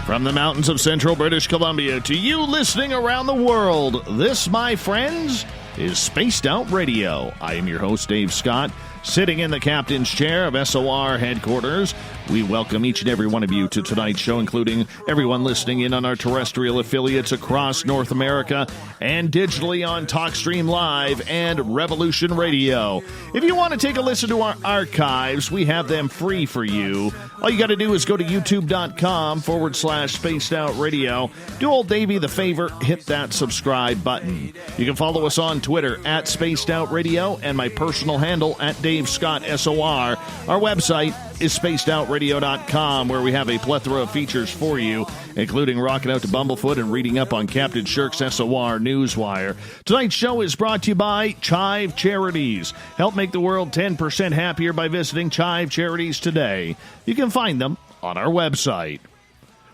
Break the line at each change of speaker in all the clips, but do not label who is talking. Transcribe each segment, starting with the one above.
From the mountains of central British Columbia to you listening around the world, this, my friends, is Spaced Out Radio. I am your host, Dave Scott, sitting in the captain's chair of SOR headquarters. We welcome each and every one of you to tonight's show, including everyone listening in on our terrestrial affiliates across North America and digitally on TalkStream Live and Revolution Radio. If you want to take a listen to our archives, we have them free for you. All you got to do is go to youtube.com/Spaced Out Radio. Do old Davey the favor, hit that subscribe button. You can follow us on Twitter at Spaced Out Radio and my personal handle at Dave Scott SOR. Our website is spacedoutradio.com, where we have a plethora of features for you, including rocking out to Bumblefoot and reading up on Captain Shirk's SOR Newswire. Tonight's show is brought to you by Chive Charities. Help make the world 10% happier by visiting Chive Charities today. You can find them on our website.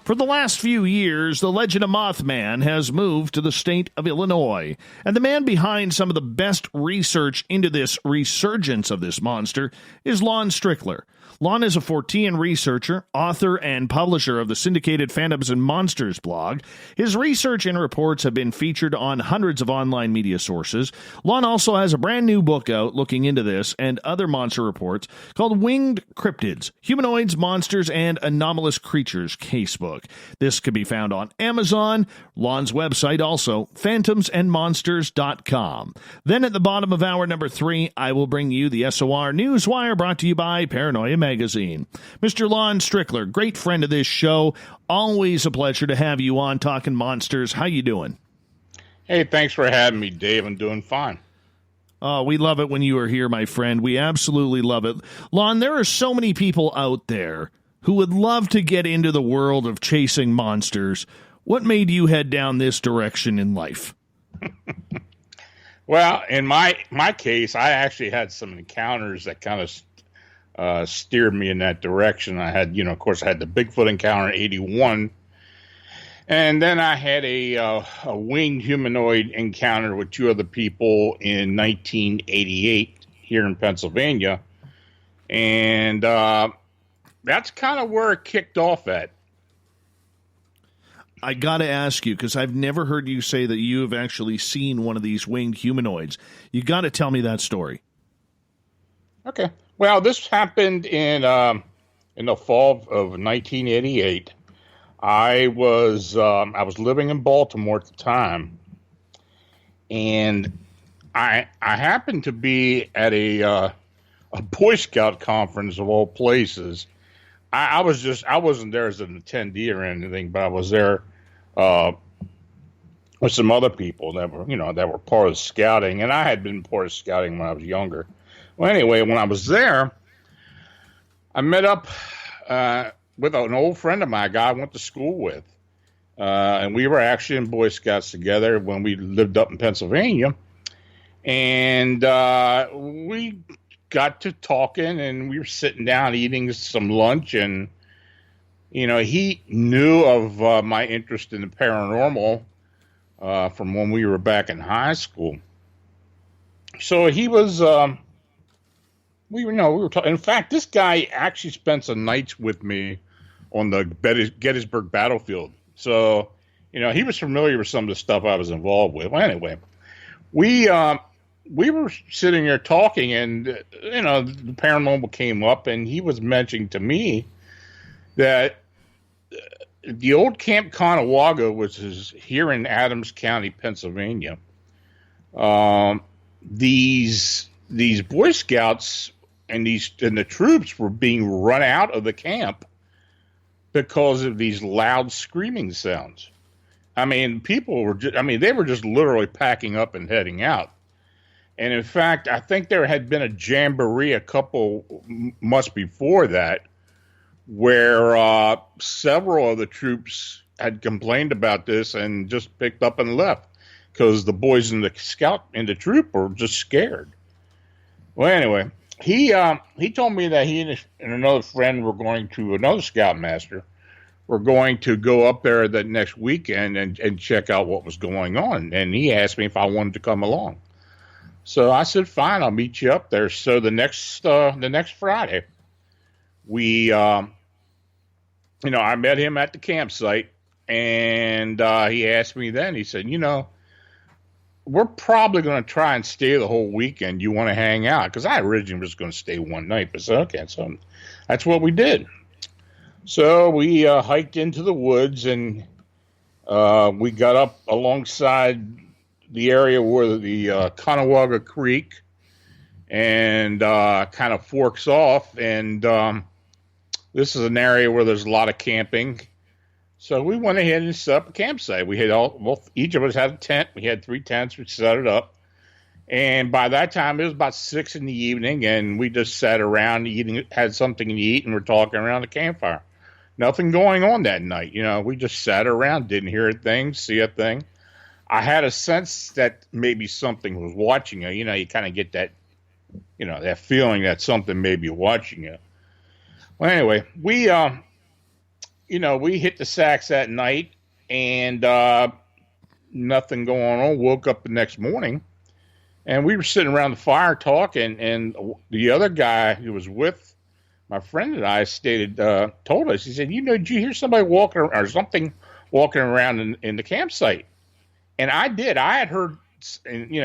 For the last few years, the legend of Mothman has moved to the state of Illinois, and the man behind some of the best research into this resurgence of this monster is Lon Strickler. Lon is a Fortean researcher, author, and publisher of the syndicated Phantoms and Monsters blog. His research and reports have been featured on hundreds of online media sources. Lon also has a brand new book out looking into this and other monster reports called Winged Cryptids, Humanoids, Monsters, and Anomalous Creatures Casebook. This can be found on Amazon. Lon's website also, phantomsandmonsters.com. Then at the bottom of hour number 3, I will bring you the SOR Newswire, brought to you by Paranoia Magazine. Mr. Lon Strickler, great friend of this show. Always a pleasure to have you on talking monsters. How you doing?
Hey, thanks for having me, Dave. I'm doing fine.
Oh, we love it when you are here, my friend. We absolutely love it. Lon, there are so many people out there who would love to get into the world of chasing monsters. What made you head down this direction in life?
Well, in my case, I actually had some encounters that kind of steered me in that direction. I had, of course, I had the Bigfoot encounter in '81, and then I had a winged humanoid encounter with two other people in 1988 here in Pennsylvania, and that's kind of where it kicked off at.
I got to ask you, because I've never heard you say that you have actually seen one of these winged humanoids. You got to tell me that story.
Okay. Well, this happened in the fall of 1988. I was living in Baltimore at the time, and I happened to be at a Boy Scout conference of all places. I wasn't there as an attendee or anything, but I was there with some other people that were part of scouting, and I had been part of scouting when I was younger. Well, anyway, when I was there, I met up with an old friend of mine, a guy I went to school with, and we were actually in Boy Scouts together when we lived up in Pennsylvania, and we got to talking, and we were sitting down eating some lunch, and he knew of my interest in the paranormal from when we were back in high school. So he was, we were talking. In fact, this guy actually spent some nights with me on the Gettysburg battlefield. So, he was familiar with some of the stuff I was involved with. Well, anyway, we were sitting there talking, and the paranormal came up, and he was mentioning to me that the old Camp Conawaga, which is here in Adams County, Pennsylvania. These Boy Scouts and the troops were being run out of the camp because of these loud screaming sounds. I mean, they were just literally packing up and heading out. And in fact, I think there had been a jamboree a couple months before that, where several of the troops had complained about this and just picked up and left because the boys in the scout and the troop were just scared. Well, anyway, he told me that he and another friend were going to, another scoutmaster, were going to go up there that next weekend and check out what was going on. And he asked me if I wanted to come along. So I said, fine, I'll meet you up there. So the next Friday, we I met him at the campsite, and he asked me then, he said, we're probably going to try and stay the whole weekend. You want to hang out? Because I originally was going to stay one night, but said, okay, so that's what we did. So we hiked into the woods, and we got up alongside the area where the Conewaga Creek and kind of forks off, and this is an area where there's a lot of camping. So we went ahead and set up a campsite. We had each of us had a tent. We had 3 tents. We set it up. And by that time, it was about 6 in the evening, and we just sat around eating, had something to eat, and we're talking around the campfire. Nothing going on that night. We just sat around, didn't hear a thing, see a thing. I had a sense that maybe something was watching you. You kind of get that, that feeling that something may be watching you. Well, anyway, we hit the sacks that night, and nothing going on. Woke up the next morning, and we were sitting around the fire talking, and the other guy who was with my friend and I told us, he said, did you hear somebody walking or something walking around in the campsite? And I did. I had heard,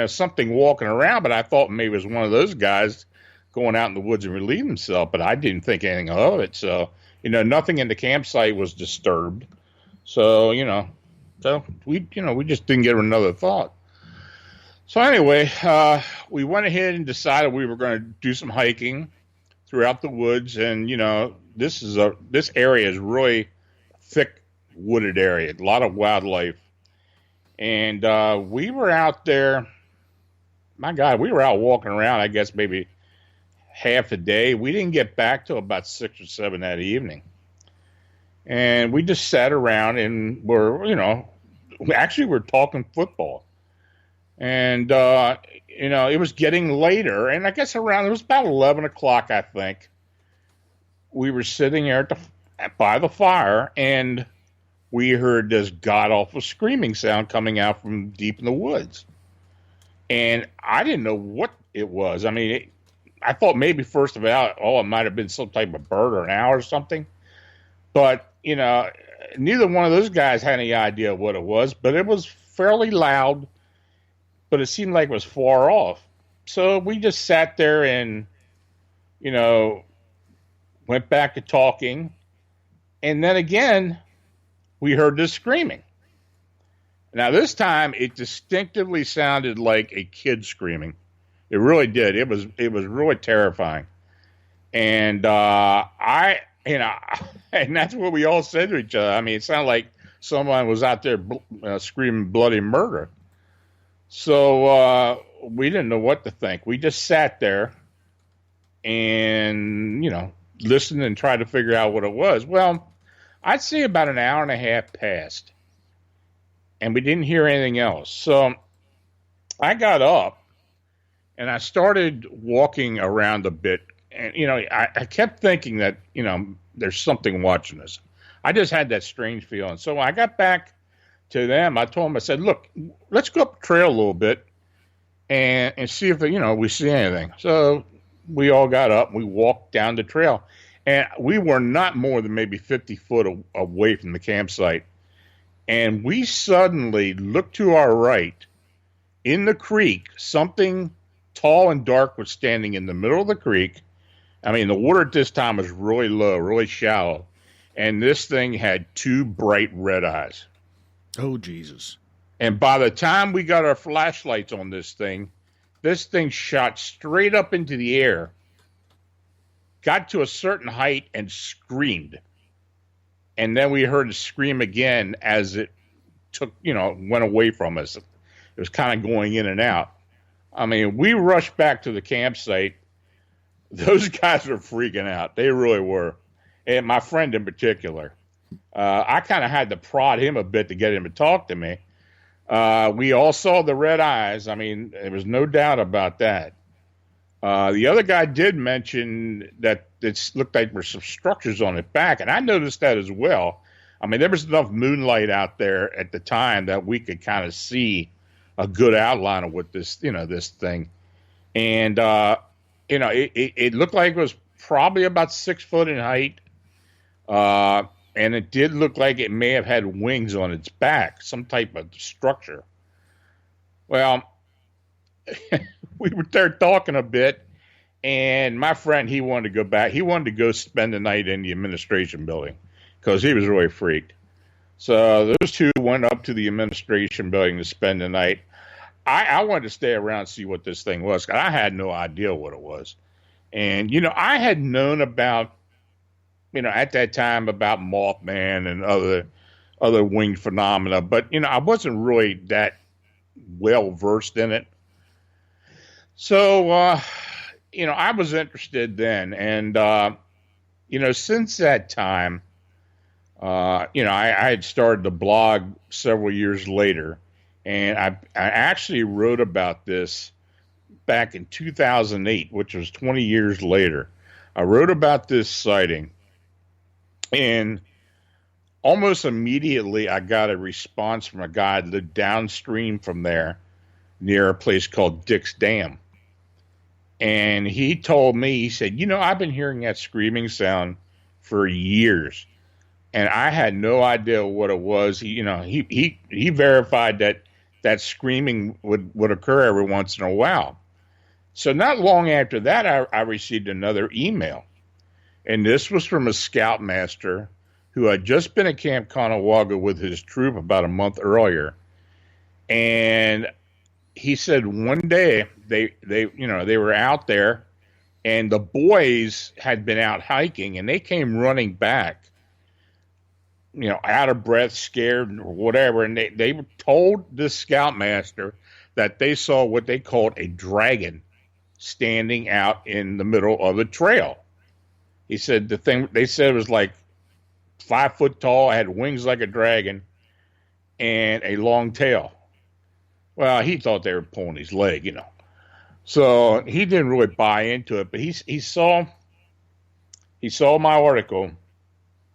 something walking around, but I thought maybe it was one of those guys going out in the woods and relieving himself, but I didn't think anything of it. So, nothing in the campsite was disturbed. So, we just didn't give it another thought. So anyway, we went ahead and decided we were going to do some hiking throughout the woods. And, this area is really thick wooded area, a lot of wildlife. And we were out there, my God, we were out walking around, I guess maybe half a day. We didn't get back till about 6 or 7 that evening. And we just sat around and we're talking football. And, it was getting later. And I guess it was about 11 o'clock, I think. We were sitting there by the fire, and we heard this god-awful screaming sound coming out from deep in the woods. And I didn't know what it was. I mean, I thought maybe first of all, it might have been some type of bird or an owl or something. But, neither one of those guys had any idea what it was. But it was fairly loud, but it seemed like it was far off. So we just sat there and, went back to talking. And then again, we heard this screaming. Now, this time, it distinctively sounded like a kid screaming. It really did. It was really terrifying. And and that's what we all said to each other. I mean, it sounded like someone was out there screaming bloody murder. So we didn't know what to think. We just sat there and, listened and tried to figure out what it was. Well, I'd say about an hour and a half passed, and we didn't hear anything else. So I got up, and I started walking around a bit. And, I kept thinking that, there's something watching us. I just had that strange feeling. So when I got back to them, I told them, I said, look, let's go up the trail a little bit and see if, we see anything. So we all got up, and we walked down the trail. And we were not more than maybe 50 foot away from the campsite. And we suddenly looked to our right. In the creek, something tall and dark was standing in the middle of the creek. I mean, the water at this time was really low, really shallow. And this thing had 2 bright red eyes.
Oh, Jesus.
And by the time we got our flashlights on this thing shot straight up into the air, got to a certain height, and screamed. And then we heard it scream again as it went away from us. It was kind of going in and out. I mean, we rushed back to the campsite. Those guys were freaking out. They really were. And my friend in particular. I kind of had to prod him a bit to get him to talk to me. We all saw the red eyes. I mean, there was no doubt about that. The other guy did mention that it looked like there were some structures on its back, and I noticed that as well. I mean, there was enough moonlight out there at the time that we could kind of see a good outline of what this thing. And, it looked like it was probably about 6 foot in height. and it did look like it may have had wings on its back, some type of structure. Well, we were there talking a bit, and my friend, he wanted to go back. He wanted to go spend the night in the administration building because he was really freaked. So those two went up to the administration building to spend the night. I wanted to stay around and see what this thing was, because I had no idea what it was. And, I had known about, at that time about Mothman and other winged phenomena, but, I wasn't really that well versed in it. So, I was interested then. And, since that time, I had started the blog several years later, and I actually wrote about this back in 2008, which was 20 years later. I wrote about this sighting, and almost immediately I got a response from a guy that lived downstream from there near a place called Dick's Dam. And he told me, he said, I've been hearing that screaming sound for years, and I had no idea what it was. He verified that screaming would occur every once in a while. So not long after that, I received another email, and this was from a scoutmaster who had just been at Camp Conawaga with his troop about a month earlier. And he said one day they were out there, and the boys had been out hiking, and they came running back, out of breath, scared, or whatever. And they told this scoutmaster that they saw what they called a dragon standing out in the middle of the trail. He said the thing they said was like 5 foot tall, had wings like a dragon, and a long tail. Well, he thought they were pulling his leg, So he didn't really buy into it, but he saw my article,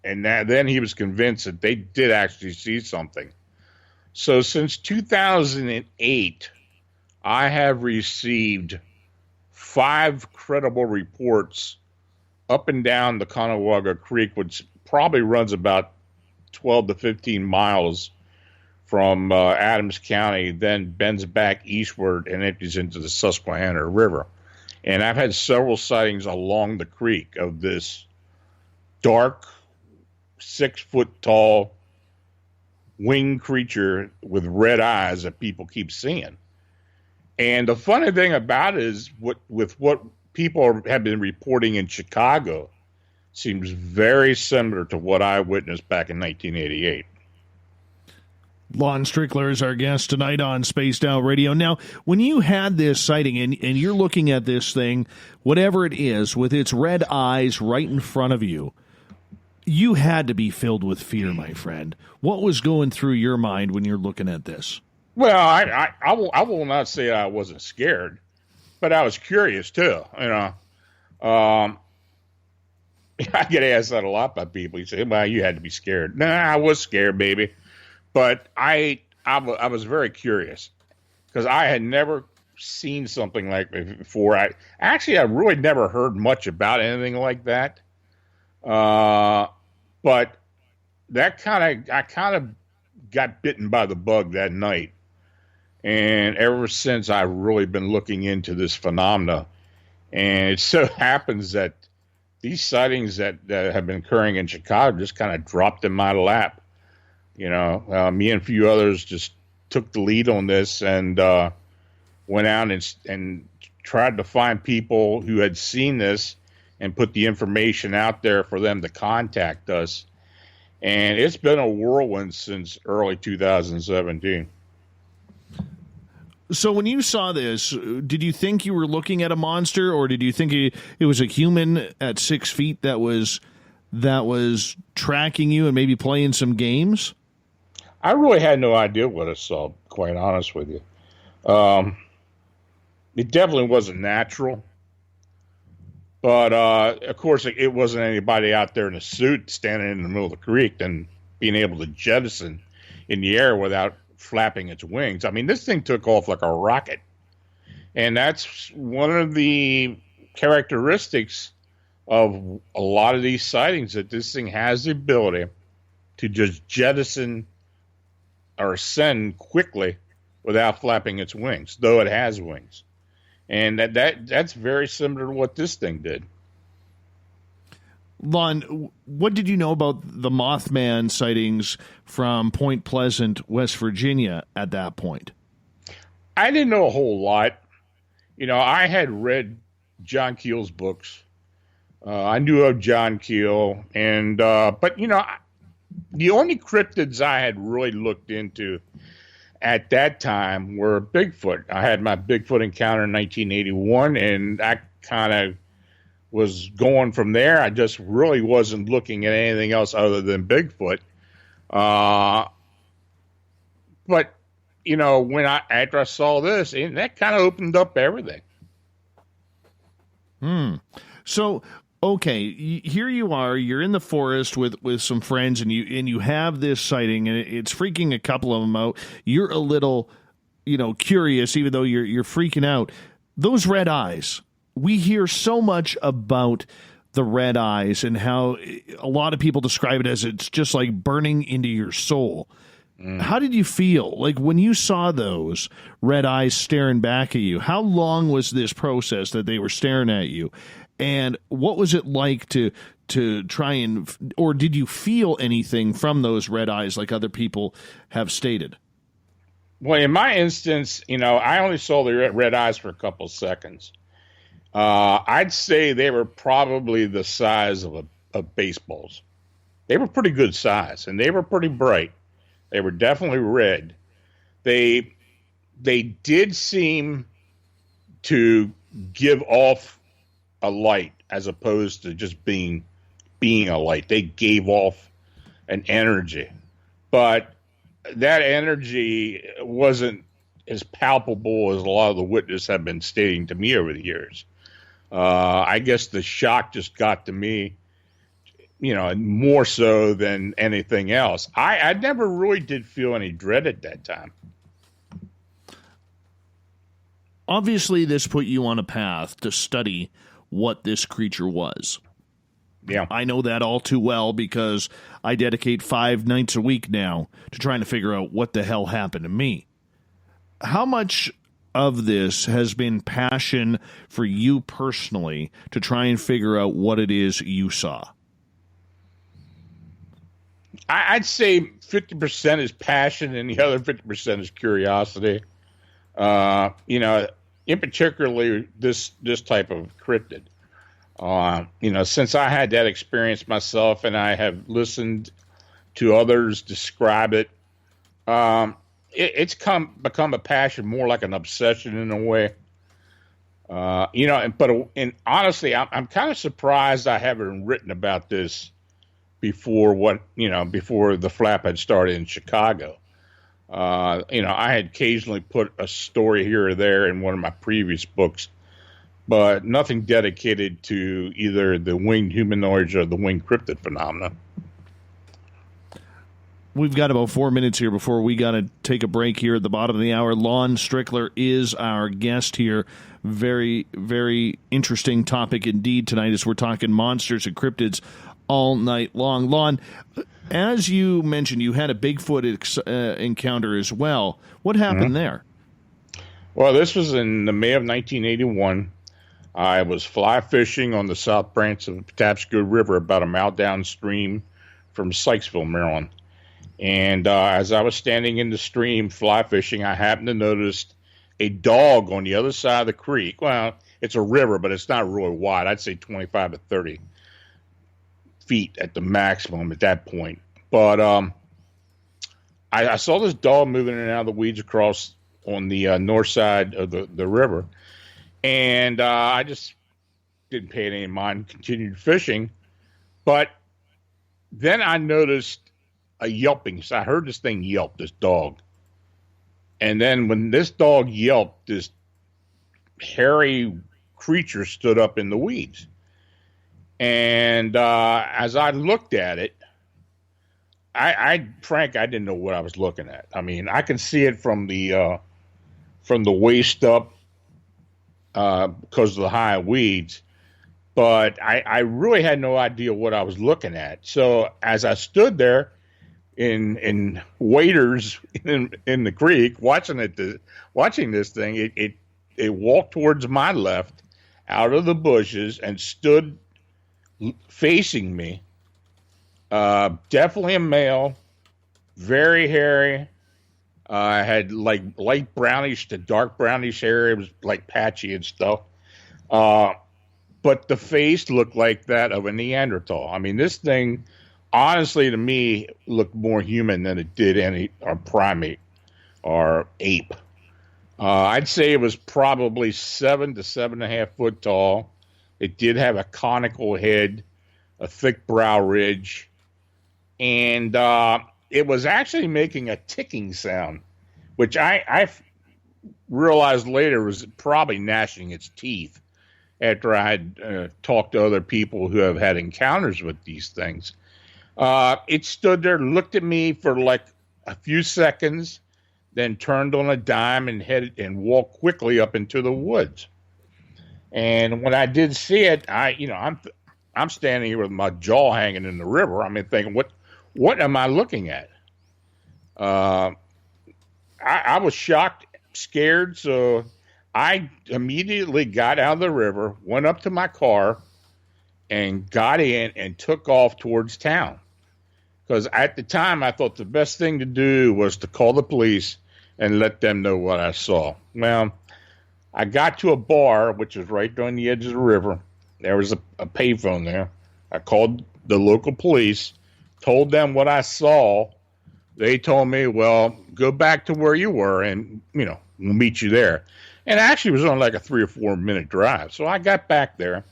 and then he was convinced that they did actually see something. So since 2008, I have received 5 credible reports up and down the Conawaga Creek, which probably runs about 12 to 15 miles from Adams County, then bends back eastward and empties into the Susquehanna River. And I've had several sightings along the creek of this dark, 6 foot tall winged creature with red eyes that people keep seeing. And the funny thing about it is what people have been reporting in Chicago seems very similar to what I witnessed back in 1988.
Lon Strickler is our guest tonight on Spaced Out Radio. Now, when you had this sighting and you're looking at this thing, whatever it is, with its red eyes right in front of you, you had to be filled with fear, my friend. What was going through your mind when you're looking at this?
Well, I will not say I wasn't scared, but I was curious too. I get asked that a lot by people. You say, "Well, you had to be scared." No, I was scared, baby, but I was very curious because I had never seen something like it before. I really never heard much about anything like that. But I kind of got bitten by the bug that night. And ever since, I've really been looking into this phenomena. And it so happens that these sightings that have been occurring in Chicago just kind of dropped in my lap. Me and a few others just took the lead on this and went out and tried to find people who had seen this and put the information out there for them to contact us. And it's been a whirlwind since early 2017.
So when you saw this, did you think you were looking at a monster, or did you think it was a human at 6 feet that was tracking you and maybe playing some games?
I really had no idea what I saw, quite honest with you. It definitely wasn't natural. But, of course, it wasn't anybody out there in a suit standing in the middle of the creek and being able to jettison in the air without flapping its wings. I mean, this thing took off like a rocket. And that's one of the characteristics of a lot of these sightings, that this thing has the ability to just jettison or ascend quickly without flapping its wings, though it has wings. And that's very similar to what this thing did.
Lon, what did you know about the Mothman sightings from Point Pleasant, West Virginia at that point?
I didn't know a whole lot. I had read John Keel's books. I knew of John Keel, but the only cryptids I had really looked into at that time were Bigfoot. I had my Bigfoot encounter in 1981, and I kind of was going from there. I just really wasn't looking at anything else other than Bigfoot. But after I saw this, and that kind of opened up everything.
So, okay, here you are. You're in the forest with some friends, and you have this sighting, and it's freaking a couple of them out. You're a little, curious, even though you're freaking out. Those red eyes. We hear so much about the red eyes and how a lot of people describe it as it's just like burning into your soul. How did you feel? Like when you saw those red eyes staring back at you, how long was this process that they were staring at you? And what was it like to try and, or did you feel anything from those red eyes like other people have stated?
Well, in my instance, I only saw the red eyes for a couple seconds. I'd say they were probably the size of baseballs. They were pretty good size, and they were pretty bright. They were definitely red. They did seem to give off a light as opposed to just being a light. They gave off an energy, but that energy wasn't as palpable as a lot of the witnesses have been stating to me over the years. I guess the shock just got to me, more so than anything else. I never really did feel any dread at that time.
Obviously, this put you on a path to study what this creature was.
Yeah.
I know that all too well because I dedicate 5 nights a week now to trying to figure out what the hell happened to me. How much of this has been passion for you personally to try and figure out what it is you saw?
I'd say 50% is passion and the other 50% is curiosity. In particularly this type of cryptid. Since I had that experience myself and I have listened to others describe it, it's become a passion, more like an obsession in a way. And honestly, I'm kind of surprised I haven't written about this before before the flap had started in Chicago. I had occasionally put a story here or there in one of my previous books, but nothing dedicated to either the winged humanoids or the winged cryptid phenomena.
We've got about 4 minutes here before we got to take a break here at the bottom of the hour. Lon Strickler is our guest here. Very, very interesting topic indeed tonight as we're talking monsters and cryptids all night long. Lon, as you mentioned, you had a Bigfoot encounter as well. What happened there?
Well, this was in the May of 1981. I was fly fishing on the south branch of the Patapsco River about a mile downstream from Sykesville, Maryland. And as I was standing in the stream fly fishing, I happened to notice a dog on the other side of the creek. Well, it's a river, but it's not really wide. I'd say 25 to 30 feet at the maximum at that point. But I saw this dog moving in and out of the weeds across on the north side of the river. And I just didn't pay any mind, continued fishing. But then I noticed a yelping. So I heard this thing yelp, this dog. And then when this dog yelped, this hairy creature stood up in the weeds. And as I looked at it, Frank, I didn't know what I was looking at. I mean, I can see it from the waist up because of the high weeds, but I really had no idea what I was looking at. So as I stood there, in waders in the creek watching this thing. It walked towards my left out of the bushes and stood facing me. Definitely a male, very hairy. Had like light brownish to dark brownish hair. It was like patchy and stuff. But the face looked like that of a Neanderthal. I mean, this thing, honestly, to me, looked more human than it did any primate or ape. I'd say it was probably 7 to 7.5 foot tall. It did have a conical head, a thick brow ridge, and it was actually making a ticking sound, which I realized later was probably gnashing its teeth after I had talked to other people who have had encounters with these things. It stood there, looked at me for like a few seconds, then turned on a dime and headed and walked quickly up into the woods. And when I did see it, I'm standing here with my jaw hanging in the river. I mean, thinking, what am I looking at? I was shocked, scared, so I immediately got out of the river, went up to my car, and got in and took off towards town. Because at the time, I thought the best thing to do was to call the police and let them know what I saw. Well, I got to a bar, which was right on the edge of the river. There was a payphone there. I called the local police, told them what I saw. They told me, well, go back to where you were and, we'll meet you there. And actually, it was on like a 3 or 4 minute drive. So I got back there.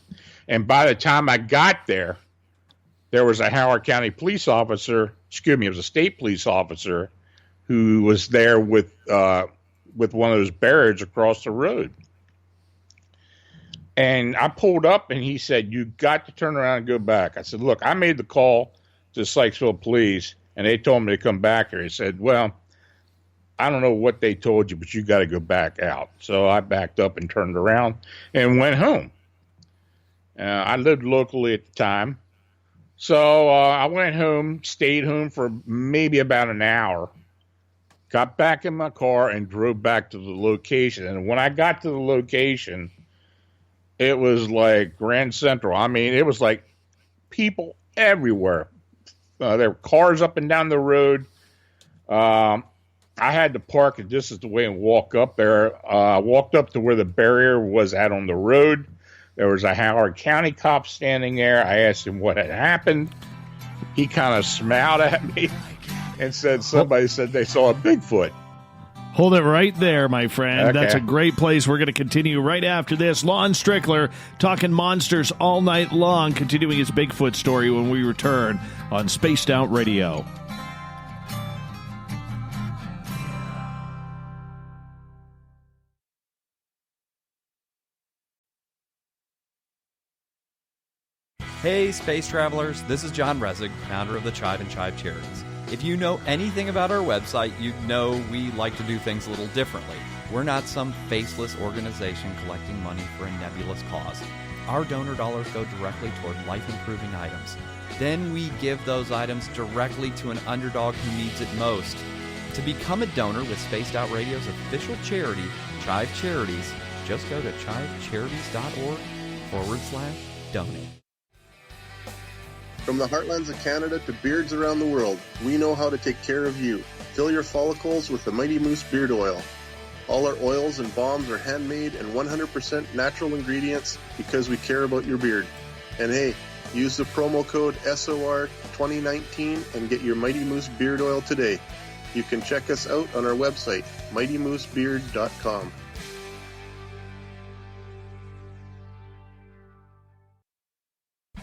And by the time I got there, there was a Howard County police officer, it was a state police officer, who was there with one of those barriers across the road. And I pulled up and he said, you got to turn around and go back. I said, look, I made the call to Sykesville police and they told me to come back here. He said, well, I don't know what they told you, but you got to go back out. So I backed up and turned around and went home. I lived locally at the time. So I went home, stayed home for maybe about an hour, got back in my car and drove back to the location. And when I got to the location, it was like Grand Central. I mean, it was like people everywhere. There were cars up and down the road. I had to park a distance away and walk up there. I walked up to where the barrier was at on the road. There was a Howard County cop standing there. I asked him what had happened. He kind of smiled at me and said somebody said they saw a Bigfoot.
Hold it right there, my friend.
Okay.
That's a great place. We're going to continue right after this. Lon Strickler talking monsters all night long, continuing his Bigfoot story when we return on Spaced Out Radio.
Hey, space travelers, this is John Resig, founder of the Chive and Chive Charities. If you know anything about our website, you'd know we like to do things a little differently. We're not some faceless organization collecting money for a nebulous cause. Our donor dollars go directly toward life-improving items. Then we give those items directly to an underdog who needs it most. To become a donor with Spaced Out Radio's official charity, Chive Charities, just go to chivecharities.org/donate.
From the heartlands of Canada to beards around the world, we know how to take care of you. Fill your follicles with the Mighty Moose Beard Oil. All our oils and balms are handmade and 100% natural ingredients because we care about your beard. And hey, use the promo code SOR2019 and get your Mighty Moose Beard Oil today. You can check us out on our website, mightymoosebeard.com.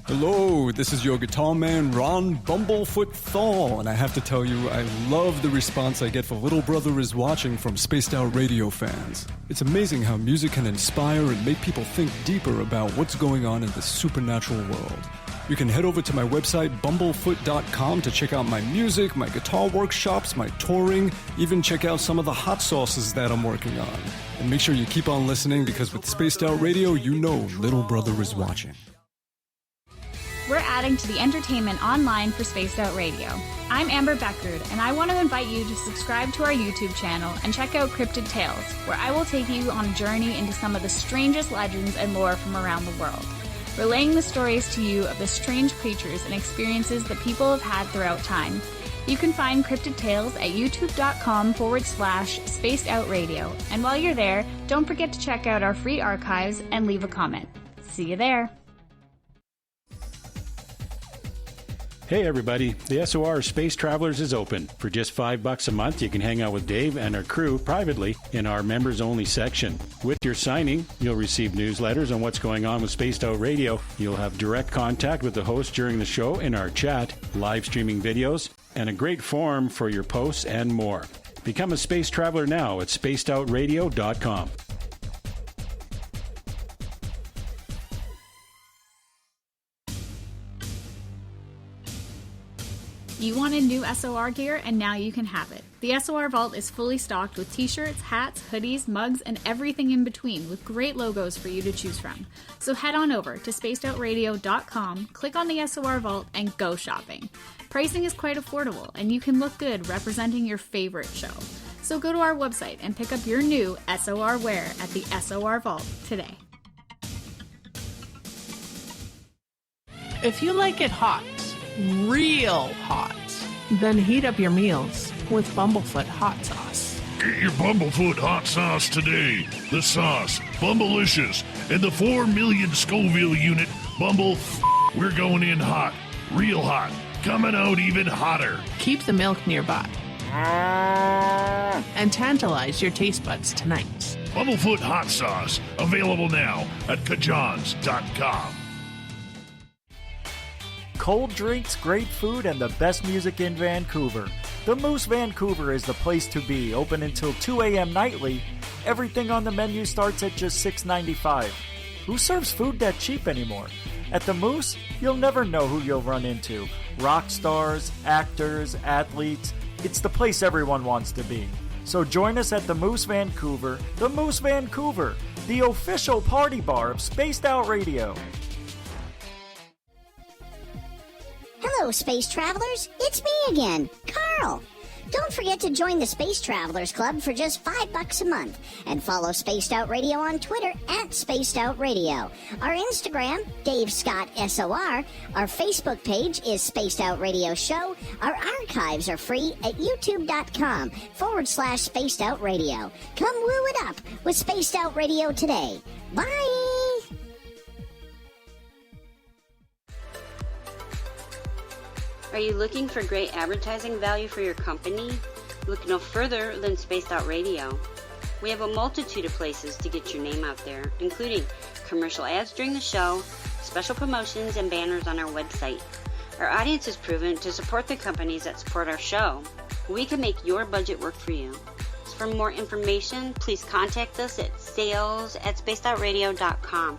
Hello, this is your guitar man, Ron Bumblefoot Thal, and I have to tell you, I love the response I get for Little Brother is Watching from Spaced Out Radio fans. It's amazing how music can inspire and make people think deeper about what's going on in the supernatural world. You can head over to my website, bumblefoot.com, to check out my music, my guitar workshops, my touring, even check out some of the hot sauces that I'm working on. And make sure you keep on listening, because with Spaced Out Radio, you know Little Brother is watching.
we're adding to the entertainment online for Spaced Out Radio. I'm Amber Beckrud, and I want to invite you to subscribe to our YouTube channel and check out Cryptid Tales, where I will take you on a journey into some of the strangest legends and lore from around the world, relaying the stories to you of the strange creatures and experiences that people have had throughout time. You can find Cryptid Tales at youtube.com/Spaced Out Radio. And while you're there, don't forget to check out our free archives and leave a comment. See you there.
Hey everybody, the SOR Space Travelers is open. For just $5 a month, you can hang out with Dave and our crew privately in our members-only section. With your signing, you'll receive newsletters on what's going on with Spaced Out Radio. You'll have direct contact with the host during the show in our chat, live streaming videos, and a great forum for your posts and more. Become a space traveler now at spacedoutradio.com.
You wanted new SOR gear, and now you can have it. The SOR Vault is fully stocked with t-shirts, hats, hoodies, mugs, and everything in between, with great logos for you to choose from. So head on over to spacedoutradio.com, click on the SOR Vault, and go shopping. Pricing is quite affordable, and you can look good representing your favorite show. So go to our website and pick up your new SOR wear at the SOR Vault today.
If you like it hot, real hot, then heat up your meals with Bumblefoot hot sauce.
Get your Bumblefoot hot sauce today. The sauce, Bumblicious, and the 4 million Scoville unit Bumble. We're going in hot, real hot, coming out even hotter.
Keep the milk nearby and tantalize your taste buds tonight.
Bumblefoot hot sauce, available now at kajans.com.
Cold drinks, great food, and the best music in Vancouver. The Moose Vancouver is the place to be, open until 2 a.m. nightly. Everything on the menu starts at just $6.95. Who serves food that cheap anymore? At the Moose, you'll never know who you'll run into. Rock stars, actors, athletes. It's the place everyone wants to be. So join us at the Moose Vancouver, the official party bar of Spaced Out Radio.
Hello, Space Travelers. It's me again, Carl. Don't forget to join the Space Travelers Club for just $5 a month and follow Spaced Out Radio on Twitter at Spaced Out Radio. Our Instagram, Dave Scott SOR. Our Facebook page is Spaced Out Radio Show. Our archives are free at youtube.com/Spaced Out Radio. Come woo it up with Spaced Out Radio today. Bye!
Are you looking for great advertising value for your company? Look no further than Spaced Out Radio. We have a multitude of places to get your name out there, including commercial ads during the show, special promotions, and banners on our website. Our audience is proven to support the companies that support our show. We can make your budget work for you. So for more information, please contact us at sales@spacedoutradio.com.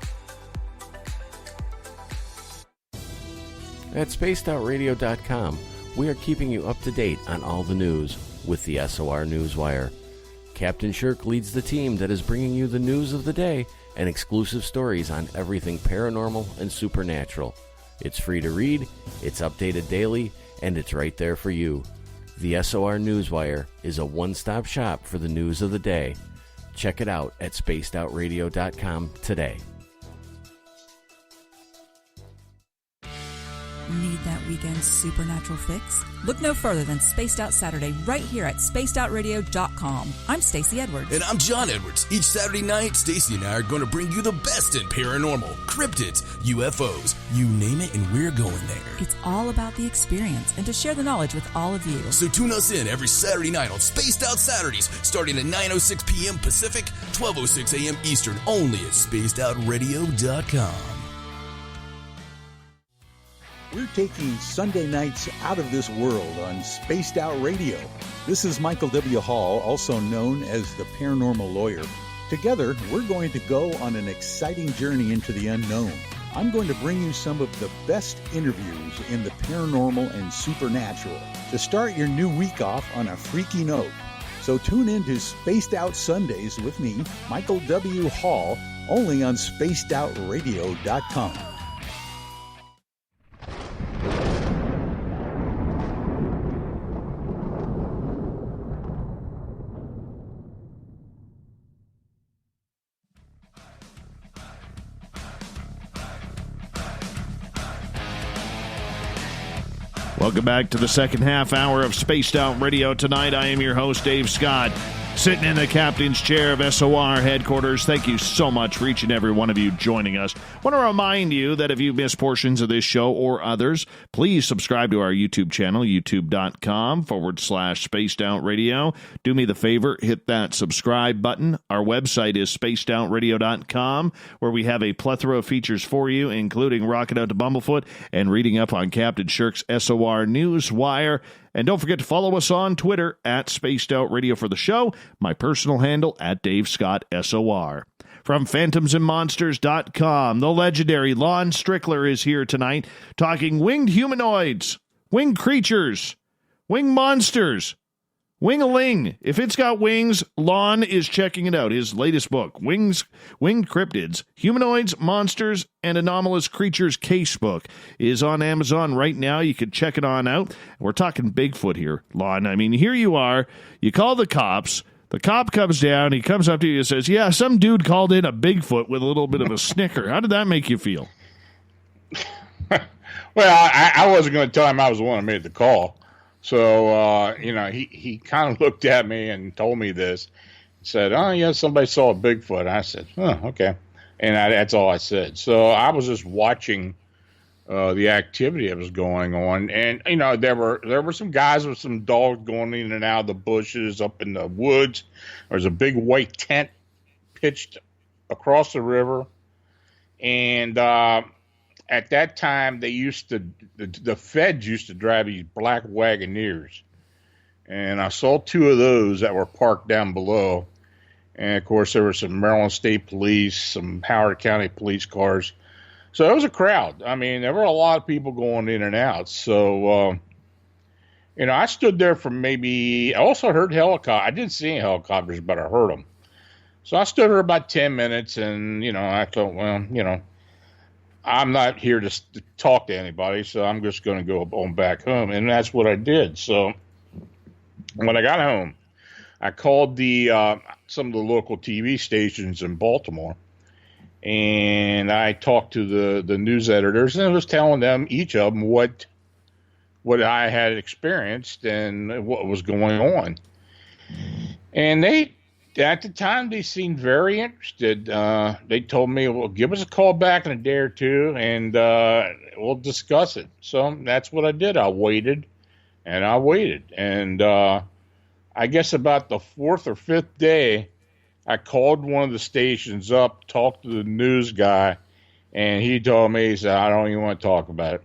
At spacedoutradio.com, we are keeping you up to date on all the news with the SOR Newswire. Captain Shirk leads the team that is bringing you the news of the day and exclusive stories on everything paranormal and supernatural. It's free to read, it's updated daily, and it's right there for you. The SOR Newswire is a one-stop shop for the news of the day. Check it out at spacedoutradio.com today.
Need that weekend supernatural fix? Look no further than Spaced Out Saturday right here at spacedoutradio.com. I'm Stacey Edwards.
And I'm John Edwards. Each Saturday night, Stacey and I are going to bring you the best in paranormal, cryptids, UFOs, you name it, and we're going there.
It's all about the experience and to share the knowledge with all of you.
So tune us in every Saturday night on Spaced Out Saturdays, starting at 9:06 p.m. Pacific, 12:06 a.m. Eastern, only at spacedoutradio.com.
We're taking Sunday nights out of this world on Spaced Out Radio. This is Michael W. Hall, also known as the Paranormal Lawyer. Together, we're going to go on an exciting journey into the unknown. I'm going to bring you some of the best interviews in the paranormal and supernatural to start your new week off on a freaky note. So tune in to Spaced Out Sundays with me, Michael W. Hall, only on spacedoutradio.com.
Welcome back to the second half hour of Spaced Out Radio. Tonight, I am your host, Dave Scott, sitting in the captain's chair of SOR headquarters. Thank you so much for each and every one of you joining us. I want to remind you that if you missed portions of this show or others, please subscribe to our YouTube channel, youtube.com/Spaced Out Radio. Do me the favor, hit that subscribe button. Our website is spacedoutradio.com, where we have a plethora of features for you, including rocking out to Bumblefoot and reading up on Captain Shirk's SOR News Wire. And don't forget to follow us on Twitter at Spaced Out Radio for the show, my personal handle at Dave Scott SOR. From phantomsandmonsters.com, the legendary Lon Strickler is here tonight talking winged humanoids, winged creatures, winged monsters, wing-a-ling. If it's got wings, Lon is checking it out. His latest book, Winged Cryptids, Humanoids, Monsters, and Anomalous Creatures Casebook, is on Amazon right now. You can check it on out. We're talking Bigfoot here, Lon. I mean, here you are. You call the cops. The cop comes down. He comes up to you and says, yeah, some dude called in a Bigfoot with a little bit of a snicker. How did that make you feel?
Well, I wasn't going to tell him I was the one who made the call. So, he kind of looked at me and told me this. Said, oh, yeah, somebody saw a Bigfoot. I said, oh, okay. And that's all I said. So I was just watching the activity that was going on. And, there were some guys with some dogs going in and out of the bushes up in the woods. There was a big white tent pitched across the river. And at that time, the feds used to drive these black Wagoneers. And I saw two of those that were parked down below. And, of course, there were some Maryland State Police, some Howard County police cars. So it was a crowd. I mean, there were a lot of people going in and out. So, I stood there for I also heard helicopters. I didn't see any helicopters, but I heard them. So I stood there about 10 minutes, and, I thought, well, I'm not here to talk to anybody, so I'm just going to go on back home. And that's what I did. So when I got home, I called some of the local TV stations in Baltimore, and I talked to the news editors, and I was telling them, each of them, what I had experienced and what was going on. And at the time, they seemed very interested. They told me, well, give us a call back in a day or two, and we'll discuss it. So that's what I did. I waited. And I guess about the fourth or fifth day, I called one of the stations up, talked to the news guy, and he told me, he said, I don't even want to talk about it.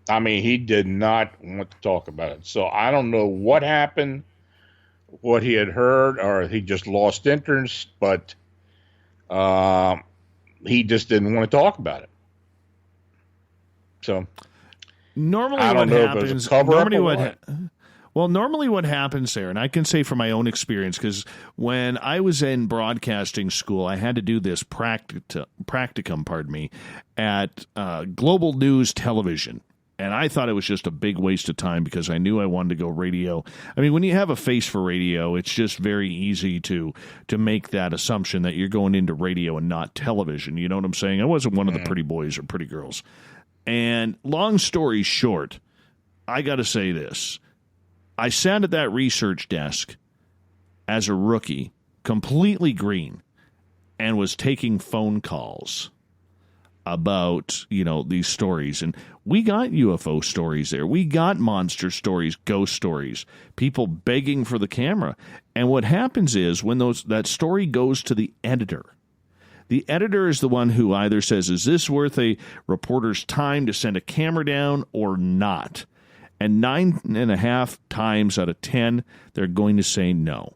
I mean, he did not want to talk about it. So I don't know what happened, what he had heard, or he just lost interest, but he just didn't want to talk about it. So
normally
I don't know if it was a cover-up or what.
Normally what happens there, and I can say from my own experience, because when I was in broadcasting school, I had to do this practicum, at Global News Television. And I thought it was just a big waste of time because I knew I wanted to go radio. I mean, when you have a face for radio, it's just very easy to make that assumption that you're going into radio and not television. You know what I'm saying? I wasn't one of the pretty boys or pretty girls. And long story short, I got to say this. I sat at that research desk as a rookie, completely green, and was taking phone calls about, these stories. And we got UFO stories there. We got monster stories, ghost stories, people begging for the camera. And what happens is when that story goes to the editor is the one who either says, is this worth a reporter's time to send a camera down or not? And 9.5 times out of 10, they're going to say no.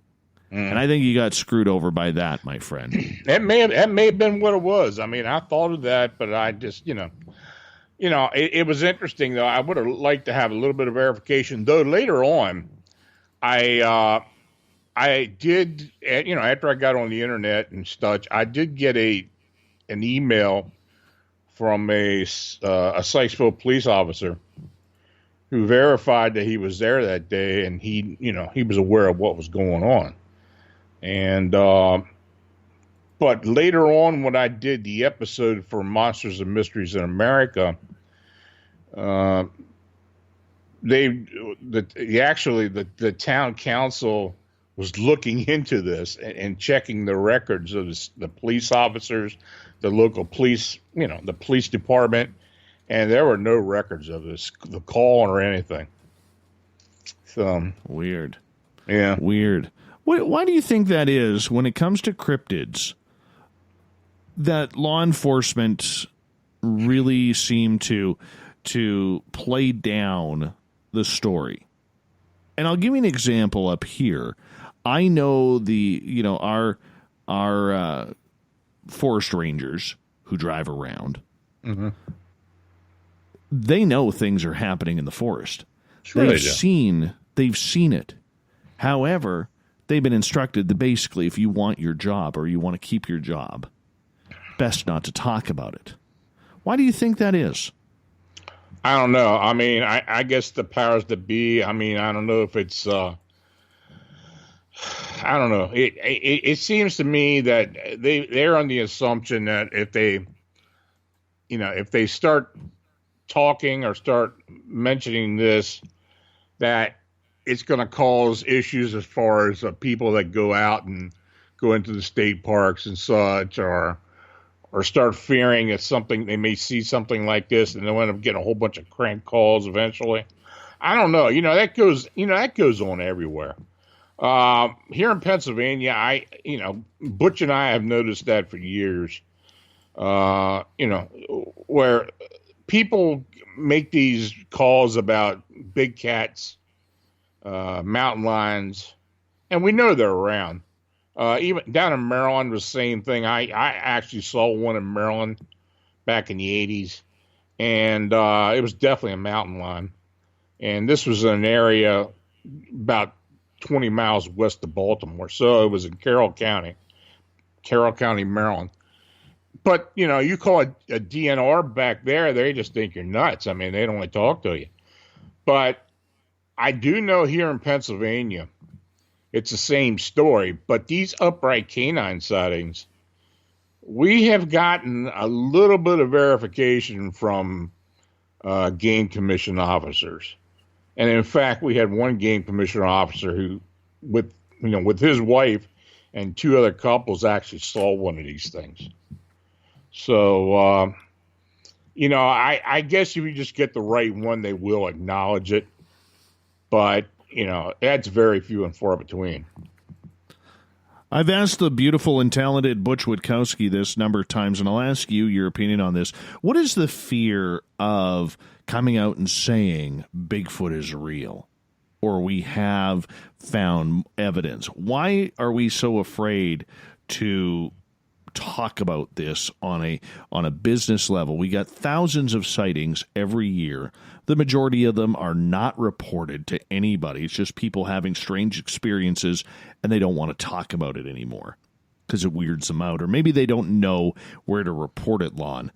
And I think you got screwed over by that, my friend.
That may have been what it was. I mean, I thought of that, but I just, it was interesting, though. I would have liked to have a little bit of verification, though later on, I did, after I got on the internet and such, I did get an email from a Sykesville police officer who verified that he was there that day, and he was aware of what was going on. And but later on, when I did the episode for Monsters and Mysteries in America, the town council was looking into this and checking the records of the police officers, the local police, the police department, and there were no records of this, the call or anything. So
weird.
Yeah.
Weird. Why do you think that is when it comes to cryptids that law enforcement really seem to play down the story? And I'll give you an example up here. I know our forest rangers who drive around.
Mm-hmm.
They know things are happening in the forest.
Sure
they've seen it. However, they've been instructed that basically if you want your job or you want to keep your job, best not to talk about it. Why do you think that is?
I don't know. I mean, I guess the powers that be, I mean, I don't know if it's, I don't know. It seems to me that they're on the assumption that if they start talking or start mentioning this, that it's going to cause issues as far as people that go out and go into the state parks and such, or start fearing that they may see something like this and they'll end up getting a whole bunch of crank calls eventually. I don't know. That goes on everywhere. Here in Pennsylvania, Butch and I have noticed that for years. Where people make these calls about big cats, mountain lions, and we know they're around. Even down in Maryland was the same thing. I actually saw one in Maryland back in the 80s, and it was definitely a mountain lion. And this was in an area about 20 miles west of Baltimore, so it was in Carroll County, Maryland. But, you call it a DNR back there, they just think you're nuts. I mean, they don't want to talk to you. But I do know here in Pennsylvania, it's the same story. But these upright canine sightings, we have gotten a little bit of verification from game commission officers. And in fact, we had one game commissioner officer who, with his wife and two other couples, actually saw one of these things. So, I guess if you just get the right one, they will acknowledge it. But, that's very few and far between.
I've asked the beautiful and talented Butch Witkowski this number of times, and I'll ask you your opinion on this. What is the fear of coming out and saying Bigfoot is real, or we have found evidence? Why are we so afraid to talk about this on a business level? We got thousands of sightings every year. The majority of them are not reported to anybody. It's just people having strange experiences, and they don't want to talk about it anymore because it weirds them out, or maybe they don't know where to report it, Lon.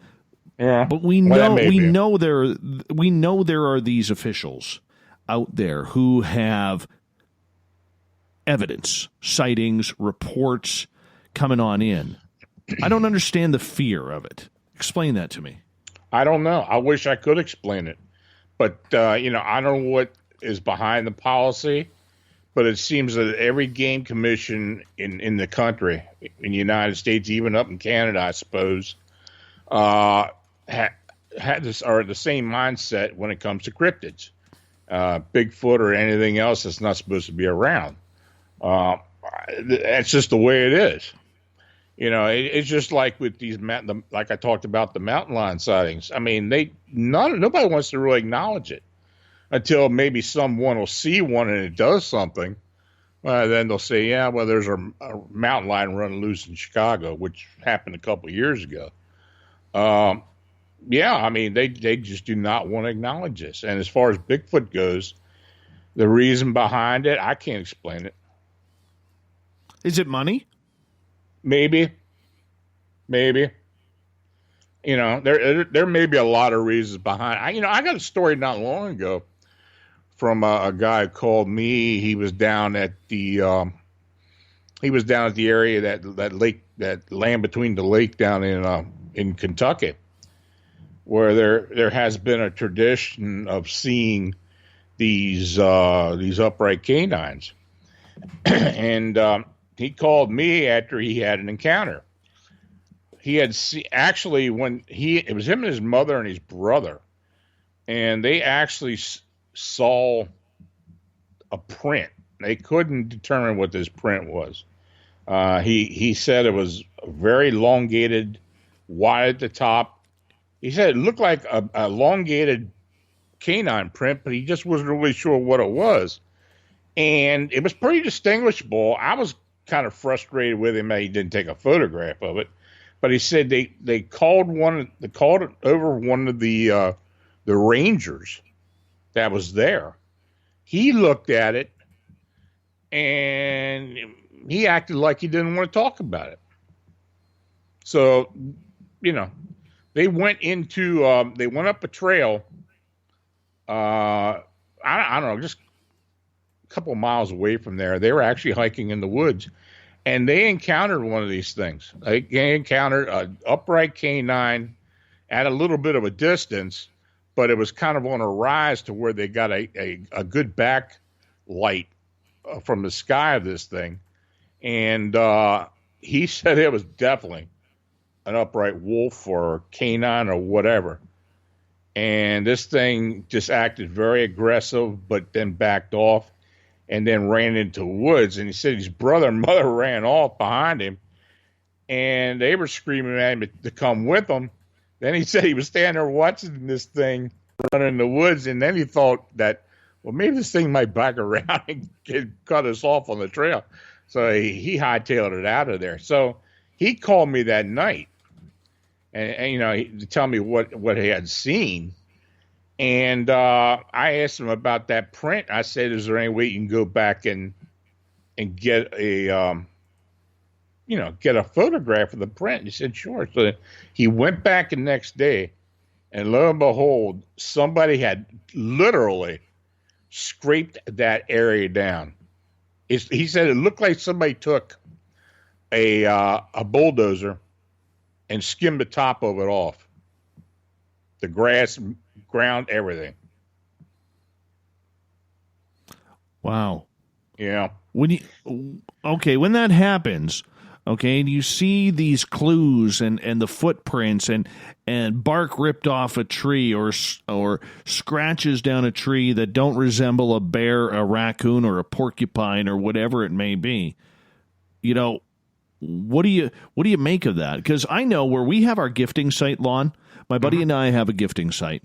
Yeah,
but we know there are these officials out there who have evidence, sightings, reports coming on in. I don't understand the fear of it. Explain that to me.
I don't know. I wish I could explain it. But, I don't know what is behind the policy, but it seems that every game commission in the country, in the United States, even up in Canada, I suppose, had this, are the same mindset when it comes to cryptids. Bigfoot or anything else that's not supposed to be around. That's just the way it is. It's just like with these like I talked about the mountain lion sightings. I mean, nobody wants to really acknowledge it until maybe someone will see one and it does something. Then they'll say, yeah, well, there's a mountain lion running loose in Chicago, which happened a couple of years ago. Yeah, I mean, they just do not want to acknowledge this. And as far as Bigfoot goes, the reason behind it, I can't explain it.
Is it money?
Maybe. There may be a lot of reasons behind. I got a story not long ago from a guy who called me. He was down at the area that lake, that land between the lake down in Kentucky, where there has been a tradition of seeing these upright canines. And he called me after he had an encounter. He had actually, it was him and his mother and his brother, and they actually saw a print. They couldn't determine what this print was. He said it was very elongated, wide at the top. He said it looked like a elongated canine print, but he just wasn't really sure what it was. And it was pretty distinguishable. I was kind of frustrated with him that he didn't take a photograph of it. But he said they called it over one of the rangers that was there. He looked at it and he acted like he didn't want to talk about it. So, they went up a trail. I don't know, just a couple of miles away from there. They were actually hiking in the woods. And they encountered one of these things. They encountered an upright canine at a little bit of a distance, but it was kind of on a rise to where they got a good backlight from the sky of this thing. And he said it was definitely an upright wolf or canine or whatever. And this thing just acted very aggressive, but then backed off. And then ran into the woods. And he said his brother and mother ran off behind him. And they were screaming at him to come with them. Then he said he was standing there watching this thing run in the woods. And then he thought that, well, maybe this thing might back around and cut us off on the trail. So he hightailed it out of there. So he called me that night. And to tell me what he had seen. And I asked him about that print. I said, is there any way you can go back and get a photograph of the print? He said, sure. So he went back the next day, and lo and behold, somebody had literally scraped that area down. He said it looked like somebody took a bulldozer and skimmed the top of it off. The grass, ground, everything.
Wow.
Yeah.
When that happens, and you see these clues and the footprints and bark ripped off a tree or scratches down a tree that don't resemble a bear, a raccoon, or a porcupine or whatever it may be, what do you make of that? Because I know where we have our gifting site, Lon, my buddy and I have a gifting site.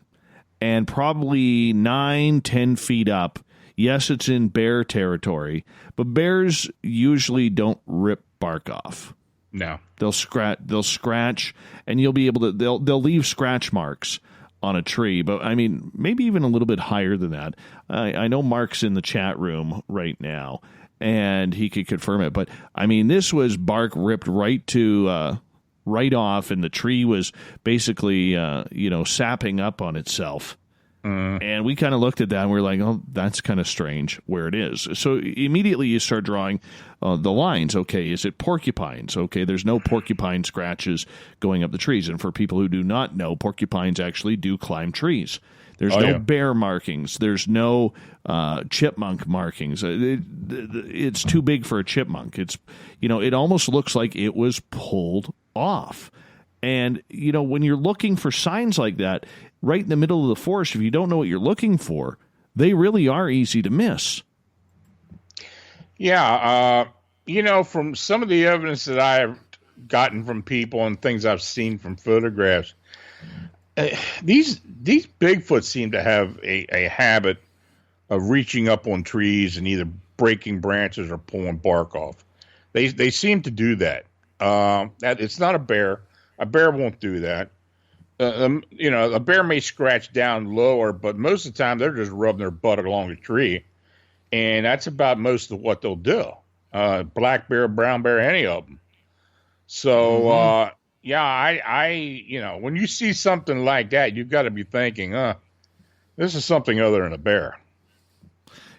And probably 9-10 feet up, yes, it's in bear territory, but bears usually don't rip bark off.
No,
they'll scratch, and you'll be able to. They'll leave scratch marks on a tree, but I mean, maybe even a little bit higher than that. I know Mark's in the chat room right now, and he could confirm it. But I mean, this was bark ripped right off, and the tree was basically, sapping up on itself. And we kind of looked at that and we were like, oh, that's kind of strange where it is. So immediately you start drawing the lines. Okay, is it porcupines? Okay, there's no porcupine scratches going up the trees. And for people who do not know, porcupines actually do climb trees. There's no bear markings. There's no chipmunk markings. It's too big for a chipmunk. It's, it almost looks like it was pulled off. And, when you're looking for signs like that, right in the middle of the forest, if you don't know what you're looking for, they really are easy to miss.
Yeah. From some of the evidence that I've gotten from people and things I've seen from photographs, these Bigfoot seem to have a habit of reaching up on trees and either breaking branches or pulling bark off. They seem to do that. That it's not a bear. A bear won't do that. A bear may scratch down lower, but most of the time they're just rubbing their butt along the tree, and that's about most of what they'll do. Black bear, brown bear, any of them. So, I when you see something like that, you've got to be thinking, this is something other than a bear.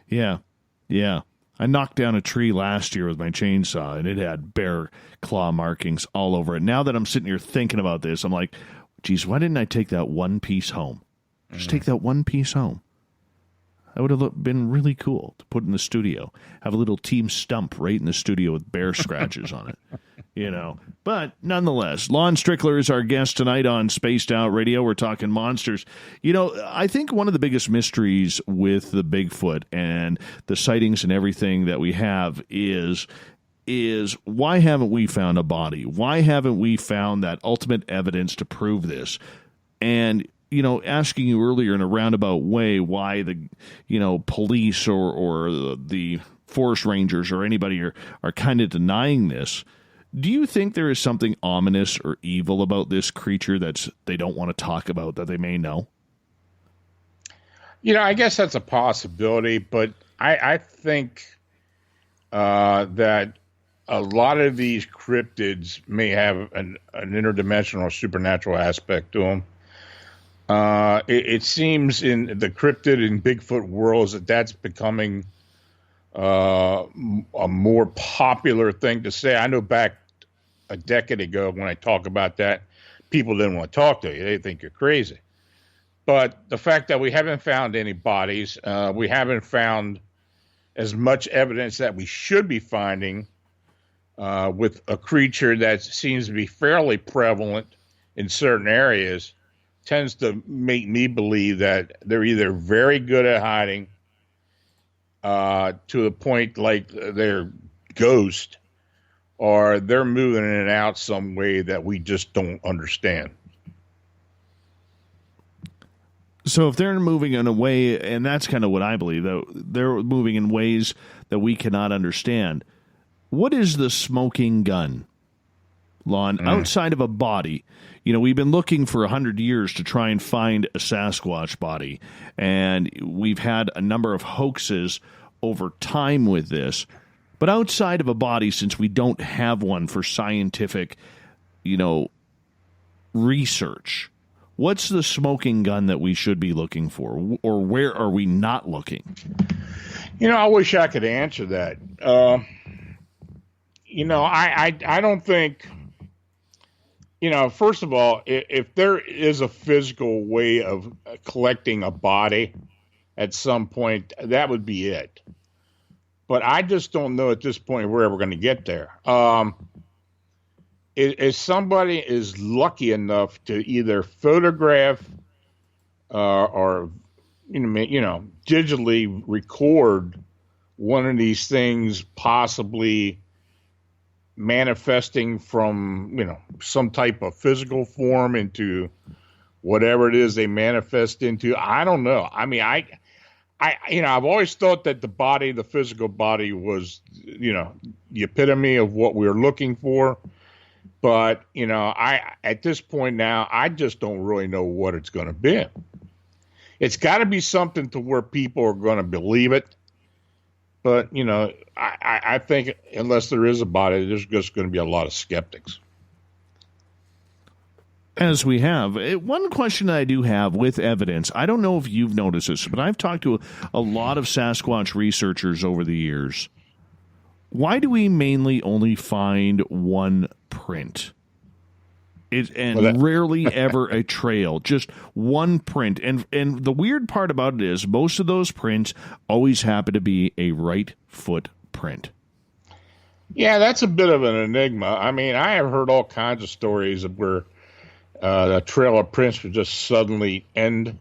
Yeah. I knocked down a tree last year with my chainsaw, and it had bear claw markings all over it. Now that I'm sitting here thinking about this, I'm like, geez, why didn't I take that one piece home? Just take that one piece home. That would have been really cool to put in the studio. Have a little team stump right in the studio with bear scratches on it. But nonetheless, Lon Strickler is our guest tonight on Spaced Out Radio. We're talking monsters. I think one of the biggest mysteries with the Bigfoot and the sightings and everything that we have is why haven't we found a body? Why haven't we found that ultimate evidence to prove this? And asking you earlier in a roundabout way why the police or the forest rangers or anybody are kind of denying this. Do you think there is something ominous or evil about this creature they don't want to talk about that they may know?
I guess that's a possibility, but I think that a lot of these cryptids may have an interdimensional supernatural aspect to them. It seems in the cryptid and Bigfoot worlds that's becoming a more popular thing to say. I know back a decade ago when I talk about that, people didn't want to talk to you. They think you're crazy. But the fact that we haven't found any bodies, we haven't found as much evidence that we should be finding with a creature that seems to be fairly prevalent in certain areas, tends to make me believe that they're either very good at hiding to the point like they're ghost, or they're moving in and out some way that we just don't understand.
So if they're moving in a way, and that's kind of what I believe, though, they're moving in ways that we cannot understand. What is the smoking gun, Lon, outside of a body? We've been looking for 100 years to try and find a Sasquatch body, and we've had a number of hoaxes over time with this. But outside of a body, since we don't have one for scientific, research, what's the smoking gun that we should be looking for, or where are we not looking?
I wish I could answer that. I don't think, first of all, if there is a physical way of collecting a body at some point, that would be it. But I just don't know at this point we're ever going to get there. If somebody is lucky enough to either photograph or digitally record one of these things, possibly manifesting from some type of physical form into whatever it is they manifest into, I don't know. I mean, I've always thought that the physical body was, the epitome of what we were looking for. But, at this point now, I just don't really know what it's going to be. It's got to be something to where people are going to believe it. But, I think unless there is a body, there's just going to be a lot of skeptics.
As we have. One question I do have with evidence, I don't know if you've noticed this, but I've talked to a lot of Sasquatch researchers over the years. Why do we mainly only find one print? Rarely ever a trail, just one print. And the weird part about it is most of those prints always happen to be a right foot print.
Yeah, that's a bit of an enigma. I mean, I have heard all kinds of stories of where a trail of prints would just suddenly end,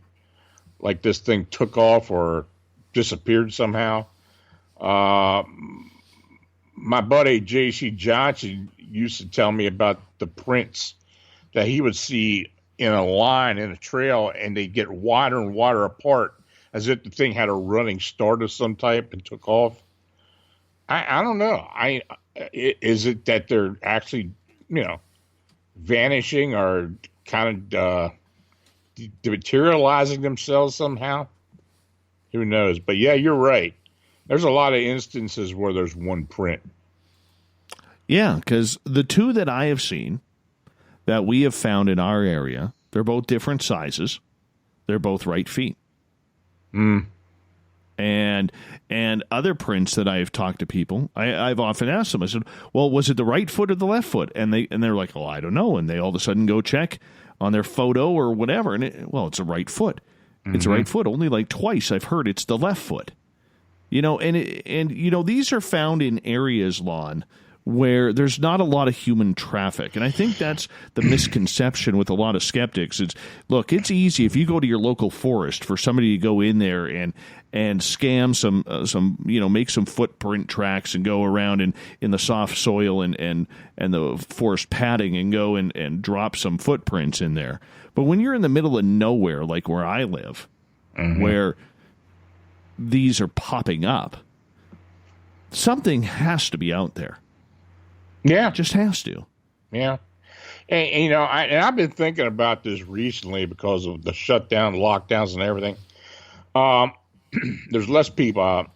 like this thing took off or disappeared somehow. My buddy J.C. Johnson used to tell me about the prints that he would see in a line in a trail, and they get wider and wider apart as if the thing had a running start of some type and took off. I don't know. Is it that they're actually, vanishing or kind of dematerializing themselves somehow? Who knows? But yeah, you're right. There's a lot of instances where there's one print.
Yeah, because the two that I have seen that we have found in our area, they're both different sizes. They're both right feet. And other prints that I have talked to people, I've often asked them, I said, well, was it the right foot or the left foot? And they're like, oh, I don't know. And they all of a sudden go check on their photo or whatever. And it's a right foot. It's the right foot. Only like twice I've heard it's the left foot. And these are found in areas, Lon, where there's not a lot of human traffic. And I think that's the misconception with a lot of skeptics. It's easy if you go to your local forest for somebody to go in there and scam some make some footprint tracks and go around in the soft soil and the forest padding and go and drop some footprints in there. But when you're in the middle of nowhere, like where I live, where these are popping up, something has to be out there.
Yeah.
It just has to.
Yeah. And I've been thinking about this recently because of the shutdown, lockdowns, and everything. There's less people out,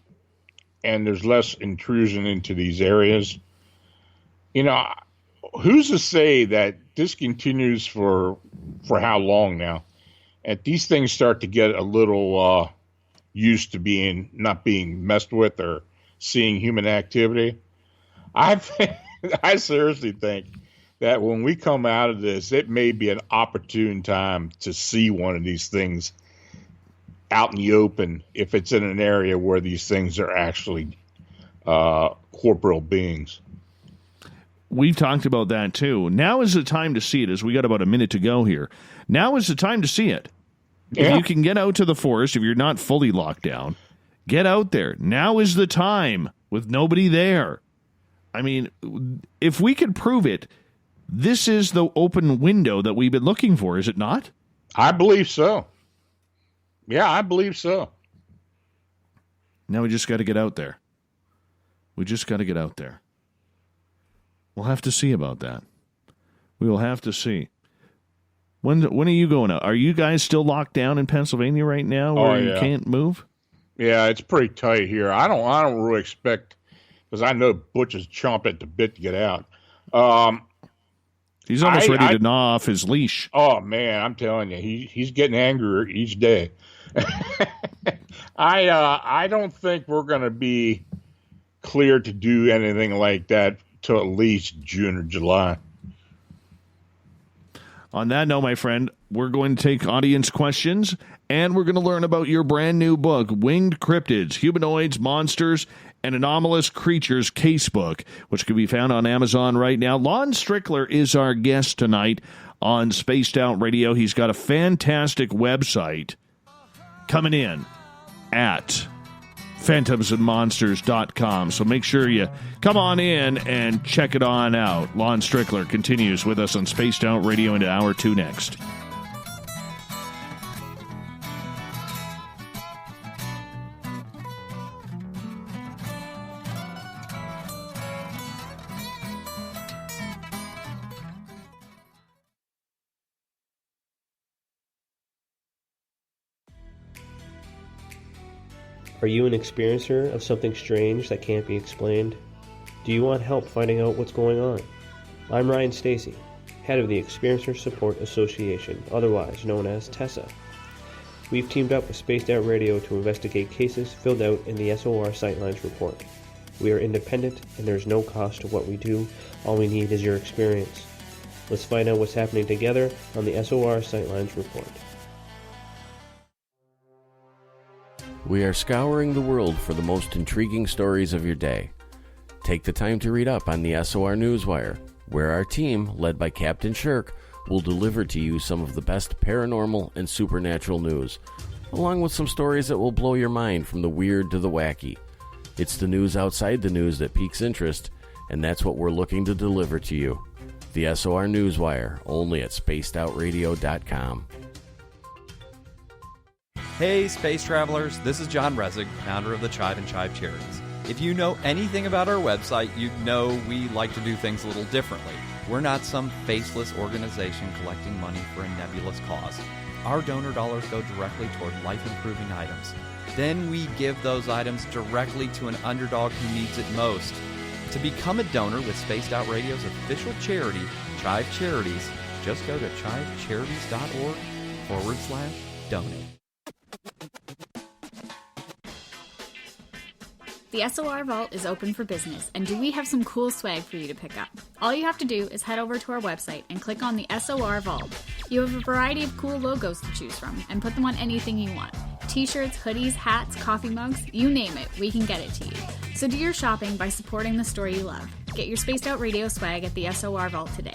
and there's less intrusion into these areas. Who's to say that this continues for how long now? And these things start to get a little used to not being messed with or seeing human activity. I seriously think that when we come out of this, it may be an opportune time to see one of these things out in the open if it's in an area where these things are actually corporeal beings.
We've talked about that too. Now is the time to see it, as we got about a minute to go here. Now is the time to see it.
Yeah.
If you can get out to the forest, if you're not fully locked down, get out there. Now is the time with nobody there. I mean, if we could prove it, this is the open window that we've been looking for, is it not?
I believe so. Yeah, I believe so.
Now we just got to get out there. We just got to get out there. We'll have to see about that. We will have to see. When are you going out? Are you guys still locked down in Pennsylvania right now where you can't move?
Yeah, it's pretty tight here. I don't really expect, because I know Butch is chomping at the bit to get out.
He's almost ready to gnaw off his leash.
Oh man, I'm telling you, he's getting angrier each day. I don't think we're going to be clear to do anything like that till at least June or July.
On that note, my friend, we're going to take audience questions, and we're going to learn about your brand new book, Winged Cryptids, Humanoids, Monsters, and Anomalous Creatures Casebook, which can be found on Amazon right now. Lon Strickler is our guest tonight on Spaced Out Radio. He's got a fantastic website coming in at phantomsandmonsters.com. So make sure you come on in and check it on out. Lon Strickler continues with us on Spaced Out Radio into Hour 2 next.
Are you an experiencer of something strange that can't be explained? Do you want help finding out what's going on? I'm Ryan Stacy, head of the Experiencer Support Association, otherwise known as TESSA. We've teamed up with Spaced Out Radio to investigate cases filled out in the SOR Sightlines report. We are independent and there's no cost to what we do. All we need is your experience. Let's find out what's happening together on the SOR Sightlines report.
We are scouring the world for the most intriguing stories of your day. Take the time to read up on the SOR Newswire, where our team, led by Captain Shirk, will deliver to you some of the best paranormal and supernatural news, along with some stories that will blow your mind from the weird to the wacky. It's the news outside the news that piques interest, and that's what we're looking to deliver to you. The SOR Newswire, only at spacedoutradio.com.
Hey, space travelers, this is John Resig, founder of the Chive and Chive Charities. If you know anything about our website, you know we like to do things a little differently. We're not some faceless organization collecting money for a nebulous cause. Our donor dollars go directly toward life-improving items. Then we give those items directly to an underdog who needs it most. To become a donor with Spaced Out Radio's official charity, Chive Charities, just go to chivecharities.org/donate.
The SOR Vault is open for business, and do we have some cool swag for you to pick up? All you have to do is head over to our website and click on the SOR Vault. You have a variety of cool logos to choose from, and put them on anything you want. T-shirts, hoodies, hats, coffee mugs, you name it, we can get it to you. So do your shopping by supporting the store you love. Get your Spaced Out Radio swag at the SOR Vault today.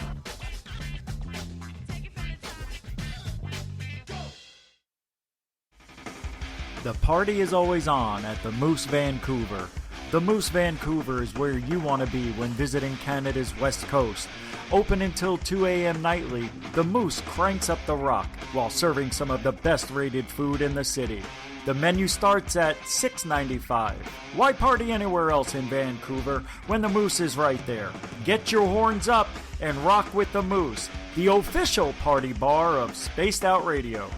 The party is always on at the Moose Vancouver. The Moose Vancouver is where you want to be when visiting Canada's West Coast. Open until 2 a.m. nightly, the Moose cranks up the rock while serving some of the best rated food in the city. The menu starts at $6.95. Why party anywhere else in Vancouver when the Moose is right there? Get your horns up and rock with the Moose, the official party bar of Spaced Out Radio.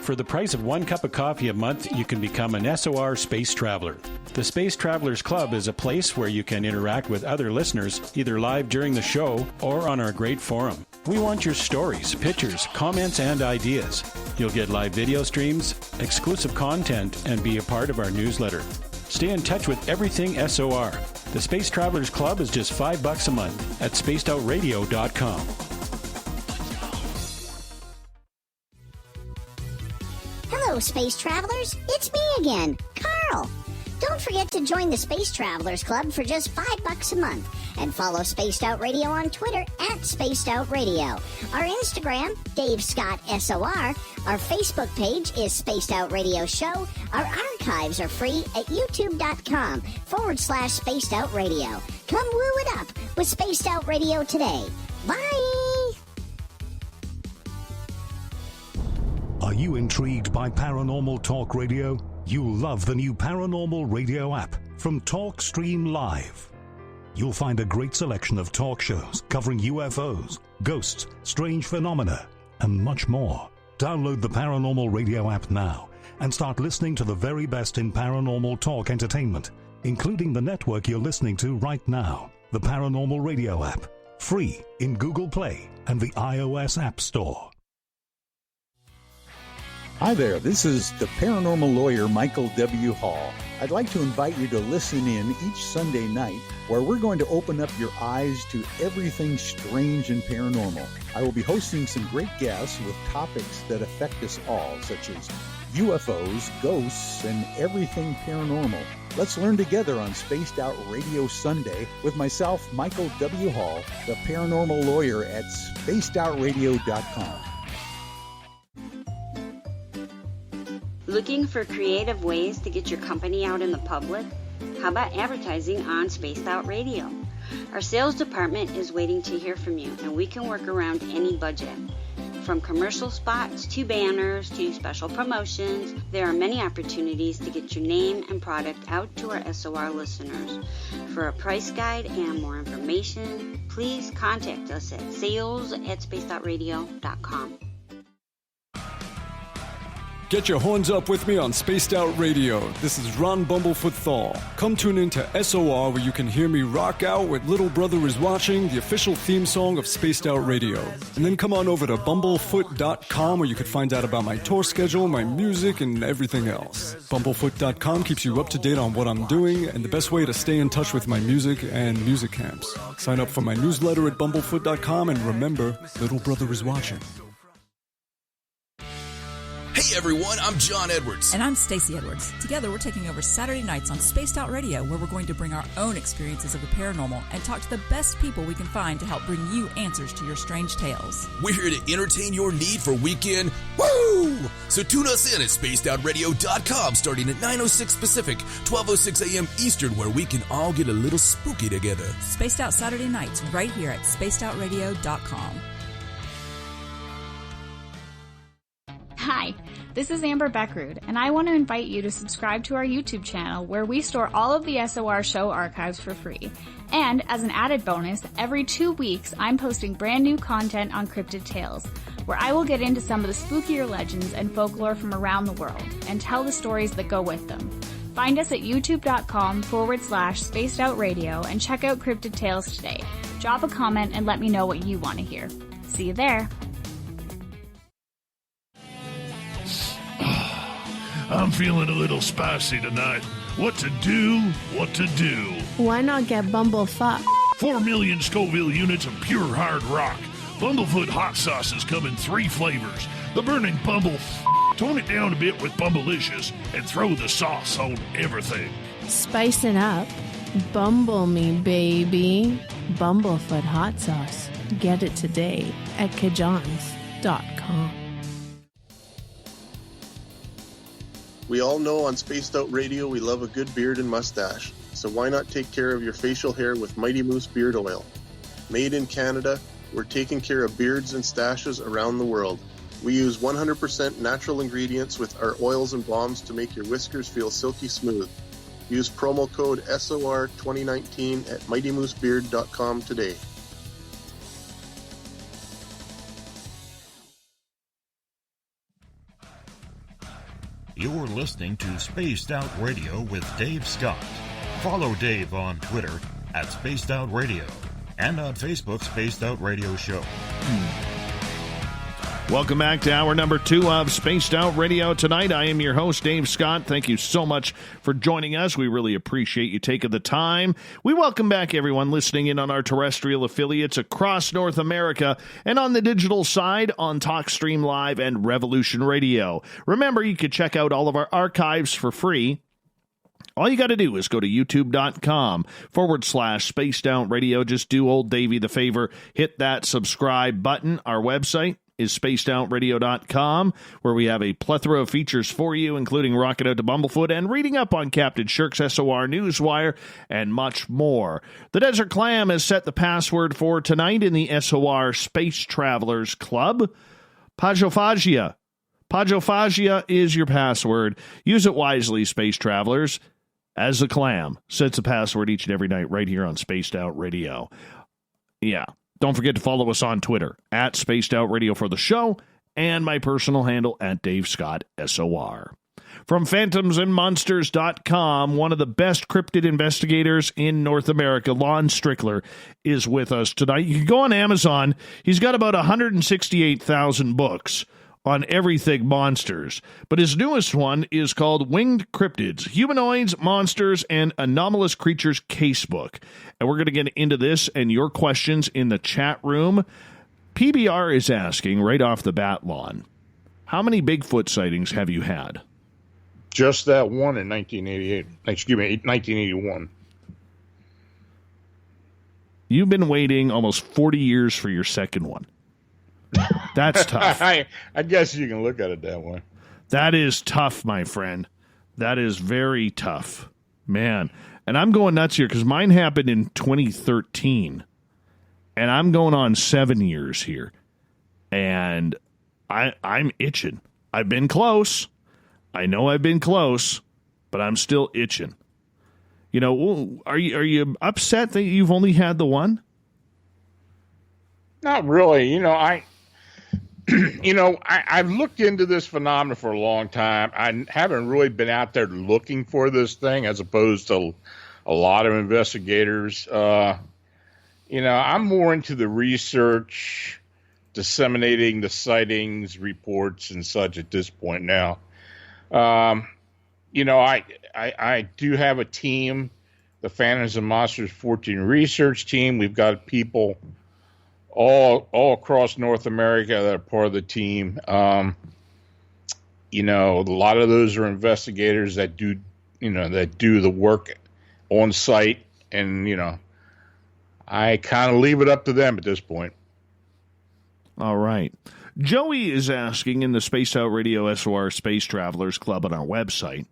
For the price of 1 cup of coffee a month, you can become an SOR Space Traveler. The Space Travelers Club is a place where you can interact with other listeners, either live during the show or on our great forum. We want your stories, pictures, comments, and ideas. You'll get live video streams, exclusive content, and be a part of our newsletter. Stay in touch with everything SOR. The Space Travelers Club is just $5 a month at spacedoutradio.com.
Hello, Space Travelers. It's me again, Carl. Don't forget to join the Space Travelers Club for just $5 a month and follow Spaced Out Radio on Twitter at Spaced Out Radio. Our Instagram, Dave Scott SOR. Our Facebook page is Spaced Out Radio Show. Our archives are free at youtube.com/Spaced Out Radio. Come woo it up with Spaced Out Radio today. Bye!
Are you intrigued by Paranormal Talk Radio? You'll love the new Paranormal Radio app from TalkStream Live. You'll find a great selection of talk shows covering UFOs, ghosts, strange phenomena, and much more. Download the Paranormal Radio app now and start listening to the very best in paranormal talk entertainment, including the network you're listening to right now, the Paranormal Radio app, free in Google Play and the iOS App Store.
Hi there, this is the paranormal lawyer Michael W. Hall. I'd like to invite you to listen in each Sunday night where we're going to open up your eyes to everything strange and paranormal. I will be hosting some great guests with topics that affect us all, such as UFOs, ghosts, and everything paranormal. Let's learn together on Spaced Out Radio Sunday with myself, Michael W. Hall, the paranormal lawyer at spacedoutradio.com.
Looking for creative ways to get your company out in the public? How about advertising on Spaced Out Radio? Our sales department is waiting to hear from you, and we can work around any budget. From commercial spots to banners to special promotions, there are many opportunities to get your name and product out to our SOR listeners. For a price guide and more information, please contact us at sales@spacedoutradio.com.
Get your horns up with me on Spaced Out Radio. This is Ron Bumblefoot Thal. Come tune in to SOR where you can hear me rock out with Little Brother is Watching, the official theme song of Spaced Out Radio. And then come on over to bumblefoot.com where you can find out about my tour schedule, my music, and everything else. Bumblefoot.com keeps you up to date on what I'm doing and the best way to stay in touch with my music and music camps. Sign up for my newsletter at bumblefoot.com and remember, Little Brother is Watching.
Hey everyone, I'm John Edwards.
And I'm Stacey Edwards. Together we're taking over Saturday nights on Spaced Out Radio, where we're going to bring our own experiences of the paranormal and talk to the best people we can find to help bring you answers to your strange tales.
We're here to entertain your need for weekend woo! So tune us in at spacedoutradio.com starting at 9:06 Pacific, 12:06 a.m. Eastern, where we can all get a little spooky together.
Spaced Out Saturday nights right here at spacedoutradio.com.
Hi, this is Amber Beckrud, and I want to invite you to subscribe to our YouTube channel where we store all of the SOR show archives for free. And as an added bonus, every 2 weeks I'm posting brand new content on Cryptid Tales, where I will get into some of the spookier legends and folklore from around the world and tell the stories that go with them. Find us at youtube.com/Spaced Out Radio and check out Cryptid Tales today. Drop a comment and let me know what you want to hear. See you there.
I'm feeling a little spicy tonight. What to do? What to do?
Why not get Bumblefuck?
4 million Scoville units of pure hard rock. Bumblefoot hot sauces come in 3 flavors. The burning bumble, tone it down a bit with Bumblicious, and throw the sauce on everything.
Spice it up. Bumble me, baby. Bumblefoot hot sauce. Get it today at Kajans.com.
We all know on Spaced Out Radio we love a good beard and mustache, so why not take care of your facial hair with Mighty Moose Beard Oil? Made in Canada, we're taking care of beards and stashes around the world. We use 100% natural ingredients with our oils and balms to make your whiskers feel silky smooth. Use promo code SOR2019 at MightyMooseBeard.com today.
You're listening to Spaced Out Radio with Dave Scott. Follow Dave on Twitter at Spaced Out Radio and on Facebook, Spaced Out Radio Show.
Welcome back to hour number 2 of Spaced Out Radio tonight. I am your host, Dave Scott. Thank you so much for joining us. We really appreciate you taking the time. We welcome back everyone listening in on our terrestrial affiliates across North America and on the digital side on TalkStream Live and Revolution Radio. Remember, you can check out all of our archives for free. All you got to do is go to youtube.com/Spaced Out Radio. Just do old Davey the favor. Hit that subscribe button. Our website is spacedoutradio.com, where we have a plethora of features for you, including rocking out to Bumblefoot and reading up on Captain Shirk's SOR Newswire and much more. The Desert Clam has set the password for tonight in the SOR Space Travelers Club. Pagophagia. Pagophagia is your password. Use it wisely, Space Travelers. As the Clam sets the password each and every night right here on Spaced Out Radio. Yeah. Don't forget to follow us on Twitter at Spaced Out Radio for the show and my personal handle at Dave Scott SOR. From phantomsandmonsters.com, one of the best cryptid investigators in North America, Lon Strickler, is with us tonight. You can go on Amazon. He's got about 168,000 books on everything monsters, but his newest one is called Winged Cryptids, Humanoids, Monsters, and Anomalous Creatures Casebook. And we're going to get into this and your questions in the chat room. PBR is asking right off the bat, Lon, how many Bigfoot sightings have you had?
Just that one in 1981.
You've been waiting almost 40 years for your second one. That's tough.
I guess you can look at it that way.
That is tough, my friend. That is very tough. Man. And I'm going nuts here because mine happened in 2013. And I'm going on 7 years here. And I'm itching. I've been close. I know I've been close, but I'm still itching. You know, are you upset that you've only had the one?
Not really. I've looked into this phenomenon for a long time. I haven't really been out there looking for this thing as opposed to a lot of investigators. I'm more into the research, disseminating the sightings, reports, and such at this point now. I do have a team, the Phantoms and Monsters Fortean research team. We've got people all across North America that are part of the team. A lot of those are investigators that do the work on site, and I kind of leave it up to them at this point.
All right. Joey is asking in the Spaced Out Radio SOR Space Travelers Club on our website,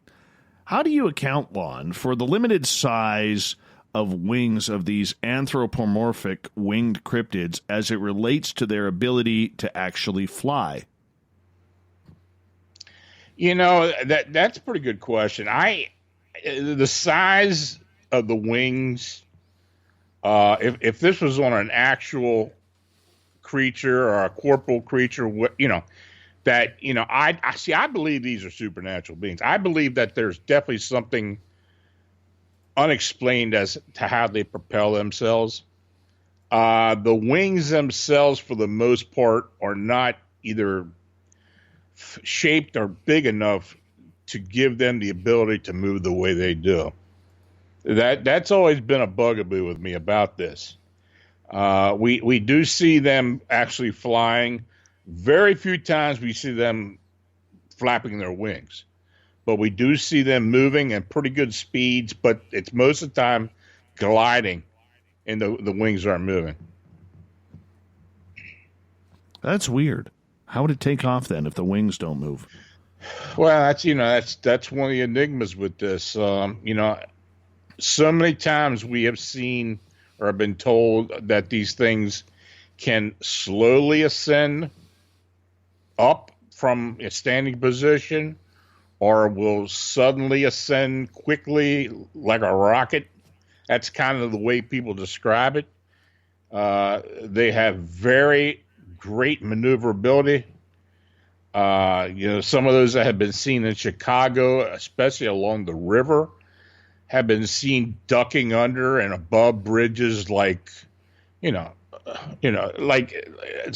how do you account, Lon, for the limited size of wings of these anthropomorphic winged cryptids as it relates to their ability to actually fly?
That's a pretty good question. The size of the wings, if this was on an actual creature or a corporeal creature, I believe these are supernatural beings. I believe that there's definitely something unexplained as to how they propel themselves. The wings themselves, for the most part, are not either shaped or big enough to give them the ability to move the way they do. That's always been a bugaboo with me about this. We do see them actually flying. Very few times we see them flapping their wings, but we do see them moving at pretty good speeds. But it's most of the time gliding, and the wings aren't moving.
That's weird. How would it take off then if the wings don't move?
Well, that's one of the enigmas with this. So many times we have seen or have been told that these things can slowly ascend up from a standing position, or will suddenly ascend quickly like a rocket. That's kind of the way people describe it. They have very great maneuverability. Some of those that have been seen in Chicago, especially along the river, have been seen ducking under and above bridges, like it's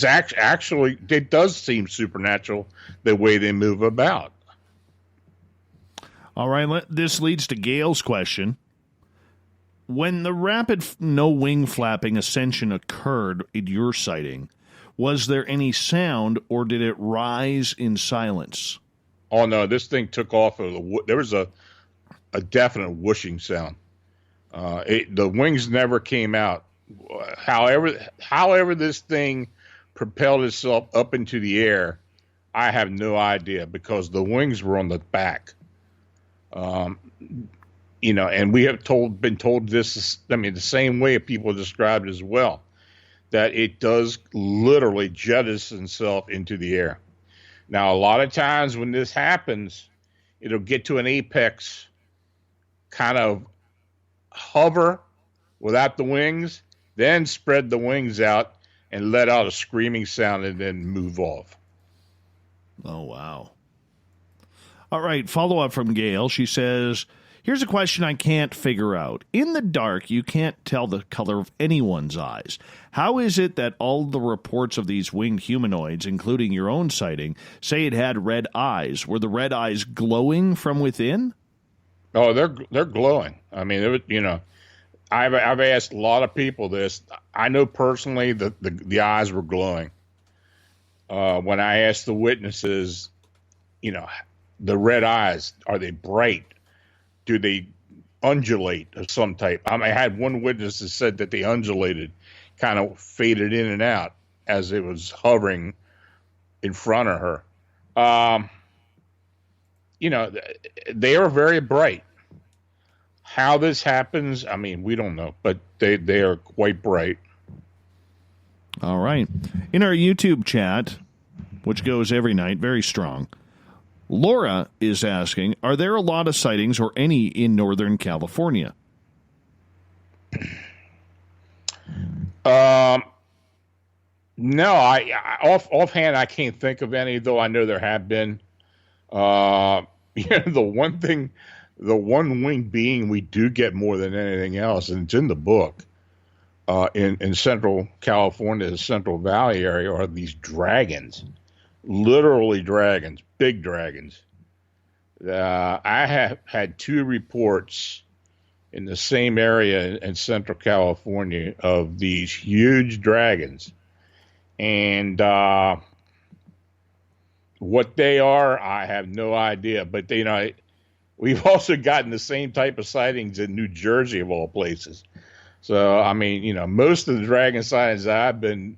actually, it does seem supernatural the way they move about.
All right, this leads to Gail's question. When the rapid no-wing flapping ascension occurred in your sighting, was there any sound, or did it rise in silence?
Oh, no, this thing took off. There was a definite whooshing sound. The wings never came out. However this thing propelled itself up into the air, I have no idea, because the wings were on the back. And we have been told this, the same way people described it as well, that it does literally jettison itself into the air. Now, a lot of times when this happens, it'll get to an apex, kind of hover without the wings, then spread the wings out and let out a screaming sound and then move off.
Oh, wow. All right, follow-up from Gail. She says, here's a question I can't figure out. In the dark, you can't tell the color of anyone's eyes. How is it that all the reports of these winged humanoids, including your own sighting, say it had red eyes? Were the red eyes glowing from within?
Oh, they're glowing. I mean, I've asked a lot of people this. I know personally that the eyes were glowing. When I asked the witnesses, the red eyes, are they bright? Do they undulate of some type? I had one witness that said that they undulated, kind of faded in and out as it was hovering in front of her. They are very bright. How this happens, we don't know, but they are quite bright.
All right. In our YouTube chat, which goes every night, very strong, Laura is asking, are there a lot of sightings or any in Northern California?
No, offhand, I can't think of any, though I know there have been. The one winged being we do get more than anything else, and it's in the book, in Central California, the Central Valley area, are these dragons. Literally dragons, big dragons. I have had 2 reports in the same area in Central California of these huge dragons. And what they are, I have no idea. But, we've also gotten the same type of sightings in New Jersey, of all places. So, most of the dragon sightings I've been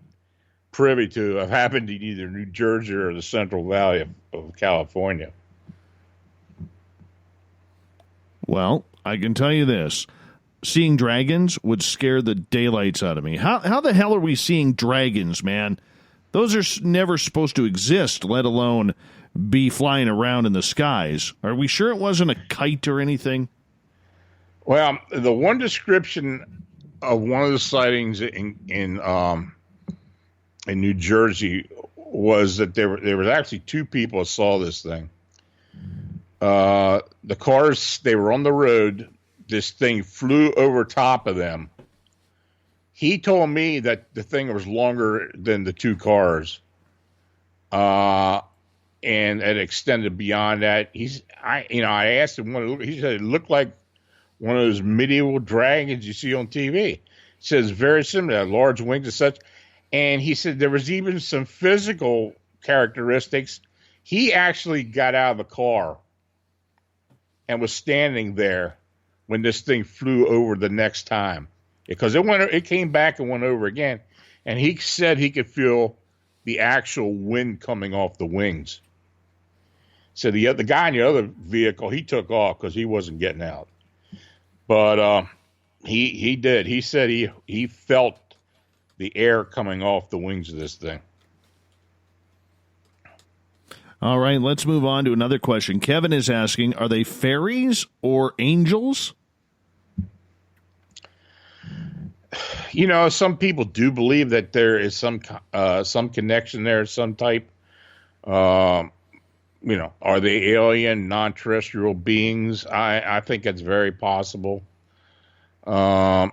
privy to have happened in either New Jersey or the Central Valley of California.
Well, I can tell you this. Seeing dragons would scare the daylights out of me. How the hell are we seeing dragons, man? Those are never supposed to exist, let alone be flying around in the skies. Are we sure it wasn't a kite or anything?
Well, the one description of one of the sightings in New Jersey was that there was actually 2 people that saw this thing. The cars, they were on the road. This thing flew over top of them. He told me that the thing was longer than the 2 cars. And it extended beyond that. I asked him he said it looked like one of those medieval dragons you see on TV. says very similar, large wings and such. And he said there was even some physical characteristics. He actually got out of the car and was standing there when this thing flew over the next time, because it came back and went over again. And he said he could feel the actual wind coming off the wings. So the guy in the other vehicle, he took off because he wasn't getting out. But he did. He said he felt the air coming off the wings of this thing.
All right, let's move on to another question. Kevin is asking, are they fairies or angels?
You know, some people do believe that there is some connection there, some type. You know, are they alien, non-terrestrial beings? I think it's very possible. I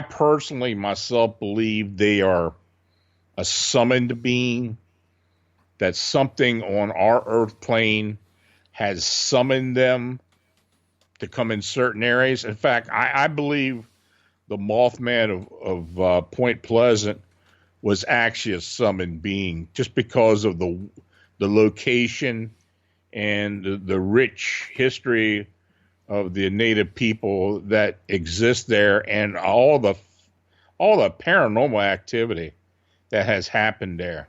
personally myself believe they are a summoned being, that something on our earth plane has summoned them to come in certain areas. In fact, I believe the Mothman of Point Pleasant was actually a summoned being, just because of the location and the rich history of the native people that exist there, and all the paranormal activity that has happened there,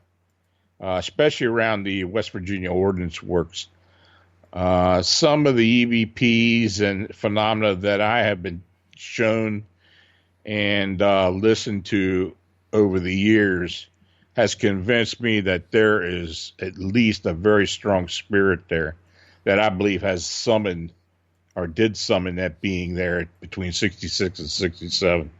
especially around the West Virginia Ordnance Works. Some of the EVPs and phenomena that I have been shown and listened to over the years has convinced me that there is at least a very strong spirit there that I believe has summoned or did summon that being there between 66 and 67.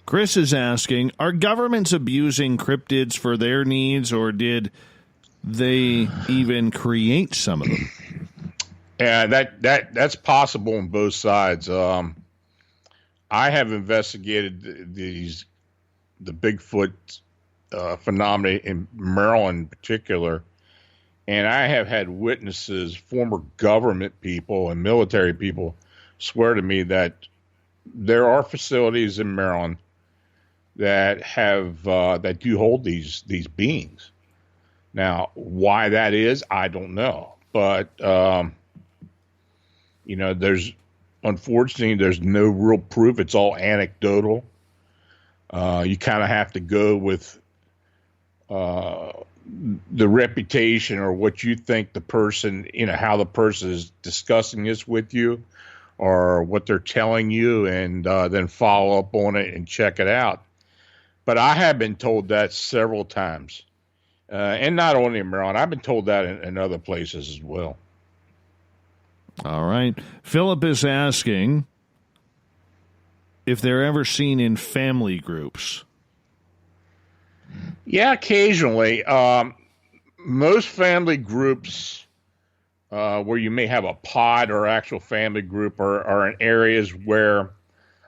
Chris is asking, are governments abusing cryptids for their needs, or did they even create some of them?
Yeah, that's possible on both sides. I have investigated the Bigfoot phenomena in Maryland in particular, and I have had witnesses, former government people and military people, swear to me that there are facilities in Maryland that have that do hold these beings. Now, why that is, I don't know, but you know, unfortunately, there's no real proof. It's all anecdotal. You kind of have to go with the reputation or what you think the person, you know, how the person is discussing this with you or what they're telling you, and then follow up on it and check it out. But I have been told that several times, and not only in Maryland. I've been told that in other places as well.
All right. Philip is asking if they're ever seen in family groups.
Yeah, occasionally. Most family groups where you may have a pod or actual family group are in areas where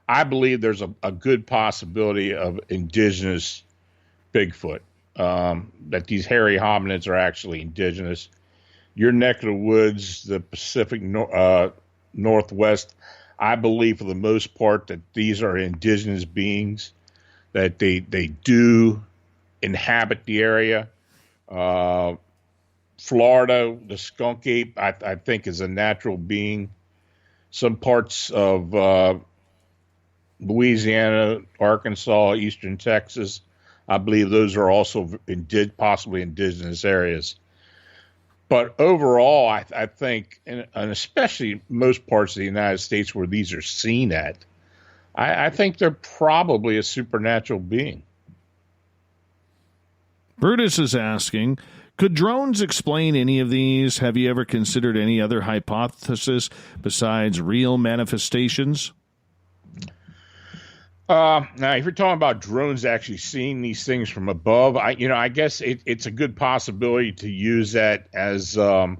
I believe there's a good possibility of indigenous Bigfoot, that these hairy hominids are actually indigenous. Your neck of the woods, the Pacific Northwest, I believe for the most part that these are indigenous beings, that they do inhabit the area. Florida, the skunk ape, I think is a natural being. Some parts of Louisiana, Arkansas, eastern Texas, I believe those are also possibly indigenous areas. But overall, I think, and especially most parts of the United States where these are seen at, I think they're probably a supernatural being.
Brutus is asking, could drones explain any of these? Have you ever considered any other hypothesis besides real manifestations?
Now, if you're talking about drones actually seeing these things from above, I guess it's a good possibility to use that as, some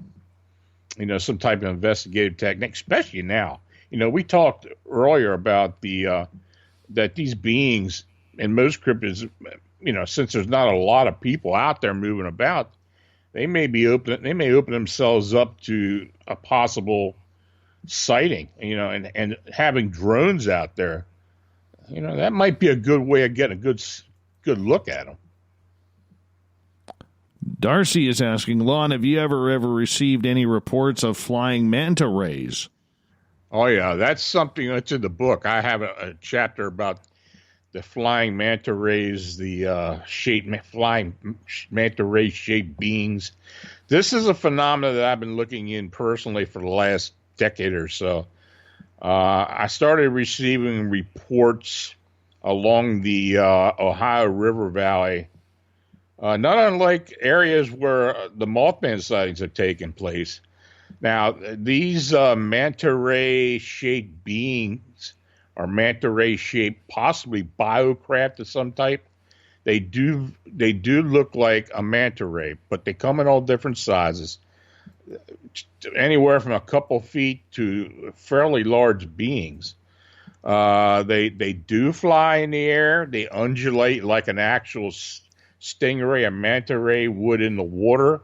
type of investigative technique, especially now. We talked earlier about that these beings and most cryptids, since there's not a lot of people out there moving about, they may open themselves up to a possible sighting, and having drones out there that might be a good way of getting a good look at them.
Darcy is asking, Lon, have you ever received any reports of flying manta rays?
Oh, yeah, that's something that's in the book. I have a chapter about the flying manta rays, the flying manta ray shaped beings. This is a phenomenon that I've been looking in personally for the last decade or so. I started receiving reports along the Ohio River Valley, not unlike areas where the Mothman sightings have taken place. Now, these manta ray shaped beings are manta ray shaped, possibly biocraft of some type. They do look like a manta ray, but they come in all different sizes, anywhere from a couple feet to fairly large beings. They do fly in the air. They undulate like an actual stingray, a manta ray would in the water.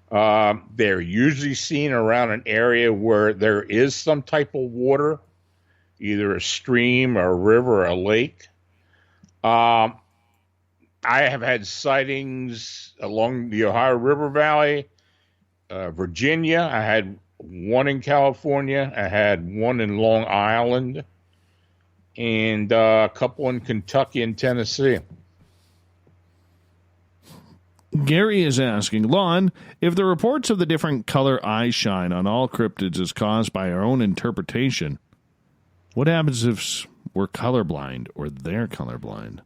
They're usually seen around an area where there is some type of water, either a stream or a river or a lake. I have had sightings along the Ohio River Valley, Virginia. I had one in California. I had one in Long Island, and a couple in Kentucky and Tennessee.
Gary is asking, Lon, if the reports of the different color eye shine on all cryptids is caused by our own interpretation, what happens if we're colorblind or they're colorblind?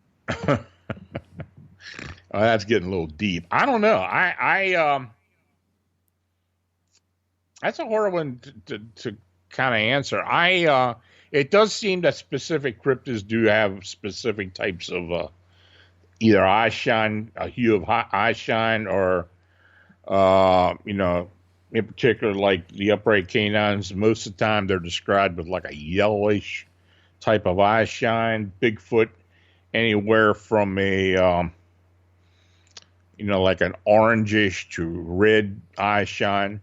That's getting a little deep. I don't know. That's a hard one to kind of answer. It does seem that specific cryptids do have specific types of either eye shine, a hue of eye shine, or in particular, like the upright canines. Most of the time, they're described with like a yellowish type of eye shine. Bigfoot, anywhere from a like an orangish to red eye shine.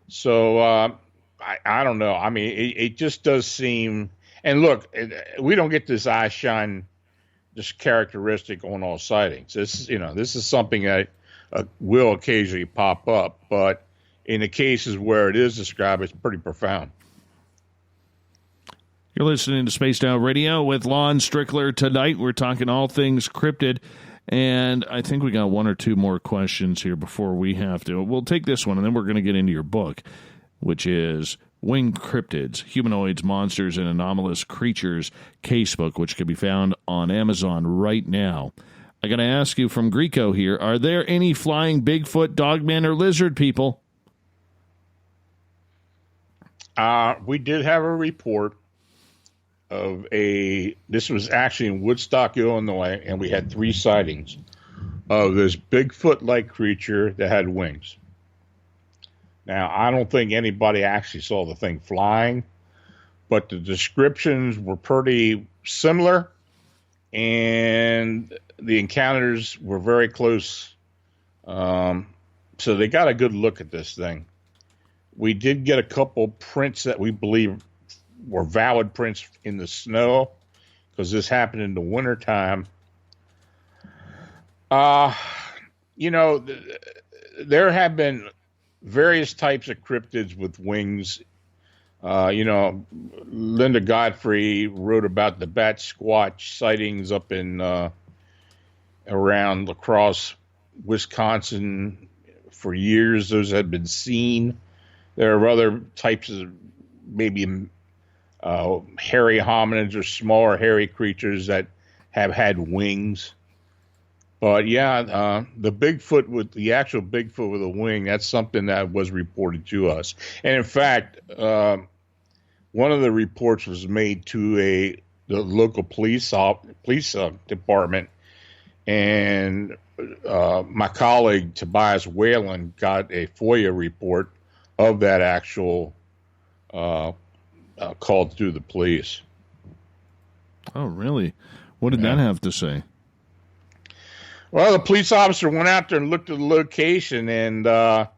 So I don't know. I mean, it just does seem. And look, we don't get this eye shine just characteristic on all sightings. This is something that will occasionally pop up, but in the cases where it is described, it's pretty profound.
You're listening to Spaced Out Radio with Lon Strickler. Tonight we're talking all things cryptid, and I think we got one or two more questions here before we have to. We'll take this one, and then we're going to get into your book, which is Winged Cryptids, Humanoids, Monsters, and Anomalous Creatures Casebook, which can be found on Amazon right now. I got to ask you from Greco here, are there any flying Bigfoot, dogmen, or lizard people?
We did have a report of this was actually in Woodstock, Illinois, and we had 3 sightings of this Bigfoot-like creature that had wings. Now, I don't think anybody actually saw the thing flying, but the descriptions were pretty similar, and the encounters were very close. So they got a good look at this thing. We did get a couple prints that we believe were valid prints in the snow, because this happened in the wintertime. There have been various types of cryptids with wings. Linda Godfrey wrote about the bat squatch sightings up in around La Crosse, Wisconsin. For years, those had been seen. There are other types of maybe hairy hominids or smaller hairy creatures that have had wings. But yeah, the actual Bigfoot with a wing, that's something that was reported to us. And in fact, one of the reports was made to the local police department, and my colleague Tobias Whalen got a FOIA report of that actual call through the police.
Oh, really? What did that have to say?
Well, the police officer went out there and looked at the location, and the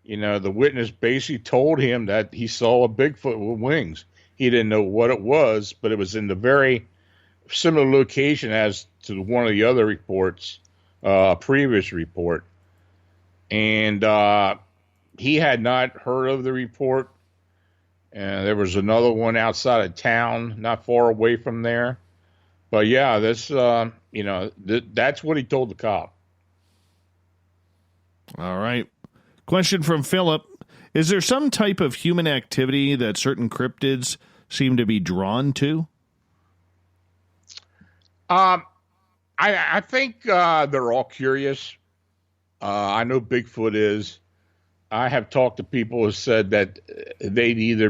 witness basically told him that he saw a Bigfoot with wings. He didn't know what it was, but it was in the very similar location as to one of the other reports, a previous report. And he had not heard of the report. And there was another one outside of town, not far away from there. But yeah, this, that's what he told the cop.
All right. Question from Philip. Is there some type of human activity that certain cryptids seem to be drawn to?
I think they're all curious. I know Bigfoot is. I have talked to people who said that they'd either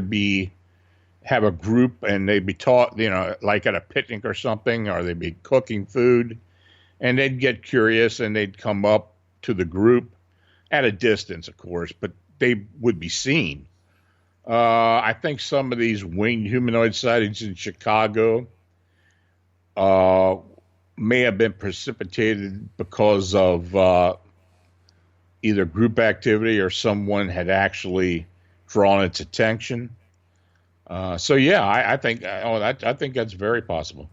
have a group and they'd be taught, like at a picnic or something, or they'd be cooking food, and they'd get curious and they'd come up to the group at a distance, of course, but they would be seen. I think some of these winged humanoid sightings in Chicago may have been precipitated because of either group activity or someone had actually drawn its attention. So yeah, I think that's very possible.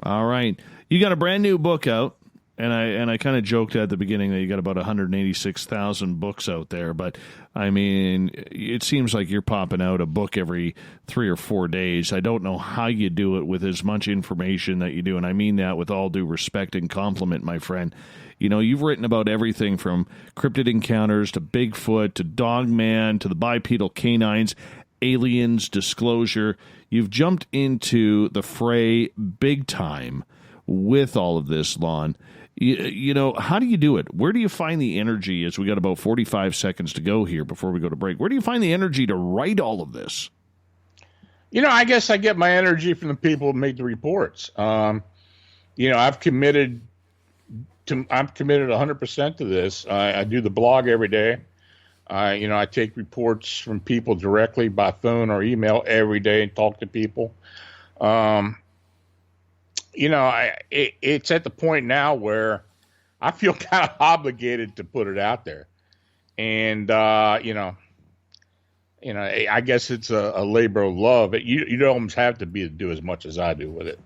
All right, you got a brand new book out, and I kind of joked at the beginning that you got about 186,000 books out there, but I mean, it seems like you're popping out a book every 3 or 4 days. I don't know how you do it with as much information that you do, and I mean that with all due respect and compliment, my friend. You've written about everything from cryptid encounters to Bigfoot to Dogman to the bipedal canines, aliens, disclosure. You've jumped into the fray big time with all of this, Lon. How do you do it? Where do you find the energy, as we got about 45 seconds to go here before we go to break? Where do you find the energy to write all of this?
I guess I get my energy from the people who make the reports. I'm committed 100% to this. I do the blog every day. I take reports from people directly by phone or email every day and talk to people. It's at the point now where I feel kind of obligated to put it out there. And, I guess it's a labor of love. You don't almost have to do as much as I do with it.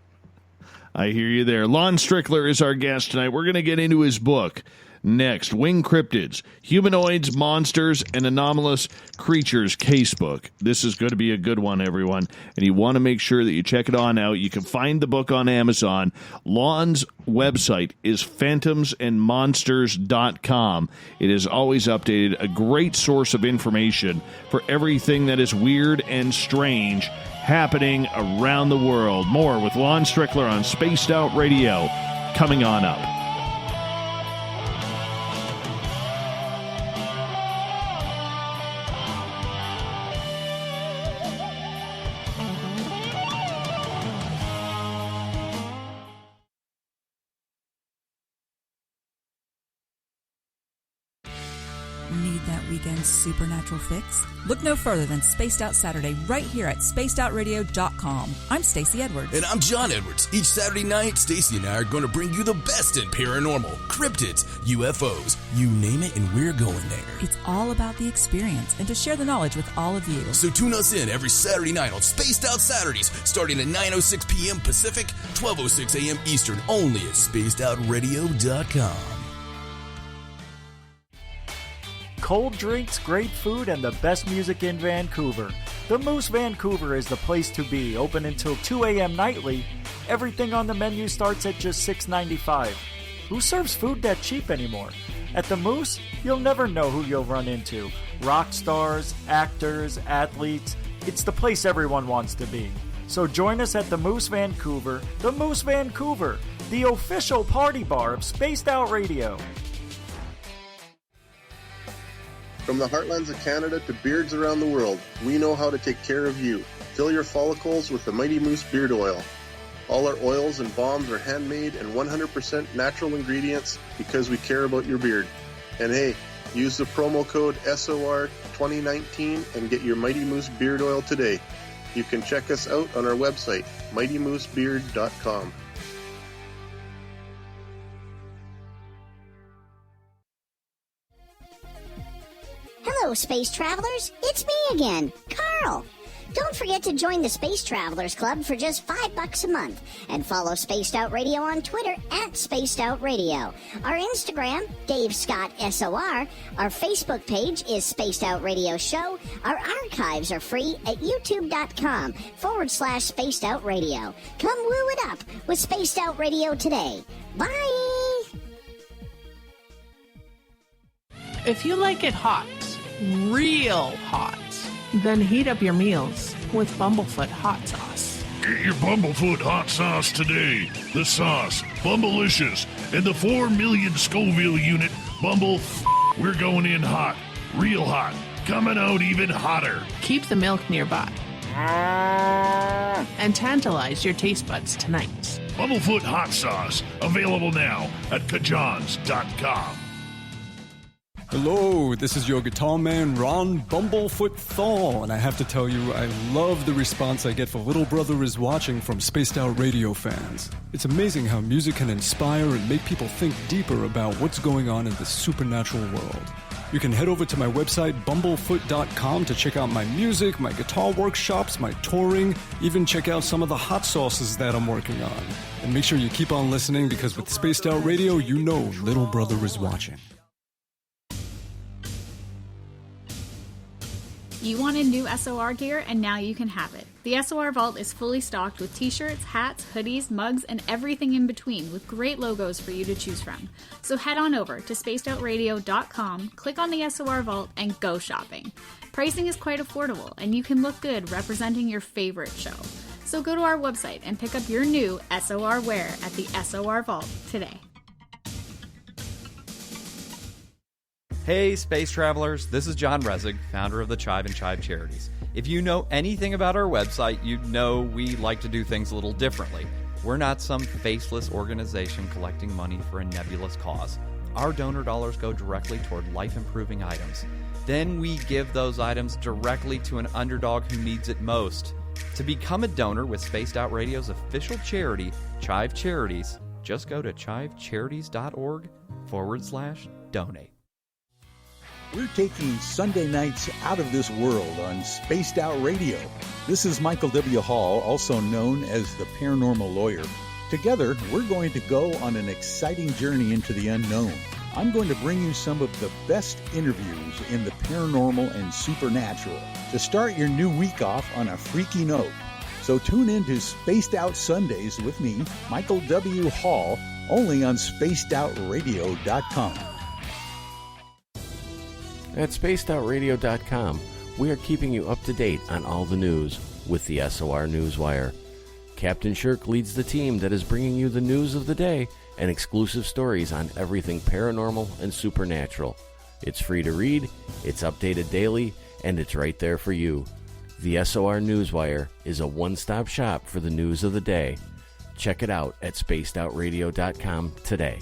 I hear you there. Lon Strickler is our guest tonight. We're going to get into his book next. Winged Cryptids, Humanoids, Monsters, and Anomalous Creatures Casebook. This is going to be a good one, everyone. And you want to make sure that you check it on out. You can find the book on Amazon. Lon's website is phantomsandmonsters.com. It is always updated. A great source of information for everything that is weird and strange happening around the world. More with Lon Strickler on Spaced Out Radio coming on up.
Need that weekend supernatural fix? Look no further than Spaced Out Saturday right here at spacedoutradio.com. I'm Stacey Edwards.
And I'm John Edwards. Each Saturday night, Stacey and I are going to bring you the best in paranormal, cryptids, UFOs, you name it, and we're going there.
It's all about the experience and to share the knowledge with all of you.
So tune us in every Saturday night on Spaced Out Saturdays, starting at 9:06 p.m. Pacific, 12:06 a.m. Eastern, only at spacedoutradio.com.
Cold drinks, great food, and the best music in Vancouver. The Moose Vancouver is the place to be, open until 2 a.m. nightly. Everything on the menu starts at just $6.95. Who serves food that cheap anymore? At the Moose, you'll never know who you'll run into. Rock stars, actors, athletes. It's the place everyone wants to be. So join us at the Moose Vancouver, the official party bar of Spaced Out Radio.
From the heartlands of Canada to beards around the world, we know how to take care of you. Fill your follicles with the Mighty Moose Beard Oil. All our oils and balms are handmade and 100% natural ingredients because we care about your beard. And hey, use the promo code SOR2019 and get your Mighty Moose Beard Oil today. You can check us out on our website, mightymoosebeard.com.
Hello, space travelers. It's me again, Carl. Don't forget to join the Space Travelers Club for just $5 a month and follow Spaced Out Radio on Twitter at Spaced Out Radio. Our Instagram, Dave Scott SOR. Our Facebook page is Spaced Out Radio Show. Our archives are free at youtube.com/Spaced Out Radio. Come woo it up with Spaced Out Radio today. Bye!
If you like it hot, real hot, then heat up your meals with Bumblefoot hot sauce.
Get your Bumblefoot hot sauce today. The sauce, Bumblicious, and the 4 million Scoville unit Bumble. We're going in hot, real hot, coming out even hotter.
Keep the milk nearby and tantalize your taste buds tonight.
Bumblefoot hot sauce, available now at kajans.com.
Hello, this is your guitar man, Ron Bumblefoot Thorne, and I have to tell you, I love the response I get for Little Brother is Watching from Spaced Out Radio fans. It's amazing how music can inspire and make people think deeper about what's going on in the supernatural world. You can head over to my website, bumblefoot.com, to check out my music, my guitar workshops, my touring, even check out some of the hot sauces that I'm working on. And make sure you keep on listening, because with Spaced Out Radio, you know Little Brother is watching.
You wanted new SOR gear, and now you can have it. The SOR Vault is fully stocked with t-shirts, hats, hoodies, mugs, and everything in between, with great logos for you to choose from. So head on over to spacedoutradio.com, click on the SOR Vault, and go shopping. Pricing is quite affordable, and you can look good representing your favorite show. So go to our website and pick up your new SOR wear at the SOR Vault today.
Hey, space travelers, this is John Resig, founder of the Chive and Chive Charities. If you know anything about our website, you know we like to do things a little differently. We're not some faceless organization collecting money for a nebulous cause. Our donor dollars go directly toward life-improving items. Then we give those items directly to an underdog who needs it most. To become a donor with Spaced Out Radio's official charity, Chive Charities, just go to chivecharities.org/donate.
We're taking Sunday nights out of this world on Spaced Out Radio. This is Michael W. Hall, also known as the Paranormal Lawyer. Together, we're going to go on an exciting journey into the unknown. I'm going to bring you some of the best interviews in the paranormal and supernatural to start your new week off on a freaky note. So tune in to Spaced Out Sundays with me, Michael W. Hall, only on spacedoutradio.com.
At spacedoutradio.com, we are keeping you up to date on all the news with the SOR Newswire. Captain Shirk leads the team that is bringing you the news of the day and exclusive stories on everything paranormal and supernatural. It's free to read, it's updated daily, and it's right there for you. The SOR Newswire is a one-stop shop for the news of the day. Check it out at spacedoutradio.com today.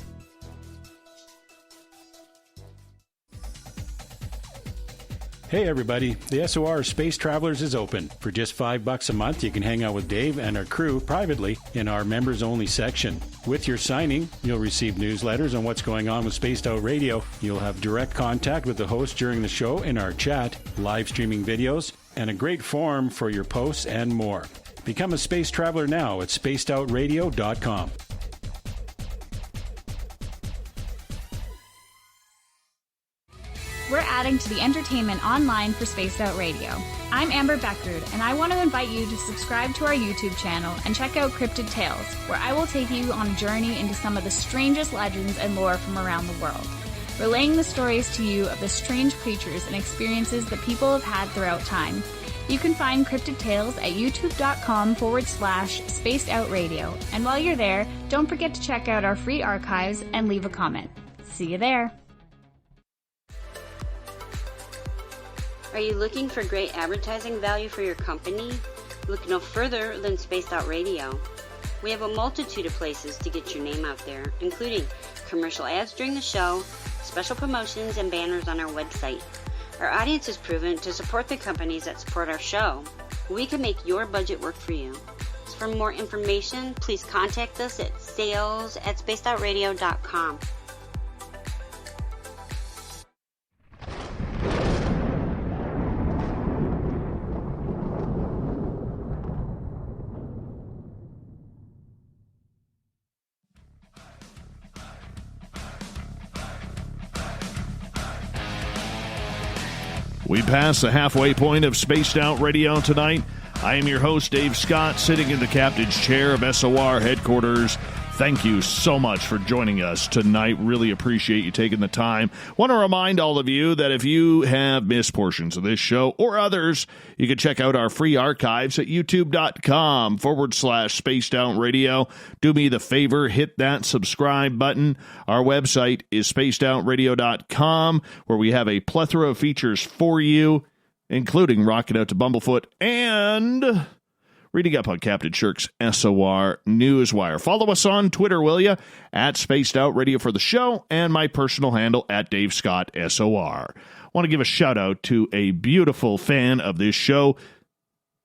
Hey everybody, the SOR Space Travelers is open. For just $5 a month, you can hang out with Dave and our crew privately in our members-only section. With your signing, you'll receive newsletters on what's going on with Spaced Out Radio. You'll have direct contact with the host during the show in our chat, live streaming videos, and a great forum for your posts and more. Become a space traveler now at spacedoutradio.com.
We're adding to the entertainment online for Spaced Out Radio. I'm Amber Beckrud, and I want to invite you to subscribe to our YouTube channel and check out Cryptid Tales, where I will take you on a journey into some of the strangest legends and lore from around the world, relaying the stories to you of the strange creatures and experiences that people have had throughout time. You can find Cryptid Tales at youtube.com/Spaced Out Radio, and while you're there, don't forget to check out our free archives and leave a comment. See you there.
Are you looking for great advertising value for your company? Look no further than Spaced Out Radio. We have a multitude of places to get your name out there, including commercial ads during the show, special promotions, and banners on our website. Our audience is proven to support the companies that support our show. We can make your budget work for you. So for more information, please contact us at sales@spacedoutradio.com.
We passed the halfway point of Spaced Out Radio tonight. I am your host, Dave Scott, sitting in the captain's chair of SOR headquarters. Thank you so much for joining us tonight. Really appreciate you taking the time. Want to remind all of you that if you have missed portions of this show or others, you can check out our free archives at youtube.com/Spaced Out Radio. Do me the favor, hit that subscribe button. Our website is spacedoutradio.com, where we have a plethora of features for you, including Rocking Out to Bumblefoot and reading up on Captain Shirk's SOR Newswire. Follow us on Twitter, will you? At Spaced Out Radio for the show, and my personal handle at Dave Scott SOR. Want to give a shout out to a beautiful fan of this show,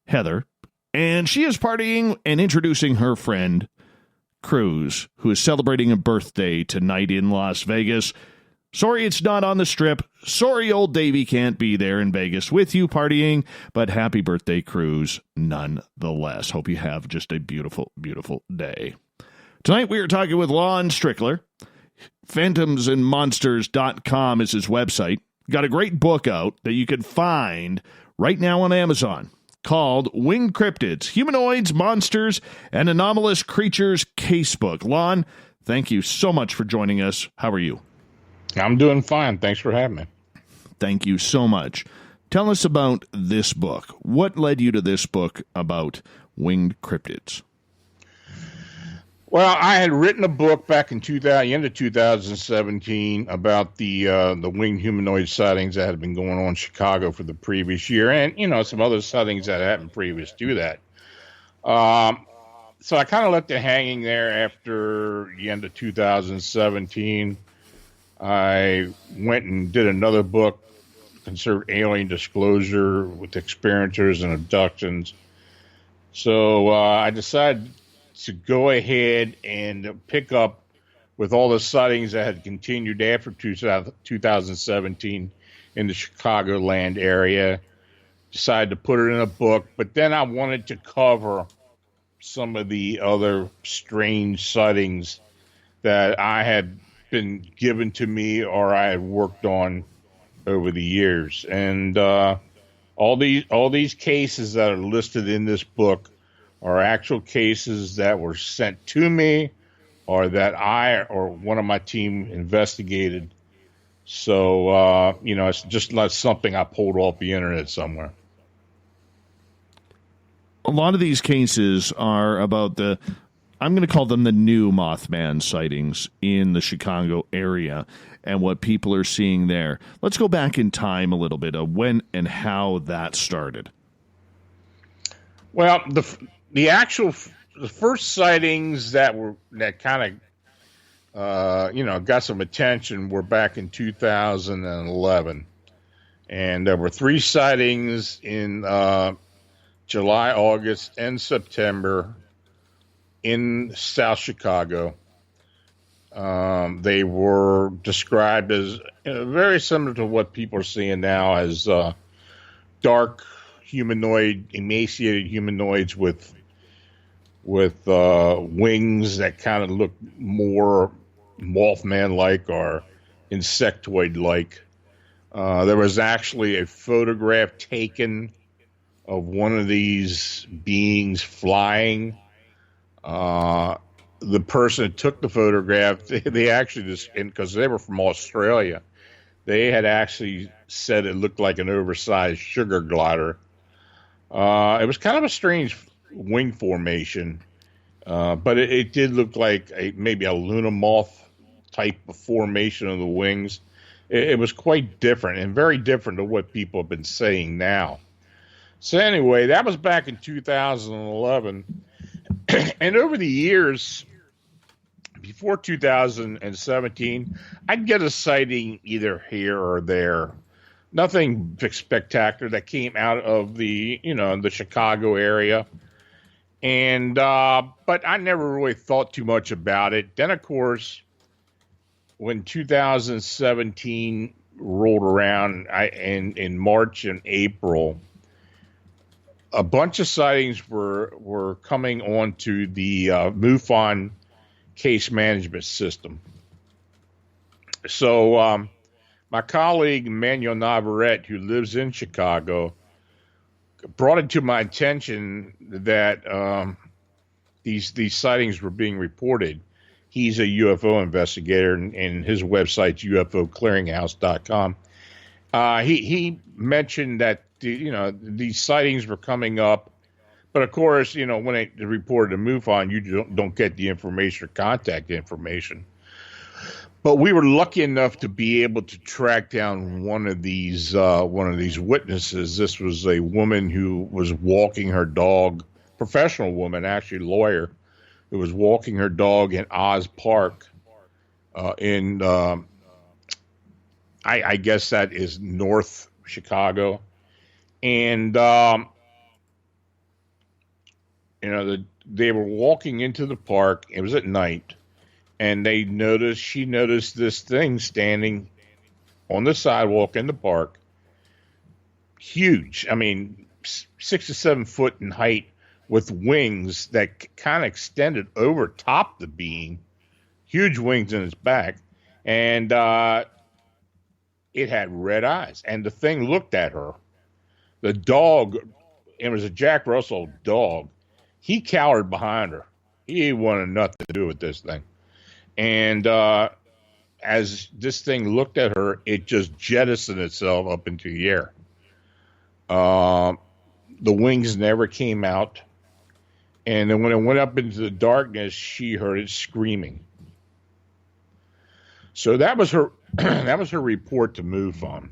Heather, and she is partying and introducing her friend, Cruz, who is celebrating a birthday tonight in Las Vegas. Sorry it's not on the Strip. Sorry old Davey can't be there in Vegas with you partying, but happy birthday, Cruz, nonetheless. Hope you have just a beautiful, beautiful day. Tonight we are talking with Lon Strickler. Phantomsandmonsters.com is his website. Got a great book out that you can find right now on Amazon called Winged Cryptids, Humanoids, Monsters, and Anomalous Creatures Casebook. Lon, thank you so much for joining us. How are you?
I'm doing fine. Thanks for having me.
Thank you so much. Tell us about this book. What led you to this book about winged cryptids?
Well, I had written a book back in end of 2017 about the winged humanoid sightings that had been going on in Chicago for the previous year, and some other sightings that happened previous to that. So I kind of left it hanging there after the end of 2017. I went and did another book, considered alien disclosure with experiencers and abductions. So I decided to go ahead and pick up with all the sightings that had continued after 2017 in the Chicagoland area. Decided to put it in a book, but then I wanted to cover some of the other strange sightings that I had been given to me or I had worked on over the years. And all these cases that are listed in this book are actual cases that were sent to me or that I or one of my team investigated. So, it's just not something I pulled off the internet somewhere.
A lot of these cases are about I'm going to call them the new Mothman sightings in the Chicago area and what people are seeing there. Let's go back in time a little bit of when and how that started.
Well, the first sightings that kind of got some attention were back in 2011, and there were 3 sightings in July, August, and September in South Chicago. They were described as very similar to what people are seeing now as dark humanoid, emaciated humanoids with wings that kind of look more Mothman-like or insectoid-like. There was actually a photograph taken of one of these beings flying. The person that took the photograph, they actually just, because they were from Australia, they had actually said it looked like an oversized sugar glider. It was kind of a strange wing formation, but it did look like maybe a Luna moth type of formation of the wings. It was quite different and very different to what people have been saying now. So anyway, that was back in 2011. And over the years, before 2017, I'd get a sighting either here or there. Nothing spectacular that came out of the Chicago area. And, but I never really thought too much about it. Then, of course, when 2017 rolled around in March and April, a bunch of sightings were coming onto the MUFON case management system. So my colleague Manuel Navarrete, who lives in Chicago, brought it to my attention that these sightings were being reported. He's a UFO investigator, and his website's UFOclearinghouse.com. He mentioned that these sightings were coming up, but of course, when it reported to MUFON, you don't get the information or contact information. But we were lucky enough to be able to track down one of these witnesses. This was a woman who was walking her dog, professional woman, actually lawyer, who was walking her dog in Oz Park, I guess that is North Chicago, and they were walking into the park. It was at night. And she noticed this thing standing on the sidewalk in the park. Huge. I mean, 6 to 7 foot in height with wings that kind of extended over top the being. Huge wings in its back. And it had red eyes. And the thing looked at her. The dog, it was a Jack Russell dog. He cowered behind her. He wanted nothing to do with this thing. And as this thing looked at her, it just jettisoned itself up into the air. The wings never came out. And then when it went up into the darkness, she heard it screaming. So that was her that was her report to MUFON.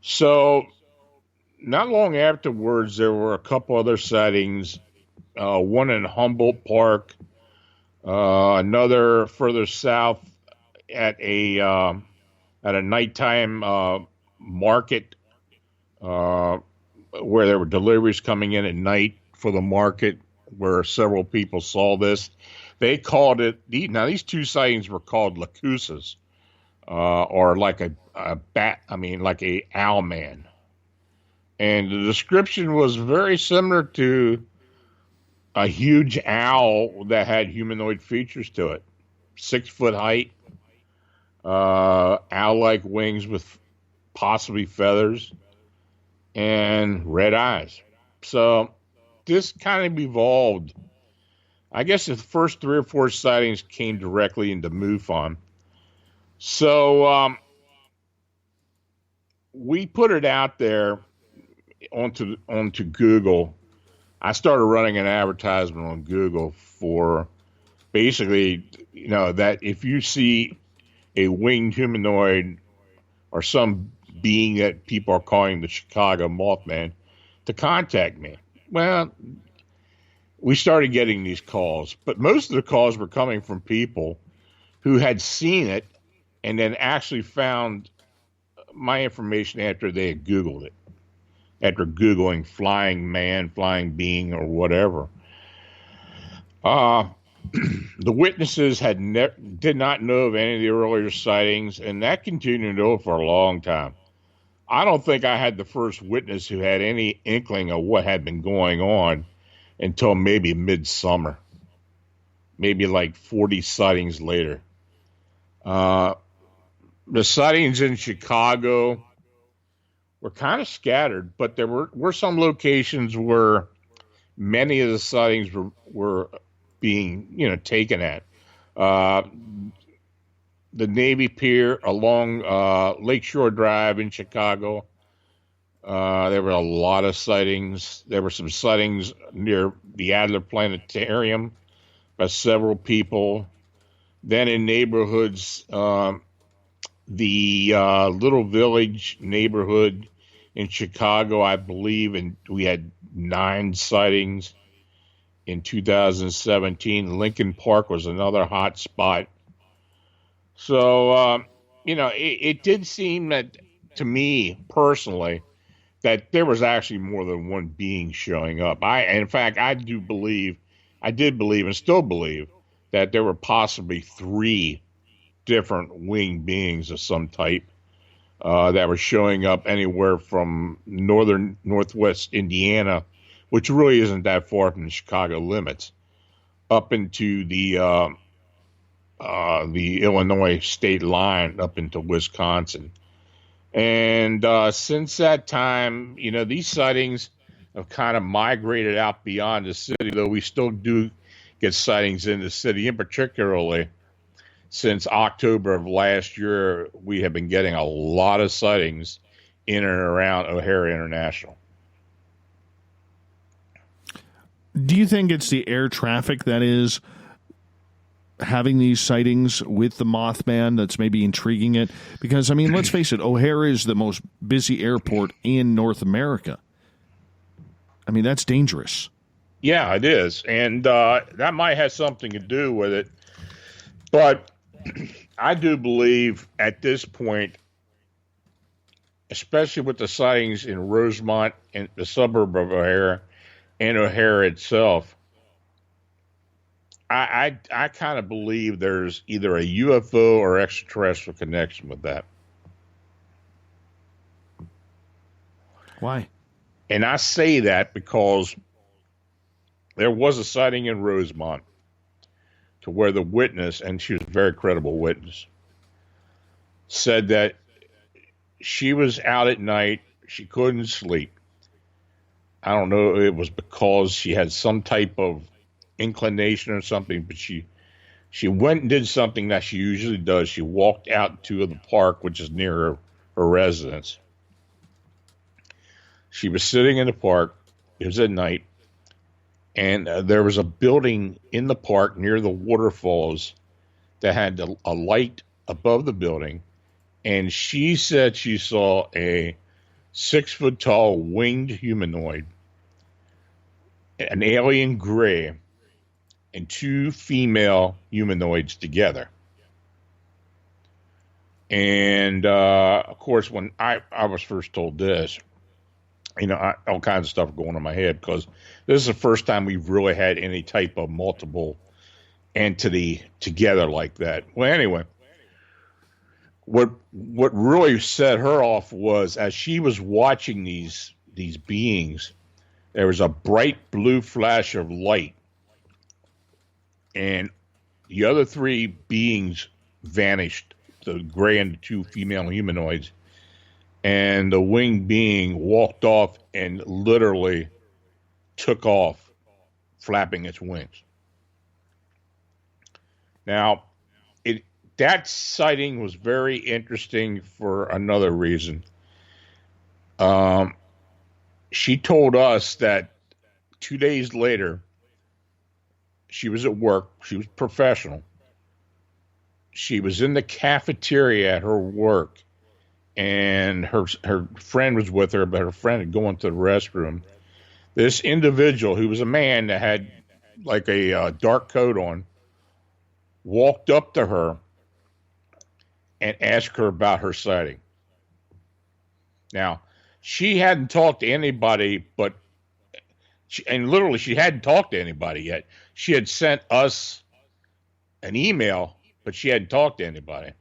So not long afterwards, there were a couple other sightings, one in Humboldt Park, another further south at a nighttime market where there were deliveries coming in at night for the market, where several people saw this. They called it, now these two sightings were called Lacusas, or like a bat, like a owl man. And the description was very similar to a huge owl that had humanoid features to it. 6 foot height, owl-like wings with possibly feathers, and red eyes. So this kind of evolved. I guess the first 3 or 4 sightings came directly into MUFON. So we put it out there onto Google. I started running an advertisement on Google for basically, that if you see a winged humanoid or some being that people are calling the Chicago Mothman, to contact me. Well, we started getting these calls, but most of the calls were coming from people who had seen it and then actually found my information after they had Googled it, after Googling flying man, flying being, or whatever. The witnesses did not know of any of the earlier sightings, and that continued on for a long time. I don't think I had the first witness who had any inkling of what had been going on until maybe midsummer, maybe like 40 sightings later. The sightings in Chicago were kind of scattered, but there were some locations where many of the sightings were being, taken at. The Navy Pier along Lakeshore Drive in Chicago, there were a lot of sightings. There were some sightings near the Adler Planetarium by several people. Then in neighborhoods, the Little Village neighborhood in Chicago, I believe, and we had 9 sightings in 2017. Lincoln Park was another hot spot. So, it did seem that, to me personally, that there was actually more than one being showing up. In fact, I did believe and still believe that there were possibly 3 different winged beings of some type that were showing up anywhere from northwest Indiana, which really isn't that far from the Chicago limits, up into the the Illinois state line up into Wisconsin. And since that time, these sightings have kind of migrated out beyond the city, though we still do get sightings in the city. And particularly since October of last year, we have been getting a lot of sightings in and around O'Hare International.
Do you think it's the air traffic that is having these sightings with the Mothman that's maybe intriguing it? Because, I mean, let's face it, O'Hare is the most busy airport in North America. I mean, that's dangerous.
Yeah, it is. And that might have something to do with it. But I do believe at this point, especially with the sightings in Rosemont and the suburb of O'Hare and O'Hare itself, I kind of believe there's either a UFO or extraterrestrial connection with that.
Why?
And I say that because there was a sighting in Rosemont to where the witness, and she was a very credible witness, said that she was out at night. She couldn't sleep. I don't know if it was because she had some type of inclination or something, but she went and did something that she usually does. She walked out to the park, which is near her residence. She was sitting in the park. It was at night, and there was a building in the park near the waterfalls that had a light above the building, and she said she saw a 6-foot-tall winged humanoid, an alien gray, and 2 female humanoids together. And, of course, when I was first told this, all kinds of stuff going on in my head, because this is the first time we've really had any type of multiple entity together like that. Well, anyway, what really set her off was as she was watching these beings, there was a bright blue flash of light, and the other 3 beings vanished, the gray and the 2 female humanoids, and the winged being walked off and literally took off, flapping its wings. Now, that sighting was very interesting for another reason. She told us that 2 days later, she was at work. She was professional. She was in the cafeteria at her work, and her friend was with her, but her friend had gone to the restroom. This individual, who was a man that had like a dark coat on, walked up to her and asked her about her sighting. Now, she hadn't talked to anybody, she hadn't talked to anybody yet. She had sent us an email, but she hadn't talked to anybody.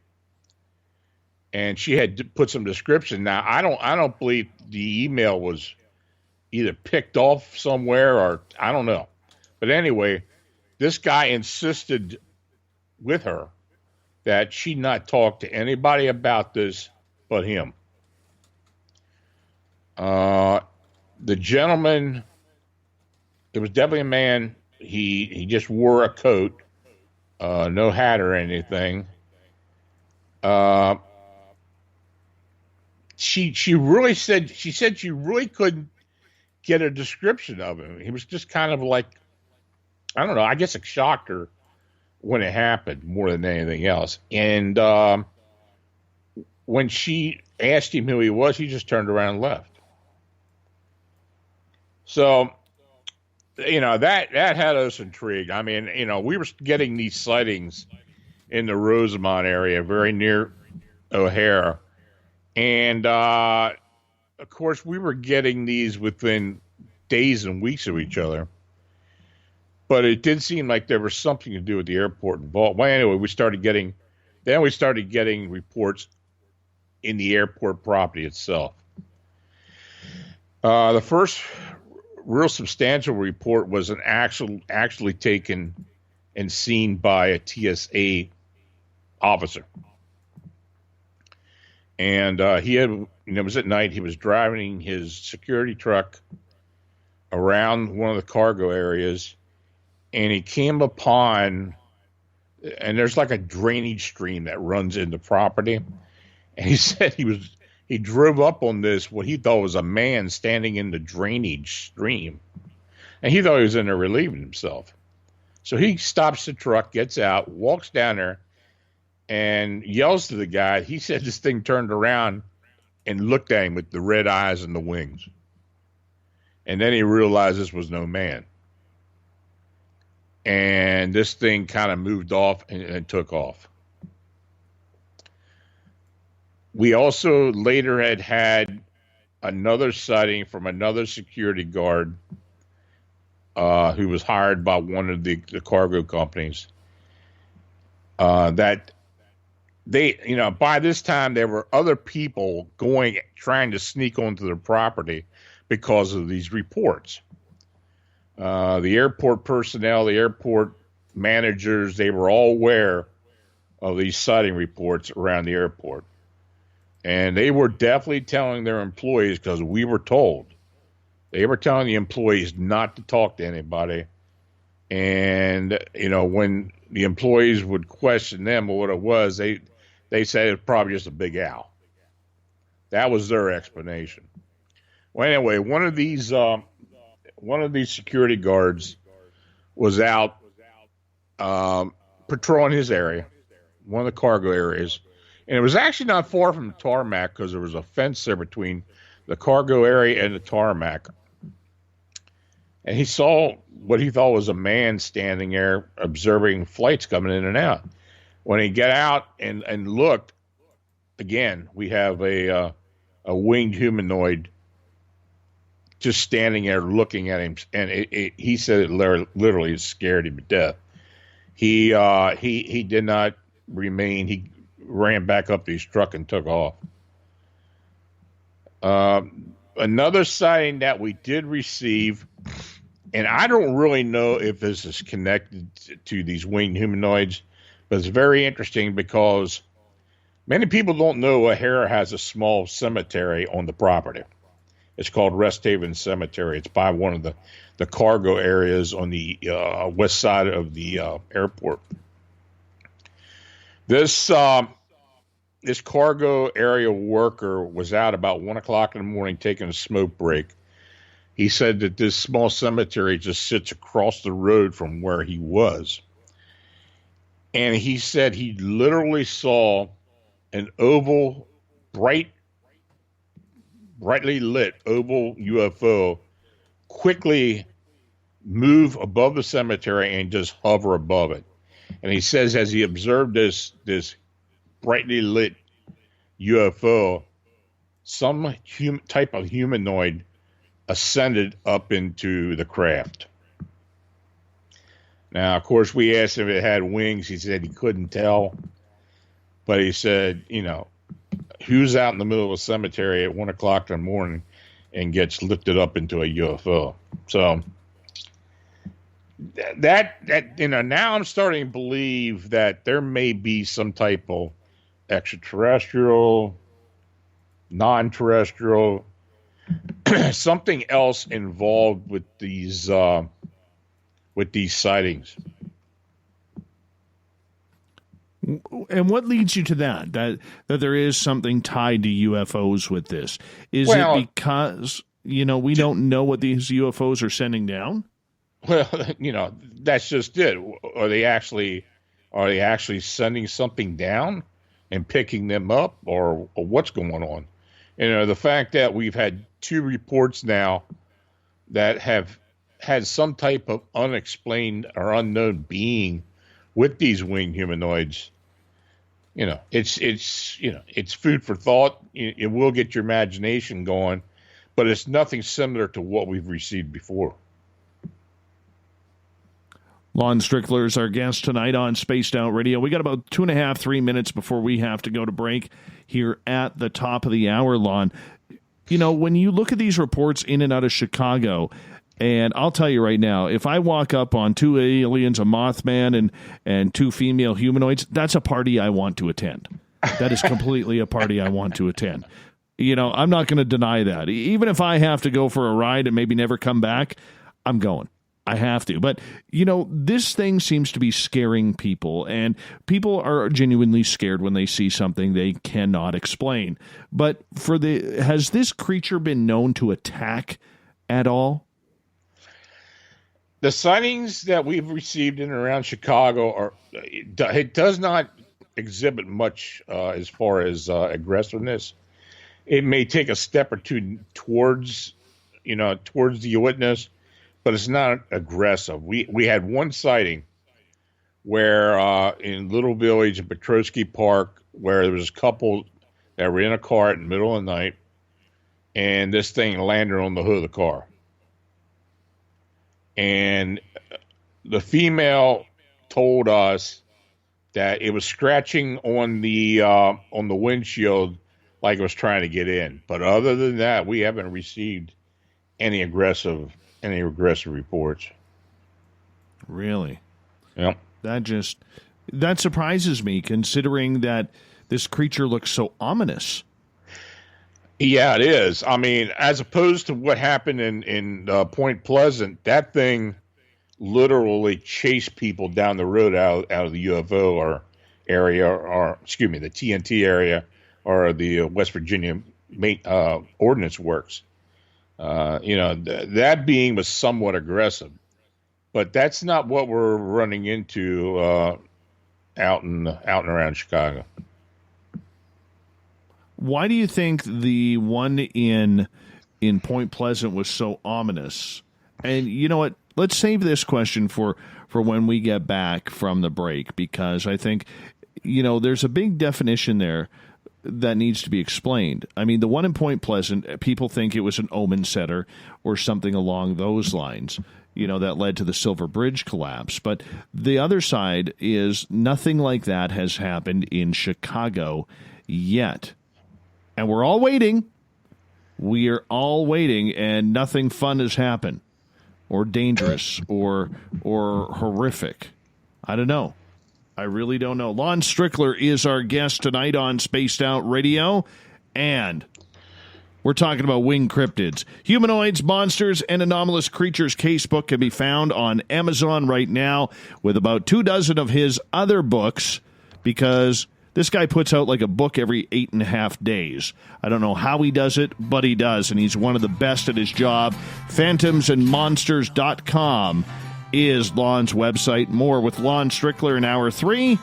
And she had put some description. Now, I don't believe the email was either picked off somewhere or I don't know. But anyway, this guy insisted with her that she not talk to anybody about this but him. The gentleman, it was definitely a man. He just wore a coat, no hat or anything. She really said she really couldn't get a description of him. He was just kind of like, I don't know, I guess it shocked her when it happened more than anything else. And when she asked him who he was, he just turned around and left. So, that had us intrigued. I mean, we were getting these sightings in the Rosemont area, very near O'Hare. And, of course, we were getting these within days and weeks of each other. But it did seem like there was something to do with the airport involved. Well, anyway, we started getting reports in the airport property itself. The first real substantial report was actually taken and seen by a TSA officer. And it was at night. He was driving his security truck around one of the cargo areas, and he came upon, and there's like a drainage stream that runs into property. And he said he drove up on this, what he thought was a man standing in the drainage stream. And he thought he was in there relieving himself. So he stops the truck, gets out, walks down there, and yells to the guy. He said this thing turned around and looked at him with the red eyes and the wings. And then he realized this was no man. And this thing kind of moved off and took off. We also later had another sighting from another security guard who was hired by one of the cargo companies. That they, by this time there were other people trying to sneak onto their property because of these reports. The airport personnel, the airport managers, they were all aware of these sighting reports around the airport. And they were definitely telling their employees, because we were told, they were telling the employees not to talk to anybody. And, when the employees would question them or what it was, they said it was probably just a big owl. That was their explanation. Well, anyway, one of these security guards was out patrolling his area, one of the cargo areas. And it was actually not far from the tarmac because there was a fence there between the cargo area and the tarmac. And he saw what he thought was a man standing there observing flights coming in and out. When he got out and looked, again, we have a winged humanoid just standing there looking at him. And he said it literally scared him to death. He did not remain. He ran back up to his truck and took off. Another sighting that we did receive, and I don't really know if this is connected to these winged humanoids, but it's very interesting because many people don't know O'Hare has a small cemetery on the property. It's called Rest Haven Cemetery. It's by one of the cargo areas on the west side of the airport. This cargo area worker was out about 1 o'clock in the morning taking a smoke break. He said that this small cemetery just sits across the road from where he was. And he said he literally saw an oval, brightly lit oval UFO quickly move above the cemetery and just hover above it. And he says as he observed this brightly lit UFO, some type of humanoid ascended up into the craft. Now, of course, we asked him if it had wings. He said he couldn't tell. But he said, who's out in the middle of a cemetery at 1 o'clock in the morning and gets lifted up into a UFO? So that now I'm starting to believe that there may be some type of extraterrestrial, non-terrestrial, something else involved with these sightings.
And what leads you to that there is something tied to UFOs with this? Is it because, we don't know what these UFOs are sending down?
Well, that's just it. Are they actually sending something down and picking them up, or what's going on? The fact that we've had 2 reports now that have had some type of unexplained or unknown being with these winged humanoids, it's food for thought. It will get your imagination going, but it's nothing similar to what we've received before.
Lon Strickler is our guest tonight on Spaced Out Radio. We got about 2.5, 3 minutes before we have to go to break here at the top of the hour, Lon. When you look at these reports in and out of Chicago, And I'll tell you right now, if I walk up on 2 aliens, a Mothman, and 2 female humanoids, that's a party I want to attend. That is completely a party I want to attend. I'm not going to deny that. Even if I have to go for a ride and maybe never come back, I'm going. I have to. But, this thing seems to be scaring people, and people are genuinely scared when they see something they cannot explain. But has this creature been known to attack at all?
The sightings that we've received in and around Chicago it does not exhibit much as far as aggressiveness. It may take a step or two towards the witness, but it's not aggressive. We had one sighting where in Little Village in Petrosky Park, where there was a couple that were in a car in the middle of the night, and this thing landed on the hood of the car. And the female told us that it was scratching on the windshield like it was trying to get in. But other than that, we haven't received any aggressive reports.
Really?
Yep.
That surprises me, considering that this creature looks so ominous.
Yeah, it is. I mean, as opposed to what happened in Point Pleasant, that thing literally chased people down the road out of the UFO or area, or excuse me, the TNT area or the West Virginia Ordnance Works. That being was somewhat aggressive, but that's not what we're running into out and around Chicago.
Why do you think the one in Point Pleasant was so ominous? And you know what? Let's save this question for when we get back from the break, because I think, there's a big definition there that needs to be explained. I mean, the one in Point Pleasant, people think it was an omen setter or something along those lines, that led to the Silver Bridge collapse. But the other side is nothing like that has happened in Chicago yet. And we're all waiting. We are all waiting, and nothing fun has happened, or dangerous, or horrific. I don't know. I really don't know. Lon Strickler is our guest tonight on Spaced Out Radio, and we're talking about winged cryptids. Humanoids, Monsters, and Anomalous Creatures casebook can be found on Amazon right now, with about 24 of his other books, because this guy puts out like a book every 8.5 days. I don't know how he does it, but he does, and he's one of the best at his job. Phantomsandmonsters.com is Lon's website. More with Lon Strickler in Hour 3.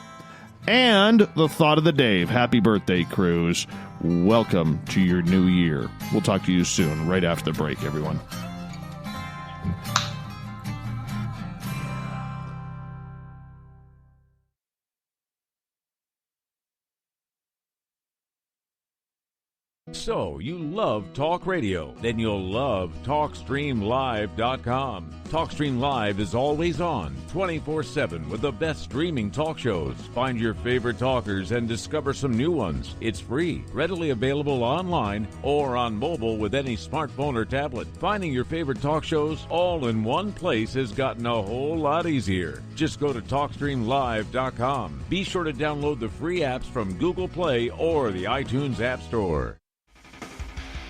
And the thought of the day. Happy birthday, Cruz. Welcome to your new year. We'll talk to you soon, right after the break, everyone.
So, you love talk radio? Then you'll love TalkStreamLive.com. TalkStream Live is always on, 24/7, with the best streaming talk shows. Find your favorite talkers and discover some new ones. It's free, readily available online or on mobile with any smartphone or tablet. Finding your favorite talk shows all in one place has gotten a whole lot easier. Just go to TalkStreamLive.com. Be sure to download the free apps from Google Play or the iTunes App Store.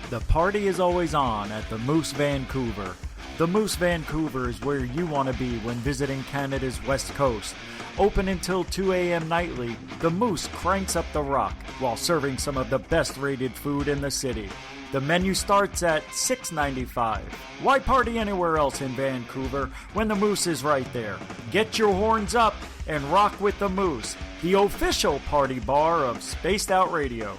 The party is always on at the Moose Vancouver. The Moose Vancouver is where you want to be when visiting Canada's West Coast. Open until 2 a.m. nightly, the Moose cranks up the rock while serving some of the best rated food in the city. The menu starts at $6.95. Why party anywhere else in Vancouver when the Moose is right there? Get your horns up and rock with the Moose, the official party bar of Spaced Out Radio.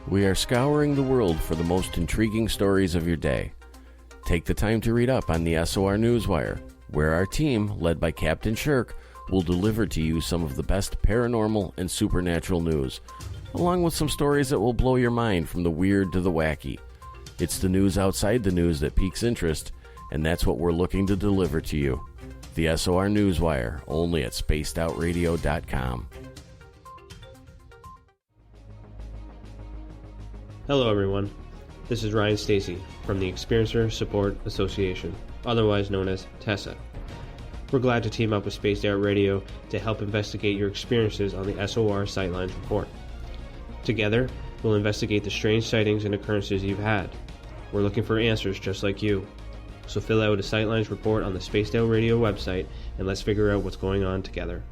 We are scouring the world for the most intriguing stories of your day. Take the time to read up on the SOR Newswire, where our team, led by Captain Shirk, will deliver to you some of the best paranormal and supernatural news, along with some stories that will blow your mind from the weird to the wacky. It's the news outside the news that piques interest, and that's what we're looking to deliver to you. The SOR Newswire, only at spacedoutradio.com.
Hello everyone. This is Ryan Stacy from the Experiencer Support Association, otherwise known as TESSA. We're glad to team up with Spaced Out Radio to help investigate your experiences on the SOR Sightlines Report. Together, we'll investigate the strange sightings and occurrences you've had. We're looking for answers just like you. So fill out a Sightlines report on the Spaced Out Radio website and let's figure out what's going on together.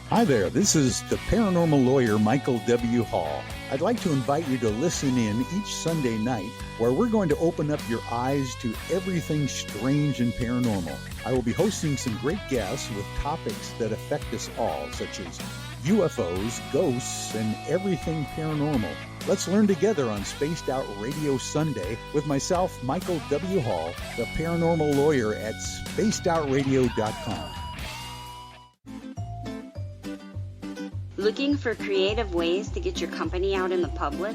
Hi there, this is the paranormal lawyer Michael W. Hall. I'd like to invite you to listen in each Sunday night where we're going to open up your eyes to everything strange and paranormal. I will be hosting some great guests with topics that affect us all, such as UFOs, ghosts, and everything paranormal. Let's learn together on Spaced Out Radio Sunday with myself, Michael W. Hall, the paranormal lawyer at spacedoutradio.com.
Looking for creative ways to get your company out in the public?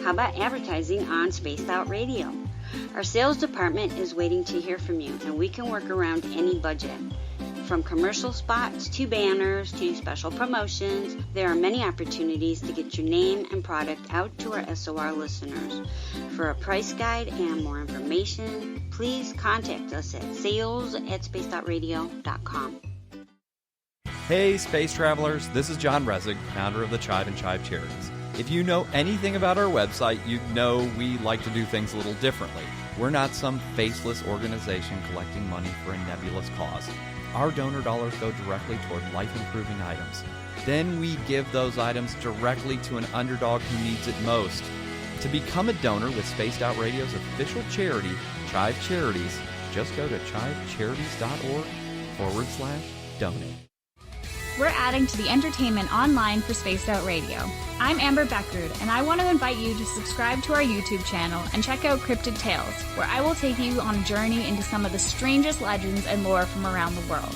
How about advertising on Spaced Out Radio? Our sales department is waiting to hear from you, and we can work around any budget. From commercial spots to banners to special promotions, there are many opportunities to get your name and product out to our SOR listeners. For a price guide and more information, please contact us at sales@spacedoutradio.com.
Hey, space travelers, this is John Resig, founder of the Chive and Chive Charities. If you know anything about our website, you know we like to do things a little differently. We're not some faceless organization collecting money for a nebulous cause. Our donor dollars go directly toward life-improving items. Then we give those items directly to an underdog who needs it most. To become a donor with Spaced Out Radio's official charity, Chive Charities, just go to chivecharities.org/donate.
We're adding to the entertainment online for Spaced Out Radio. I'm Amber Beckrud, and I want to invite you to subscribe to our YouTube channel and check out Cryptid Tales, where I will take you on a journey into some of the strangest legends and lore from around the world,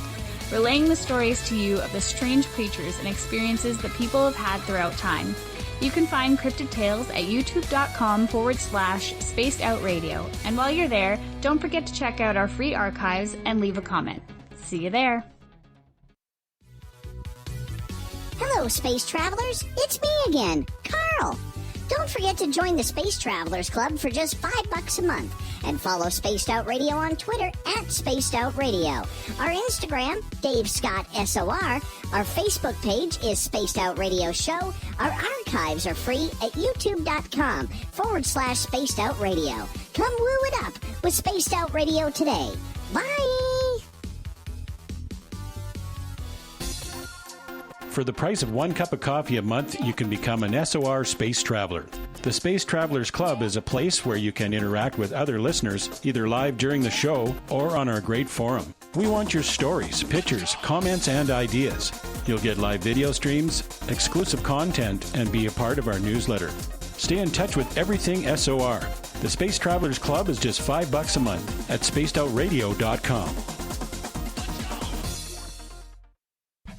relaying the stories to you of the strange creatures and experiences that people have had throughout time. You can find Cryptid Tales at youtube.com/Spaced Out Radio, and while you're there, don't forget to check out our free archives and leave a comment. See you there.
Hello, space travelers. It's me again, Carl. Don't forget to join the Space Travelers Club for just $5 a month and follow Spaced Out Radio on Twitter at Spaced Out Radio. Our Instagram, Dave Scott SOR. Our Facebook page is Spaced Out Radio Show. Our archives are free at youtube.com/Spaced Out Radio. Come woo it up with Spaced Out Radio today. Bye!
For the price of 1 cup of coffee a month, you can become an SOR Space Traveler. The Space Travelers Club is a place where you can interact with other listeners, either live during the show or on our great forum. We want your stories, pictures, comments, and ideas. You'll get live video streams, exclusive content, and be a part of our newsletter. Stay in touch with everything SOR. The Space Travelers Club is just $5 a month at spacedoutradio.com.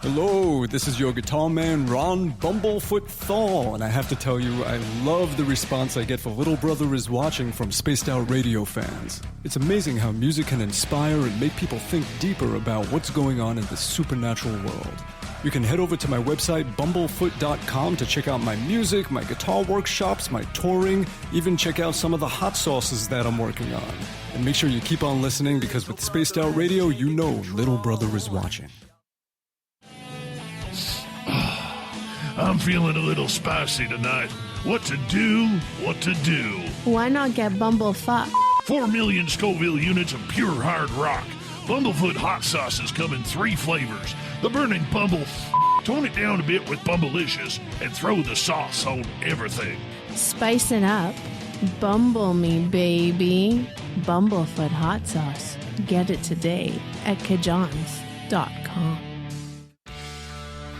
Hello, this is your guitar man, Ron Bumblefoot Thorne, and I have to tell you, I love the response I get for Little Brother is Watching from Spaced Out Radio fans. It's amazing how music can inspire and make people think deeper about what's going on in the supernatural world. You can head over to my website, bumblefoot.com, to check out my music, my guitar workshops, my touring, even check out some of the hot sauces that I'm working on. And make sure you keep on listening, because with Spaced Out Radio, you know Little Brother is watching.
I'm feeling a little spicy tonight. What to do? What to do?
Why not get Bumblefuck?
4 million Scoville units of pure hard rock. Bumblefoot hot sauces come in 3 flavors. The burning Bumble. Tone it down a bit with Bumblicious and throw the sauce on everything.
Spice it up. Bumble me, baby. Bumblefoot hot sauce. Get it today at kajans.com.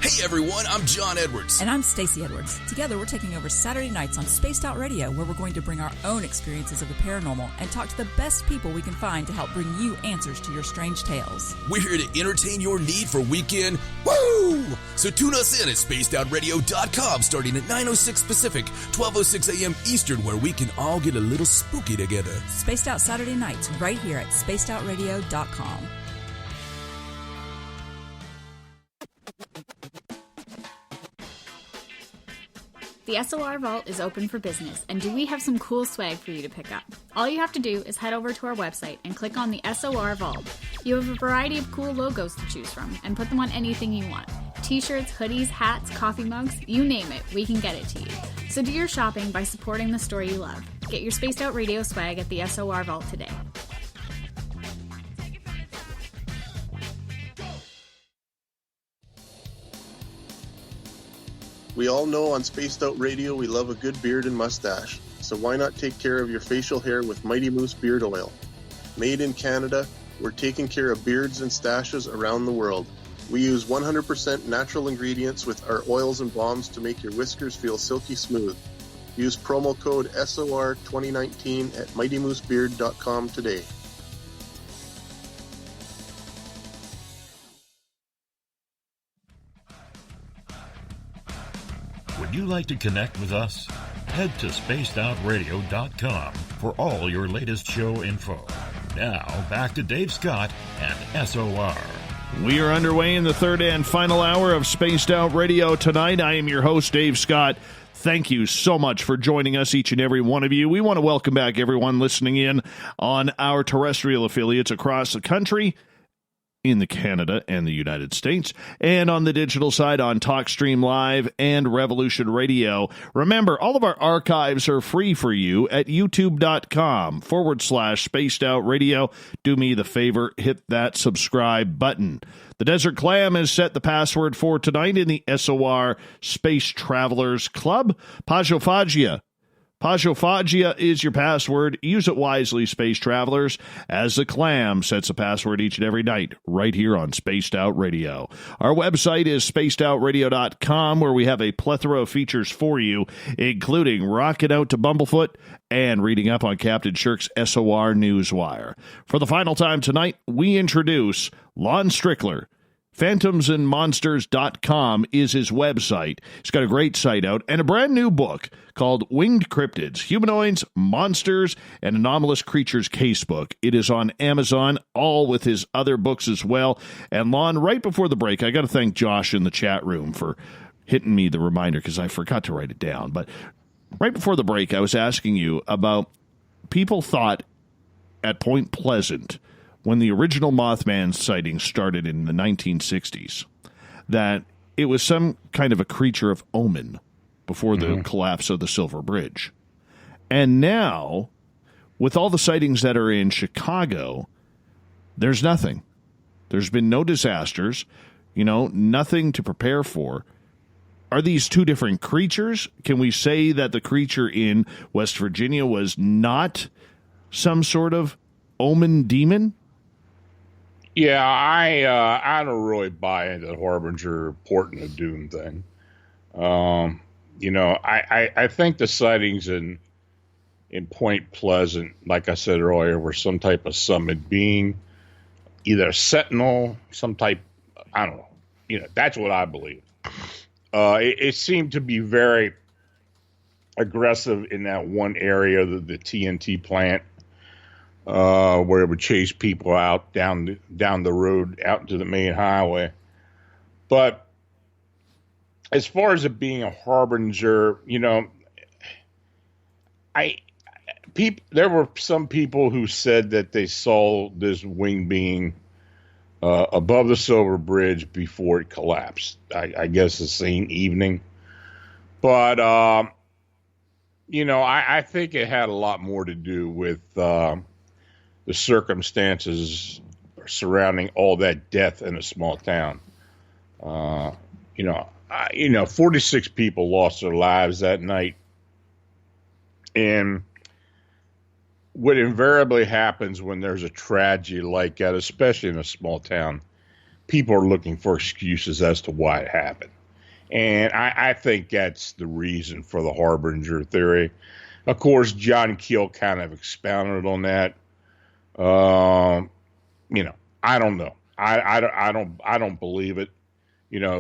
Hey everyone, I'm John Edwards.
And I'm Stacey Edwards. Together we're taking over Saturday nights on Spaced Out Radio, where we're going to bring our own experiences of the paranormal and talk to the best people we can find to help bring you answers to your strange tales.
We're here to entertain your need for weekend woo! So tune us in at spacedoutradio.com starting at 9:06 Pacific, 12:06 a.m. Eastern, where we can all get a little spooky together.
Spaced Out Saturday nights right here at spacedoutradio.com.
The SOR Vault is open for business, and do we have some cool swag for you to pick up? All you have to do is head over to our website and click on the SOR Vault. You have a variety of cool logos to choose from, and put them on anything you want. T-shirts, hoodies, hats, coffee mugs, you name it, we can get it to you. So do your shopping by supporting the store you love. Get your Spaced Out Radio swag at the SOR Vault today.
We all know on Spaced Out Radio we love a good beard and mustache, so why not take care of your facial hair with Mighty Moose Beard Oil? Made in Canada, we're taking care of beards and stashes around the world. We use 100% natural ingredients with our oils and balms to make your whiskers feel silky smooth. Use promo code SOR2019 at MightyMooseBeard.com today.
Would you like to connect with us? Head to spacedoutradio.com for all your latest show info. Now, back to Dave Scott and SOR.
We are underway in the third and final hour of Spaced Out Radio tonight. I am your host, Dave Scott. Thank you so much for joining us, each and every one of you. We want to welcome back everyone listening in on our terrestrial affiliates across the country, in the Canada and the United States, and on the digital side on TalkStream Live and Revolution Radio. Remember, all of our archives are free for you at youtube.com/Spaced Out Radio. Do me the favor, hit that subscribe button. The Desert Clam has set the password for tonight in the SOR Space Travelers Club. Pajophagia. Pajophagia is your password. Use it wisely, space travelers, as the Clam sets a password each and every night right here on Spaced Out Radio. Our website is spacedoutradio.com, where we have a plethora of features for you, including rocking out to Bumblefoot and reading up on Captain Shirk's SOR Newswire. For the final time tonight, we introduce Lon Strickler. Phantomsandmonsters.com is his website. He's got a great site out and a brand new book called Winged Cryptids, Humanoids, Monsters, and Anomalous Creatures Casebook. It is on Amazon, all with his other books as well. And Lon, right before the break, I got to thank Josh in the chat room for hitting me the reminder because I forgot to write it down. But right before the break, I was asking you about people thought at Point Pleasant, when the original Mothman sighting started in the 1960s, that it was some kind of a creature of omen before the collapse of the Silver Bridge. And now, with all the sightings that are in Chicago, there's nothing. There's been no disasters, nothing to prepare for. Are these two different creatures? Can we say that the creature in West Virginia was not some sort of omen demon?
Yeah, I don't really buy into the Harbinger portent of doom thing. I think the sightings in Point Pleasant, like I said earlier, were some type of summoned being, either a sentinel, some type, I don't know. That's what I believe. It seemed to be very aggressive in that one area, the TNT plant. Where it would chase people out down the road out to the main highway. But as far as it being a harbinger, there were some people who said that they saw this winged being above the Silver Bridge before it collapsed. I guess the same evening. But I think it had a lot more to do with the circumstances surrounding all that death in a small town. 46 people lost their lives that night. And what invariably happens when there's a tragedy like that, especially in a small town, people are looking for excuses as to why it happened. And I think that's the reason for the Harbinger theory. Of course, John Keel kind of expounded on that. I don't know. I don't believe it.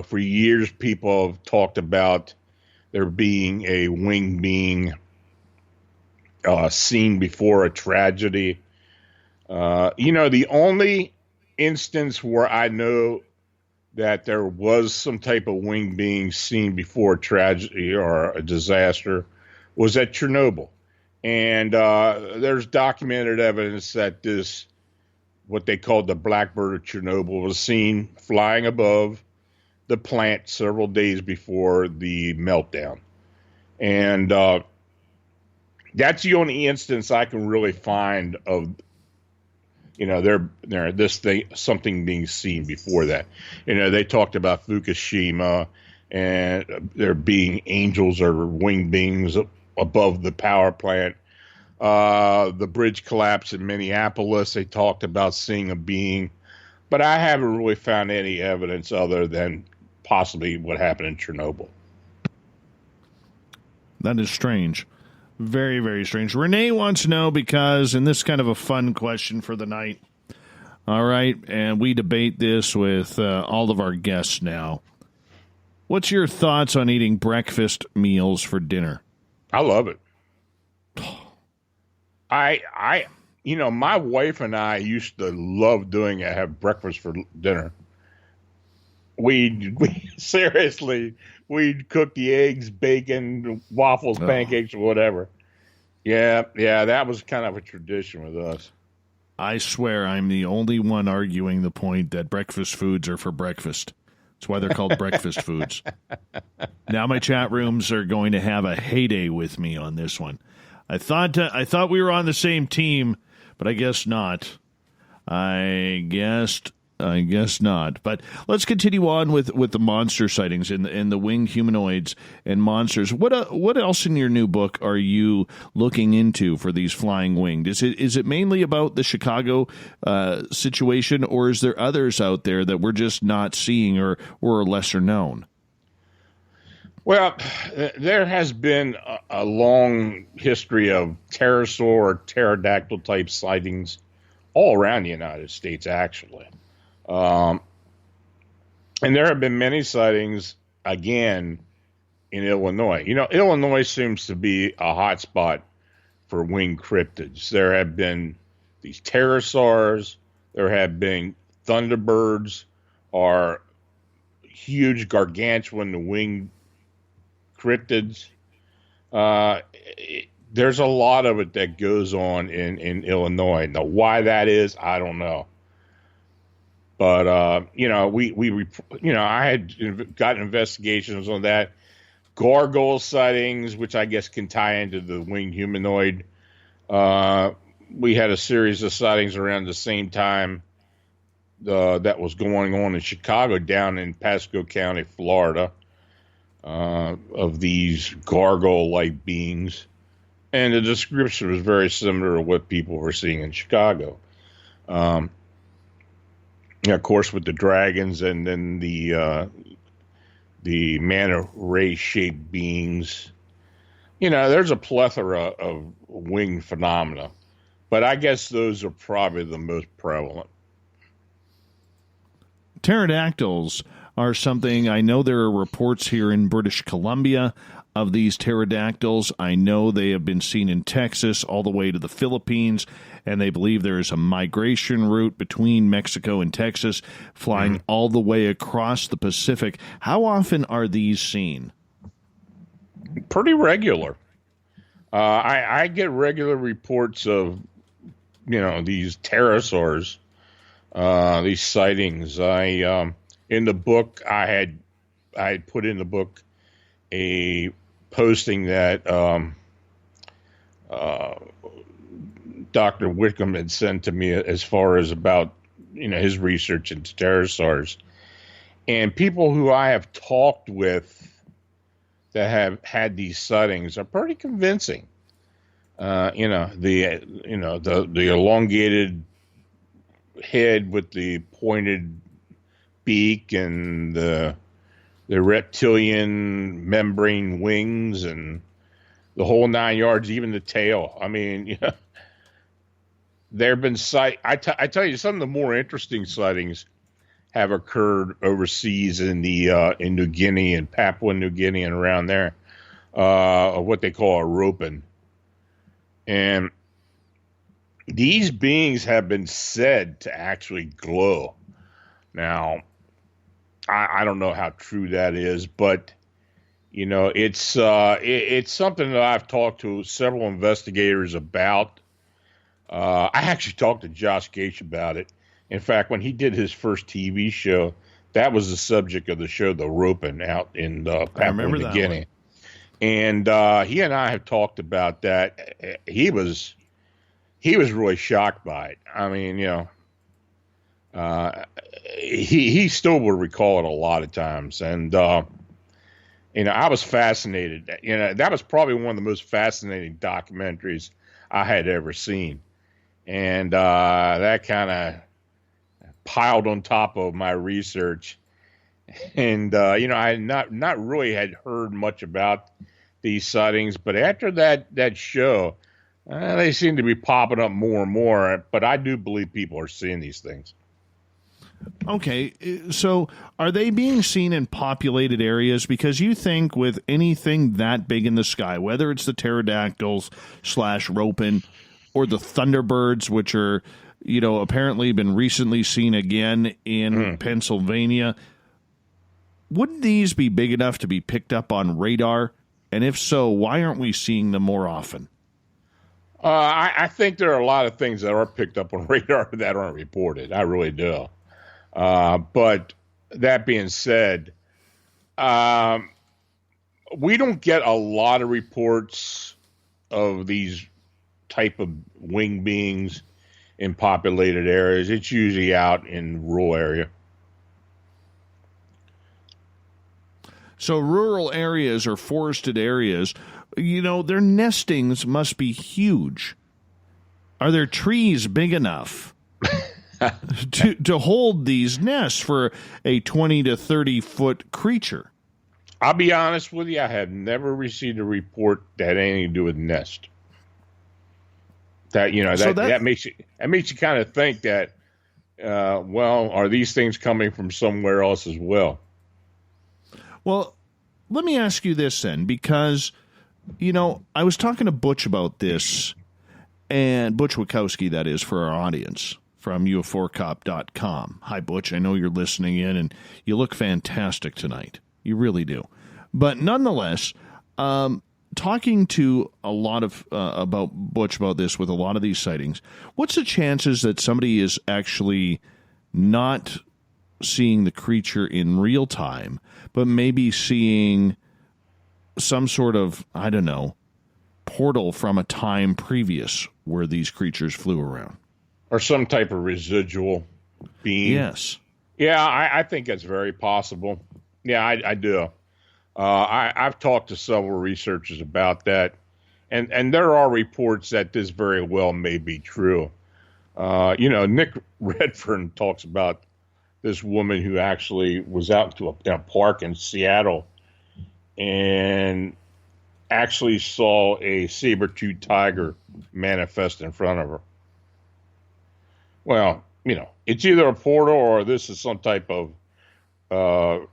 For years people have talked about there being a winged being seen before a tragedy. The only instance where I know that there was some type of winged being seen before a tragedy or a disaster was at Chernobyl. And there's documented evidence that this, what they called the Blackbird of Chernobyl, was seen flying above the plant several days before the meltdown. And that's the only instance I can really find of, something being seen before that. They talked about Fukushima and there being angels or winged beings above the power plant. The bridge collapse in Minneapolis, they talked about seeing a being, but I haven't really found any evidence other than possibly what happened in Chernobyl.
That is strange. Very, very strange. Renee wants to know because, and this is kind of a fun question for the night. All right, and we debate this with all of our guests now. What's your thoughts on eating breakfast meals for dinner?
I love it. My wife and I used to love doing it, have breakfast for dinner. We seriously, we'd cook the eggs, bacon, waffles, pancakes, or whatever. Yeah, that was kind of a tradition with us.
I swear I'm the only one arguing the point that breakfast foods are for breakfast. That's why they're called breakfast foods. Now my chat rooms are going to have a heyday with me on this one. I thought we were on the same team, but I guess not. I guess not. But let's continue on with the monster sightings and the winged humanoids and monsters. What else in your new book are you looking into for these flying winged? Is it mainly about the Chicago situation, or is there others out there that we're just not seeing or are lesser known?
Well, there has been a long history of pterosaur or pterodactyl type sightings all around the United States, actually. And there have been many sightings, again, in Illinois. Illinois seems to be a hot spot for winged cryptids. There have been these pterosaurs. There have been thunderbirds, or huge gargantuan winged cryptids. There's a lot of it that goes on in Illinois. Now, why that is, I don't know. But I had gotten investigations on that. Gargoyle sightings, which I guess can tie into the winged humanoid. We had a series of sightings around the same time that was going on in Chicago, down in Pasco County, Florida, of these gargoyle-like beings. And the description was very similar to what people were seeing in Chicago. Of course, with the dragons and then the manta ray-shaped beings. There's a plethora of winged phenomena, but I guess those are probably the most prevalent.
Pterodactyls are something, I know there are reports here in British Columbia of these pterodactyls. I know they have been seen in Texas all the way to the Philippines, and they believe there is a migration route between Mexico and Texas flying all the way across the Pacific. How often are these seen?
Pretty regular. I get regular reports of, these pterosaurs, these sightings. In the book, I had put in the book a posting that Dr. Wickham had sent to me as far as about his research into pterosaurs, and people who I have talked with that have had these sightings are pretty convincing. The elongated head with the pointed beak and the reptilian membrane wings and the whole 9 yards, even the tail. I mean, there have been I tell you, some of the more interesting sightings have occurred overseas in in New Guinea and Papua New Guinea and around there, what they call a ropin. And these beings have been said to actually glow. Now, I don't know how true that is, but you know, it's something that I've talked to several investigators about. I actually talked to Josh Gage about it. In fact, when he did his first TV show, that was the subject of the show, The Roping, out in Papua New Guinea. And he and I have talked about that. He was really shocked by it. I mean, you know, he still would recall it a lot of times. And, you know, I was fascinated. You know, that was probably one of the most fascinating documentaries I had ever seen. And that kind of piled on top of my research. And, you know, I not really had heard much about these sightings, but after that show, they seem to be popping up more and more. But I do believe people are seeing these things.
Okay, so are they being seen in populated areas? Because you think with anything that big in the sky, whether it's the pterodactyls / roping or the thunderbirds, which are, you know, apparently been recently seen again in Pennsylvania, wouldn't these be big enough to be picked up on radar? And if so, why aren't we seeing them more often?
I think there are a lot of things that are picked up on radar that aren't reported. I really do. But that being said, we don't get a lot of reports of these type of winged beings in populated areas. It's usually out in rural area.
So rural areas or forested areas, you know, their nestings must be huge. Are there trees big enough to hold these nests for a 20 to 30 foot creature?
I'll be honest with you, I have never received a report that had anything to do with nest. That, you know, that makes you kind of think that, well, are these things coming from somewhere else as well?
Well, let me ask you this then, because, you know, I was talking to Butch about this, and Butch Wachowski, that is, for our audience, from UFOcop.com. Hi, Butch. I know you're listening in, and you look fantastic tonight. You really do. But nonetheless, talking to a lot of about Butch about this with a lot of these sightings, what's the chances that somebody is actually not seeing the creature in real time, but maybe seeing some sort of, I don't know, portal from a time previous where these creatures flew around?
Or some type of residual being.
Yes.
Yeah, I think that's very possible. Yeah, I do. I've talked to several researchers about that, and there are reports that this very well may be true. You know, Nick Redfern talks about this woman who actually was out in a park in Seattle and actually saw a saber-toothed tiger manifest in front of her. Well, you know, it's either a portal or this is some type of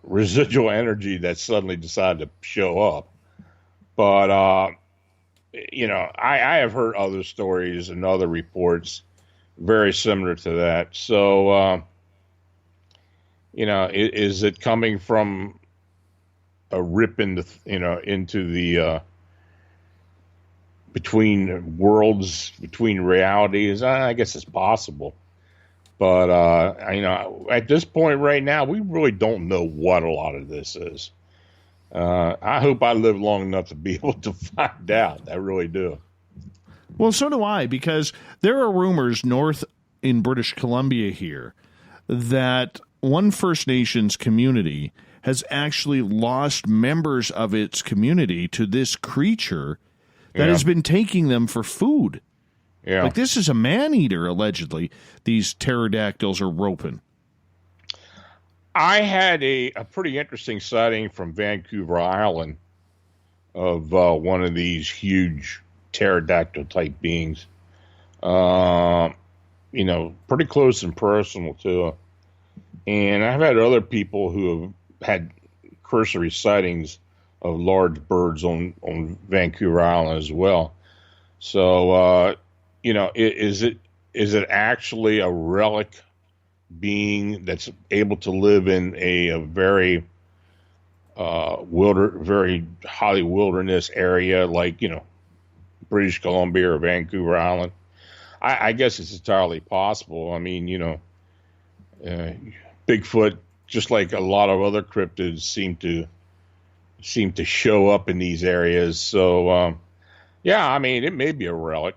residual energy that suddenly decided to show up. But, you know, I have heard other stories and other reports very similar to that. So, you know, is it coming from a rip into the between worlds, between realities? I guess it's possible. But, you know, at this point right now, we really don't know what a lot of this is. I hope I live long enough to be able to find out. I really do.
Well, so do I, because there are rumors north in British Columbia here that one First Nations community has actually lost members of its community to this creature that has been taking them for food.
Yeah.
Like, this is a man-eater, allegedly, these pterodactyls are roping.
I had a pretty interesting sighting from Vancouver Island of one of these huge pterodactyl-type beings. You know, pretty close and personal, too. And I've had other people who have had cursory sightings of large birds on Vancouver Island as well. So, you know, is it actually a relic being that's able to live in a very very highly wilderness area, like, you know, British Columbia or Vancouver Island. I guess it's entirely possible. I mean, you know, Bigfoot, just like a lot of other cryptids, seem to show up in these areas. So, yeah, I mean, it may be a relic.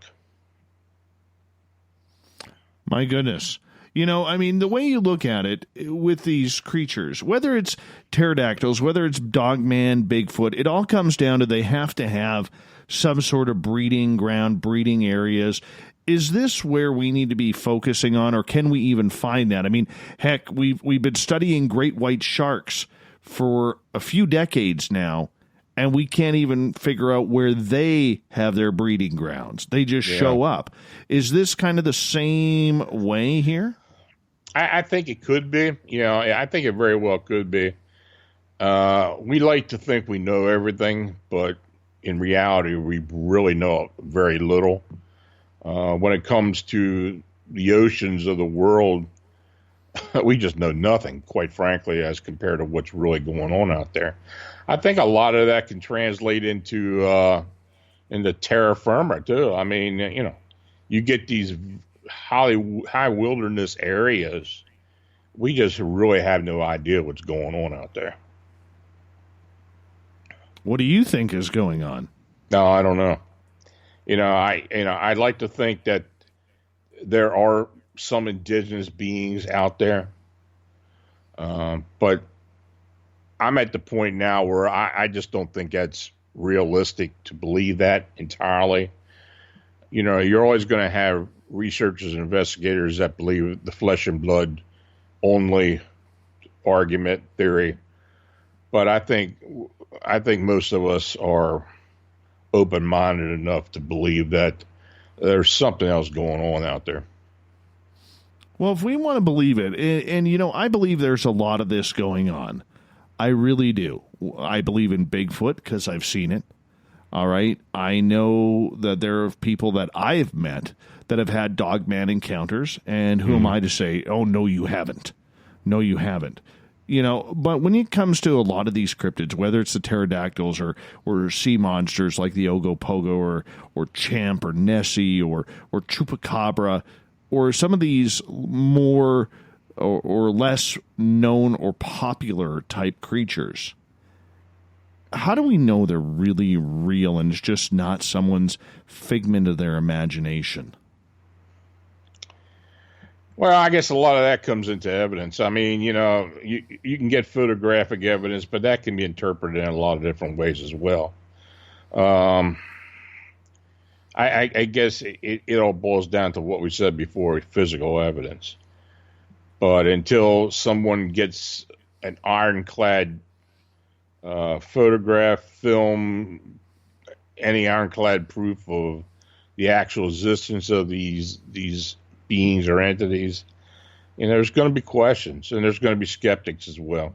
My goodness. You know, I mean, the way you look at it with these creatures, whether it's pterodactyls, whether it's Dogman, Bigfoot, it all comes down to they have to have some sort of breeding ground, breeding areas. Is this where we need to be focusing on, or can we even find that? I mean, heck, we've been studying great white sharks for a few decades now, and we can't even figure out where they have their breeding grounds. They just show up. Is this kind of the same way here?
I think it could be. You know, I think it very well could be. We like to think we know everything, but in reality, we really know very little. When it comes to the oceans of the world, we just know nothing, quite frankly, as compared to what's really going on out there. I think a lot of that can translate into terra firma too. I mean, you know, you get these high wilderness areas. We just really have no idea what's going on out there.
What do you think is going on?
No, I don't know. I'd like to think that there are some indigenous beings out there, but I'm at the point now where I just don't think that's realistic to believe that entirely. You know, you're always going to have researchers and investigators that believe the flesh and blood only argument theory, but I think most of us are open-minded enough to believe that there's something else going on out there.
Well, if we want to believe it, and you know, I believe there's a lot of this going on. I really do. I believe in Bigfoot because I've seen it. All right. I know that there are people that I have met that have had Dogman encounters, and who am I to say, oh, no, you haven't. No, you haven't. You know, but when it comes to a lot of these cryptids, whether it's the pterodactyls or sea monsters like the Ogopogo or Champ or Nessie or Chupacabra, or some of these more or less known or popular type creatures, how do we know they're really real and it's just not someone's figment of their imagination?
Well, I guess a lot of that comes into evidence. I mean, you know, you can get photographic evidence, but that can be interpreted in a lot of different ways as well. I guess it all boils down to what we said before, physical evidence. But until someone gets an ironclad photograph, film, any ironclad proof of the actual existence of these beings or entities, and there's going to be questions, and there's going to be skeptics as well.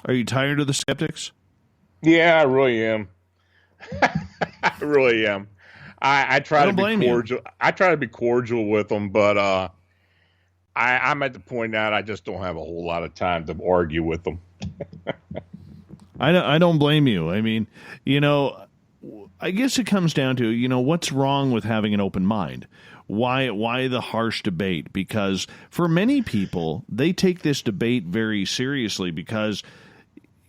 Are you tired of the skeptics?
Yeah, I really am. I really am. I try to be cordial. I try to be cordial with them, but I'm at the point now I just don't have a whole lot of time to argue with them.
I don't blame you. I mean, you know, I guess it comes down to, you know, what's wrong with having an open mind? Why the harsh debate? Because for many people, they take this debate very seriously, because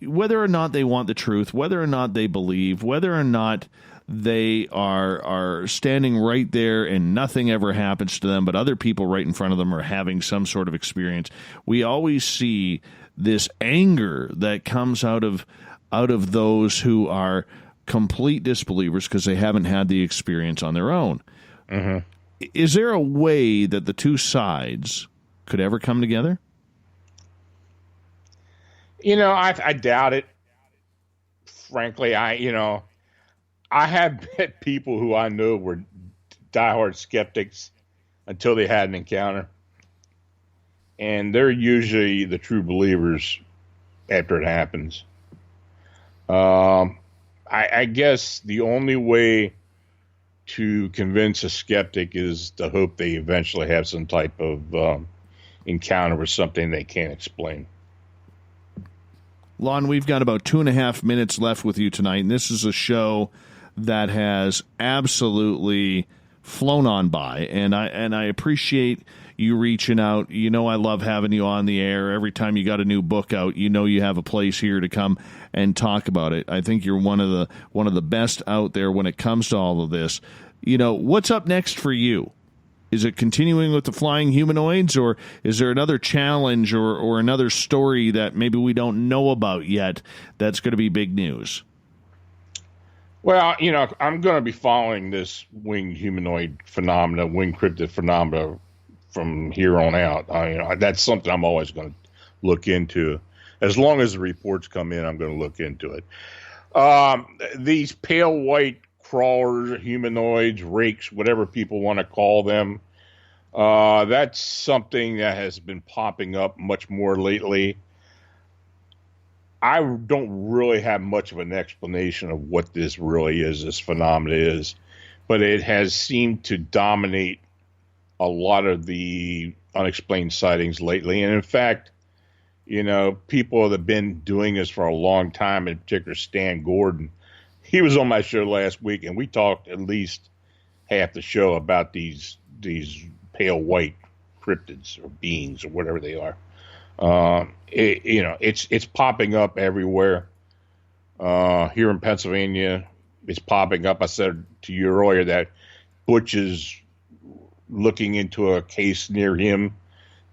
whether or not they want the truth, whether or not they believe, whether or not they are standing right there and nothing ever happens to them, but other people right in front of them are having some sort of experience, we always see this anger that comes out of those who are complete disbelievers because they haven't had the experience on their own.
Mm-hmm.
Is there a way that the two sides could ever come together?
You know, I doubt it. Frankly, I have met people who I know were diehard skeptics until they had an encounter. And they're usually the true believers after it happens. I guess the only way to convince a skeptic is to hope they eventually have some type of encounter with something they can't explain.
Lon, we've got about 2.5 minutes left with you tonight, and this is a show that has absolutely flown on by, and I appreciate you reaching out. You know I love having you on the air. Every time you got a new book out, you know you have a place here to come and talk about it. I think you're one of the best out there when it comes to all of this. You know, what's up next for you? Is it continuing with the flying humanoids, or is there another challenge or another story that maybe we don't know about yet that's going to be big news?
Well, you know, I'm going to be following this winged humanoid phenomena, winged cryptid phenomena from here on out. You know, that's something I'm always going to look into. As long as the reports come in, I'm going to look into it. These pale white crawlers, humanoids, rakes, whatever people want to call them, that's something that has been popping up much more lately. I don't really have much of an explanation of what this really is, this phenomena is, but it has seemed to dominate a lot of the unexplained sightings lately. And in fact, you know, people that have been doing this for a long time, in particular Stan Gordon, he was on my show last week, and we talked at least half the show about these pale white cryptids or beings or whatever they are. It's popping up everywhere. Here in Pennsylvania, it's popping up. I said to you earlier that Butch is looking into a case near him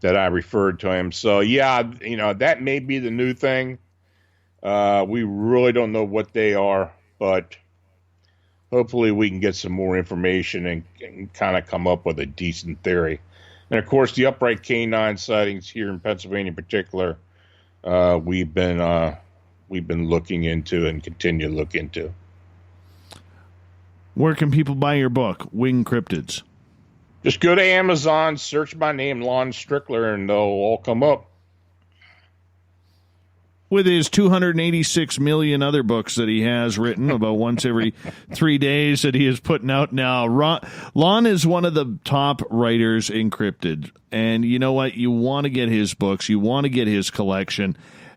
that I referred to him. So yeah, you know, that may be the new thing. We really don't know what they are, but hopefully we can get some more information and kind of come up with a decent theory. And of course, the upright canine sightings here in Pennsylvania in particular, we've been looking into and continue to look into.
Where can people buy your book, Winged Cryptids?
Just go to Amazon, search my name, Lon Strickler, and they'll all come up.
With his 286 million other books that he has written about once every 3 days that he is putting out now. Lon is one of the top writers in Cryptid. And you know what? You want to get his books. You want to get his collection.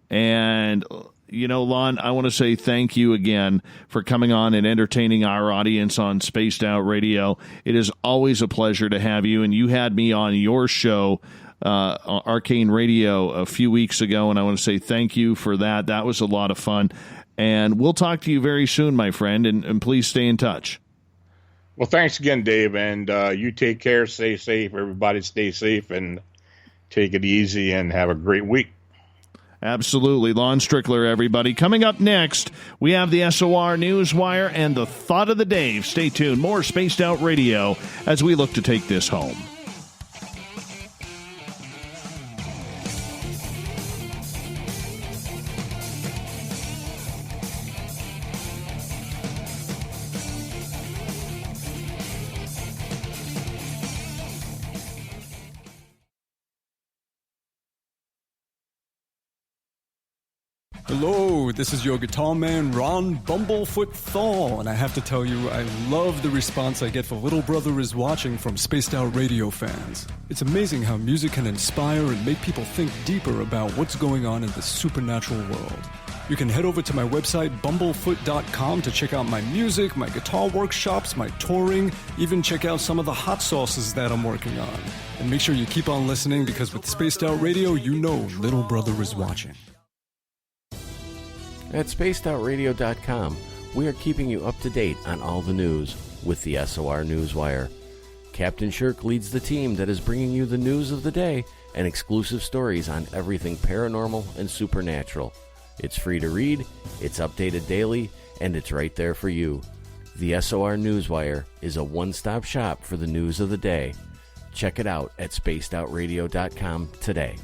And, you know, Lon, I want to say thank you again for coming on and entertaining our audience on Spaced Out Radio. It is always a pleasure to have you. And you had me on your show, Arcane Radio, a few weeks ago, and I want to say thank you for that. That was a lot of fun, and we'll talk to you very soon, my friend, and please stay in touch.
Well, thanks again, Dave, and you take care, stay safe, everybody stay safe, and take it easy, and have a great week.
Absolutely. Lon Strickler, everybody. Coming up next, we have the SOR Newswire and the Thought of the Dave. Stay tuned. More Spaced Out Radio as we look to take this home.
Hello, this is your guitar man, Ron Bumblefoot Thorne, and I have to tell you, I love the response I get for Little Brother is Watching from Spaced Out Radio fans. It's amazing how music can inspire and make people think deeper about what's going on in the supernatural world. You can head over to my website, bumblefoot.com, to check out my music, my guitar workshops, my touring, even check out some of the hot sauces that I'm working on. And make sure you keep on listening, because with Spaced Out Radio, you know Little Brother is watching.
At spacedoutradio.com, we are keeping you up to date on all the news with the SOR Newswire. Captain Shirk leads the team that is bringing you the news of the day and exclusive stories on everything paranormal and supernatural. It's free to read, it's updated daily, and it's right there for you. The SOR Newswire is a one-stop shop for the news of the day. Check it out at spacedoutradio.com today.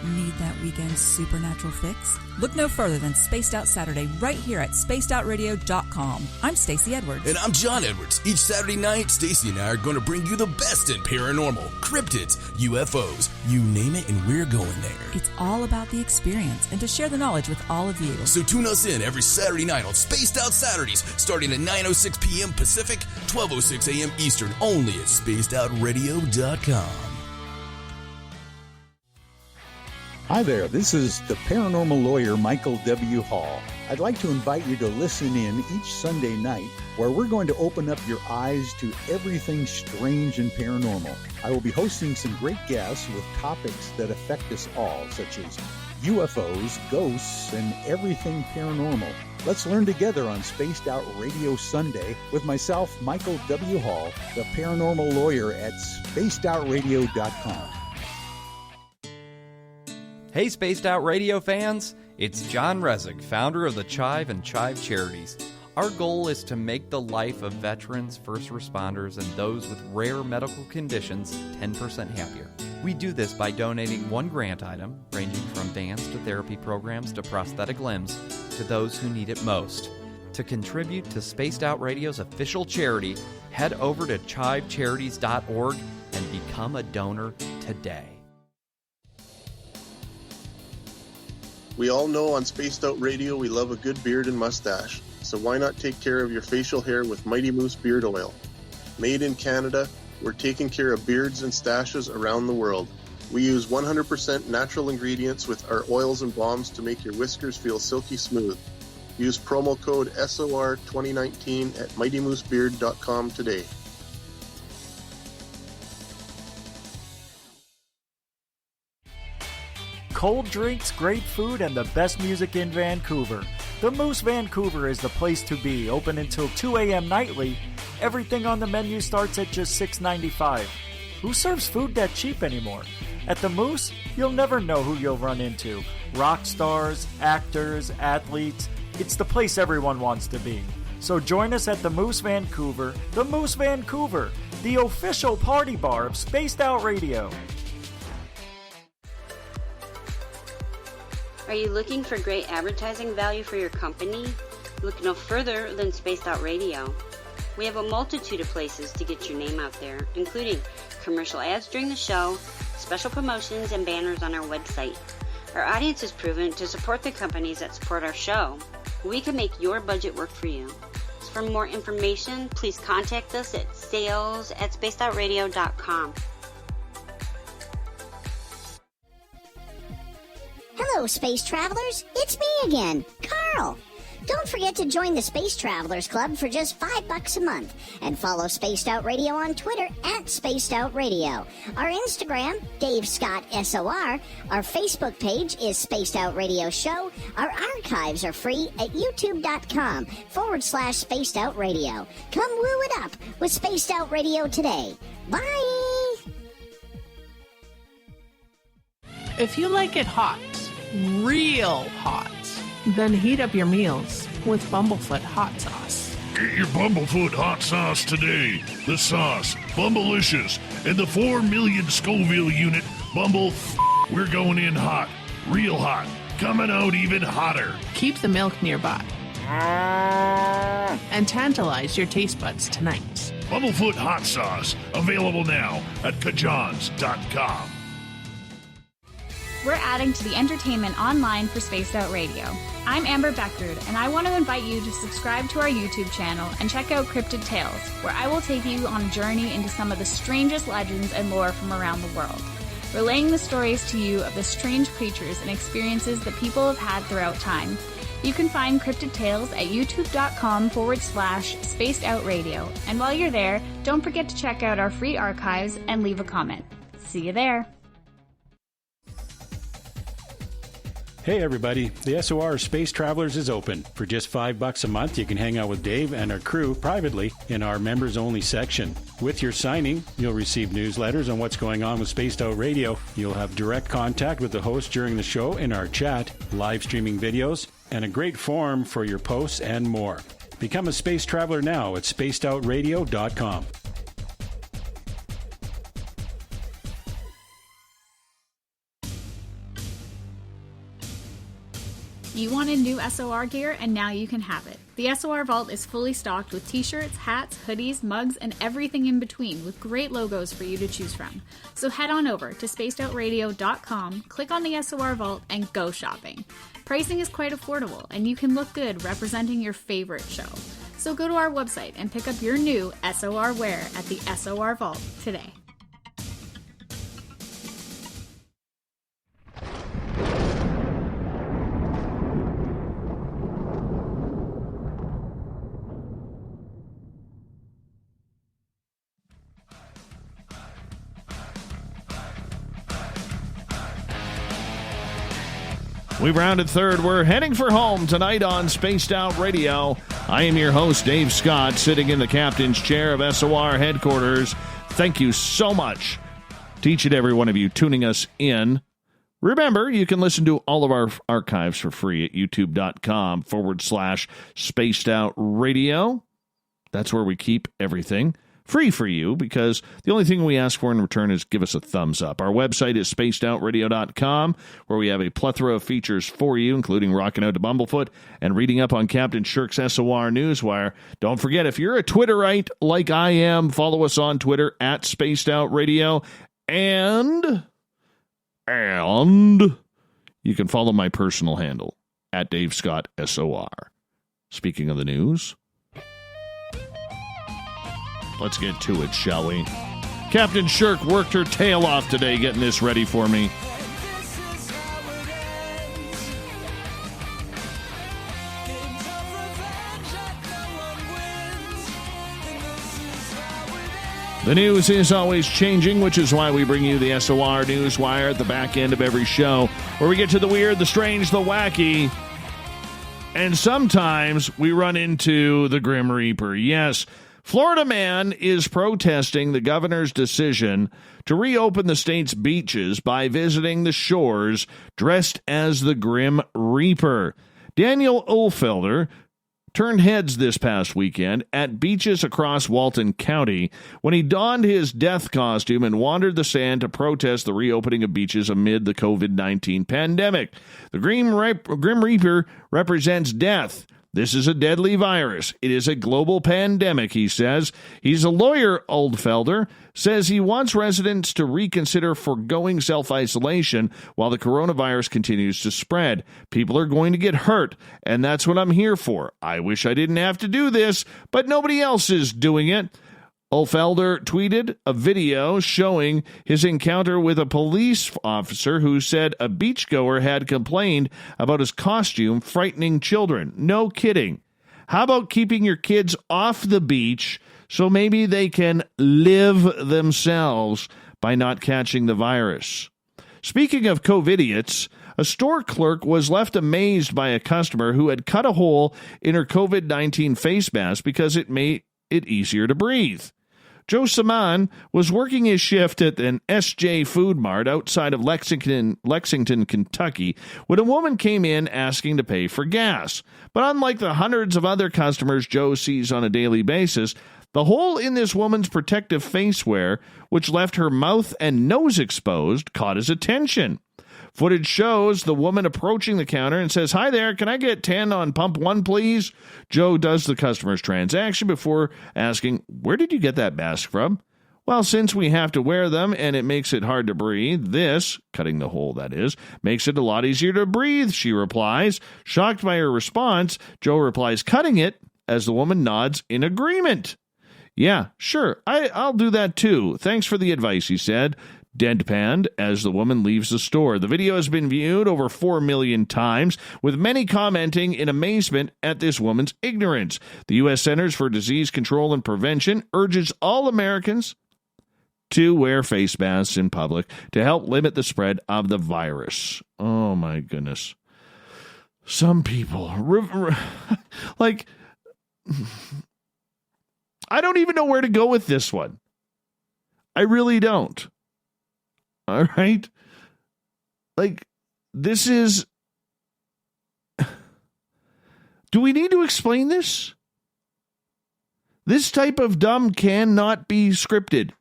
Need that weekend supernatural fix? Look no further than Spaced Out Saturday right here at spacedoutradio.com. I'm Stacey Edwards.
And I'm John Edwards. Each Saturday night, Stacey and I are going to bring you the best in paranormal, cryptids, UFOs, you name it, and we're going there.
It's all about the experience and to share the knowledge with all of you.
So tune us in every Saturday night on Spaced Out Saturdays, starting at 9:06 p.m. Pacific, 12:06 a.m. Eastern, only at spacedoutradio.com.
Hi there, this is the paranormal lawyer Michael W. Hall. I'd like to invite you to listen in each Sunday night where we're going to open up your eyes to everything strange and paranormal. I will be hosting some great guests with topics that affect us all, such as UFOs, ghosts, and everything paranormal. Let's learn together on Spaced Out Radio Sunday with myself, Michael W. Hall, the paranormal lawyer at spacedoutradio.com.
Hey, Spaced Out Radio fans! It's John Resig, founder of the Chive and Chive Charities. Our goal is to make the life of veterans, first responders, and those with rare medical conditions 10% happier. We do this by donating one grant item, ranging from dance to therapy programs to prosthetic limbs, to those who need it most. To contribute to Spaced Out Radio's official charity, head over to chivecharities.org and become a donor today.
We all know on Spaced Out Radio we love a good beard and mustache, so why not take care of your facial hair with Mighty Moose Beard Oil? Made in Canada, we're taking care of beards and stashes around the world. We use 100% natural ingredients with our oils and balms to make your whiskers feel silky smooth. Use promo code SOR2019 at mightymoosebeard.com today.
Cold drinks, great food, and the best music in Vancouver. The Moose Vancouver is the place to be, open until 2 a.m. nightly. Everything on the menu starts at just $6.95. Who serves food that cheap anymore? At the Moose, you'll never know who you'll run into. Rock stars, actors, athletes. It's the place everyone wants to be. So join us at the Moose Vancouver, the official party bar of Spaced Out Radio.
Are you looking for great advertising value for your company? Look no further than Spaced Out Radio. We have a multitude of places to get your name out there, including commercial ads during the show, special promotions, and banners on our website. Our audience is proven to support the companies that support our show. We can make your budget work for you. So for more information, please contact us at sales@spacedoutradio.com.
Hello, space travelers. It's me again, Carl. Don't forget to join the Space Travelers Club for just $5 a month and follow Spaced Out Radio on Twitter at Spaced Out Radio. Our Instagram, Dave Scott SOR. Our Facebook page is Spaced Out Radio Show. Our archives are free at youtube.com/Spaced Out Radio. Come woo it up with Spaced Out Radio today. Bye!
If you like it hot, real hot, then heat up your meals with Bumblefoot hot sauce.
Get your Bumblefoot hot sauce today. The sauce, Bumblicious, and the 4 million Scoville unit Bumble. We're going in hot, real hot, coming out even hotter.
Keep the milk nearby and tantalize your taste buds tonight.
Bumblefoot hot sauce, available now at kajans.com.
We're adding to the entertainment online for Spaced Out Radio. I'm Amber Beckard, and I want to invite you to subscribe to our YouTube channel and check out Cryptid Tales, where I will take you on a journey into some of the strangest legends and lore from around the world, relaying the stories to you of the strange creatures and experiences that people have had throughout time. You can find Cryptid Tales at youtube.com/Spaced Out Radio, and while you're there, don't forget to check out our free archives and leave a comment. See you there.
Hey everybody, the SOR Space Travelers is open. For just $5 a month, you can hang out with Dave and our crew privately in our members-only section. With your signing, you'll receive newsletters on what's going on with Spaced Out Radio. You'll have direct contact with the host during the show in our chat, live streaming videos, and a great forum for your posts and more. Become a space traveler now at spacedoutradio.com.
You wanted new SOR gear, and now you can have it. The SOR Vault is fully stocked with t-shirts, hats, hoodies, mugs, and everything in between with great logos for you to choose from. So head on over to spacedoutradio.com, click on the SOR Vault, and go shopping. Pricing is quite affordable, and you can look good representing your favorite show. So go to our website and pick up your new SOR wear at the SOR Vault today.
We've rounded third. We're heading for home tonight on Spaced Out Radio. I am your host, Dave Scott, sitting in the captain's chair of SOR headquarters. Thank you so much to each and every one of you tuning us in. Remember, you can listen to all of our archives for free at youtube.com/Spaced Out Radio. That's where we keep everything free for you, because the only thing we ask for in return is give us a thumbs up. Our website is spacedoutradio.com, where we have a plethora of features for you, including rocking out to Bumblefoot and reading up on Captain Shirk's SOR Newswire. Don't forget, if you're a Twitterite like I am, follow us on Twitter at spacedoutradio, and you can follow my personal handle at Dave Scott SOR. Speaking of the news, let's get to it, shall we? Captain Shirk worked her tail off today getting this ready for me. The news is always changing, which is why we bring you the SOR Newswire at the back end of every show, where we get to the weird, the strange, the wacky, and sometimes we run into the Grim Reaper. Yes, Florida man is protesting the governor's decision to reopen the state's beaches by visiting the shores dressed as the Grim Reaper. Daniel Ohlfelder turned heads this past weekend at beaches across Walton County when he donned his death costume and wandered the sand to protest the reopening of beaches amid the COVID-19 pandemic. The Grim Reaper represents death. This is a deadly virus. It is a global pandemic, he says. He's a lawyer, Ohlfelder says he wants residents to reconsider foregoing self-isolation while the coronavirus continues to spread. People are going to get hurt, and that's what I'm here for. I wish I didn't have to do this, but nobody else is doing it. Ohlfelder tweeted a video showing his encounter with a police officer who said a beachgoer had complained about his costume frightening children. No kidding. How about keeping your kids off the beach so maybe they can live themselves by not catching the virus? Speaking of COVIDiots, a store clerk was left amazed by a customer who had cut a hole in her COVID-19 face mask because it made it easier to breathe. Joe Saman was working his shift at an SJ Food Mart outside of Lexington, Kentucky, when a woman came in asking to pay for gas. But unlike the hundreds of other customers Joe sees on a daily basis, the hole in this woman's protective facewear, which left her mouth and nose exposed, caught his attention. Footage shows the woman approaching the counter and says, "Hi there, can I get 10 on pump 1, please?" Joe does the customer's transaction before asking, "Where did you get that mask from?" "Well, since we have to wear them and it makes it hard to breathe, this," cutting the hole that is, "makes it a lot easier to breathe," she replies. Shocked by her response, Joe replies, "Cutting it," as the woman nods in agreement. "Yeah, sure, I'll do that too. Thanks for the advice," he said, deadpanned as the woman leaves the store. The video has been viewed over 4 million times, with many commenting in amazement at this woman's ignorance. The U.S. Centers for Disease Control and Prevention urges all Americans to wear face masks in public to help limit the spread of the virus. Oh, my goodness. Some people, like, I don't even know where to go with this one. I really don't. All right? Like, this is... Do we need to explain this? This type of dumb cannot be scripted.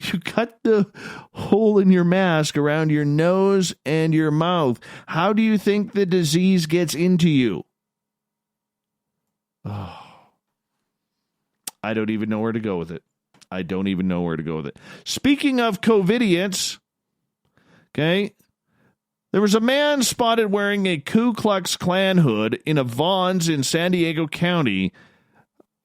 You cut the hole in your mask around your nose and your mouth. How do you think the disease gets into you? Oh, I don't even know where to go with it. Speaking of COVIDiots, okay, there was a man spotted wearing a Ku Klux Klan hood in a Vons in San Diego County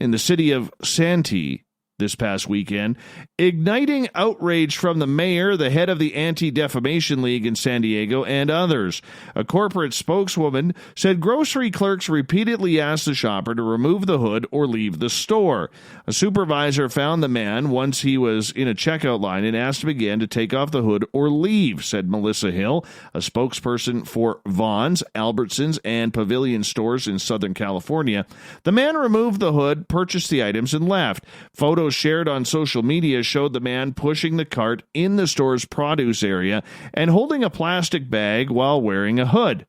in the city of Santee this past weekend, igniting outrage from the mayor, the head of the Anti-Defamation League in San Diego, and others. A corporate spokeswoman said grocery clerks repeatedly asked the shopper to remove the hood or leave the store. A supervisor found the man once he was in a checkout line and asked him again to take off the hood or leave, said Melissa Hill, a spokesperson for Vons, Albertsons, and Pavilion stores in Southern California. The man removed the hood, purchased the items, and left. Photos shared on social media showed the man pushing the cart in the store's produce area and holding a plastic bag while wearing a hood.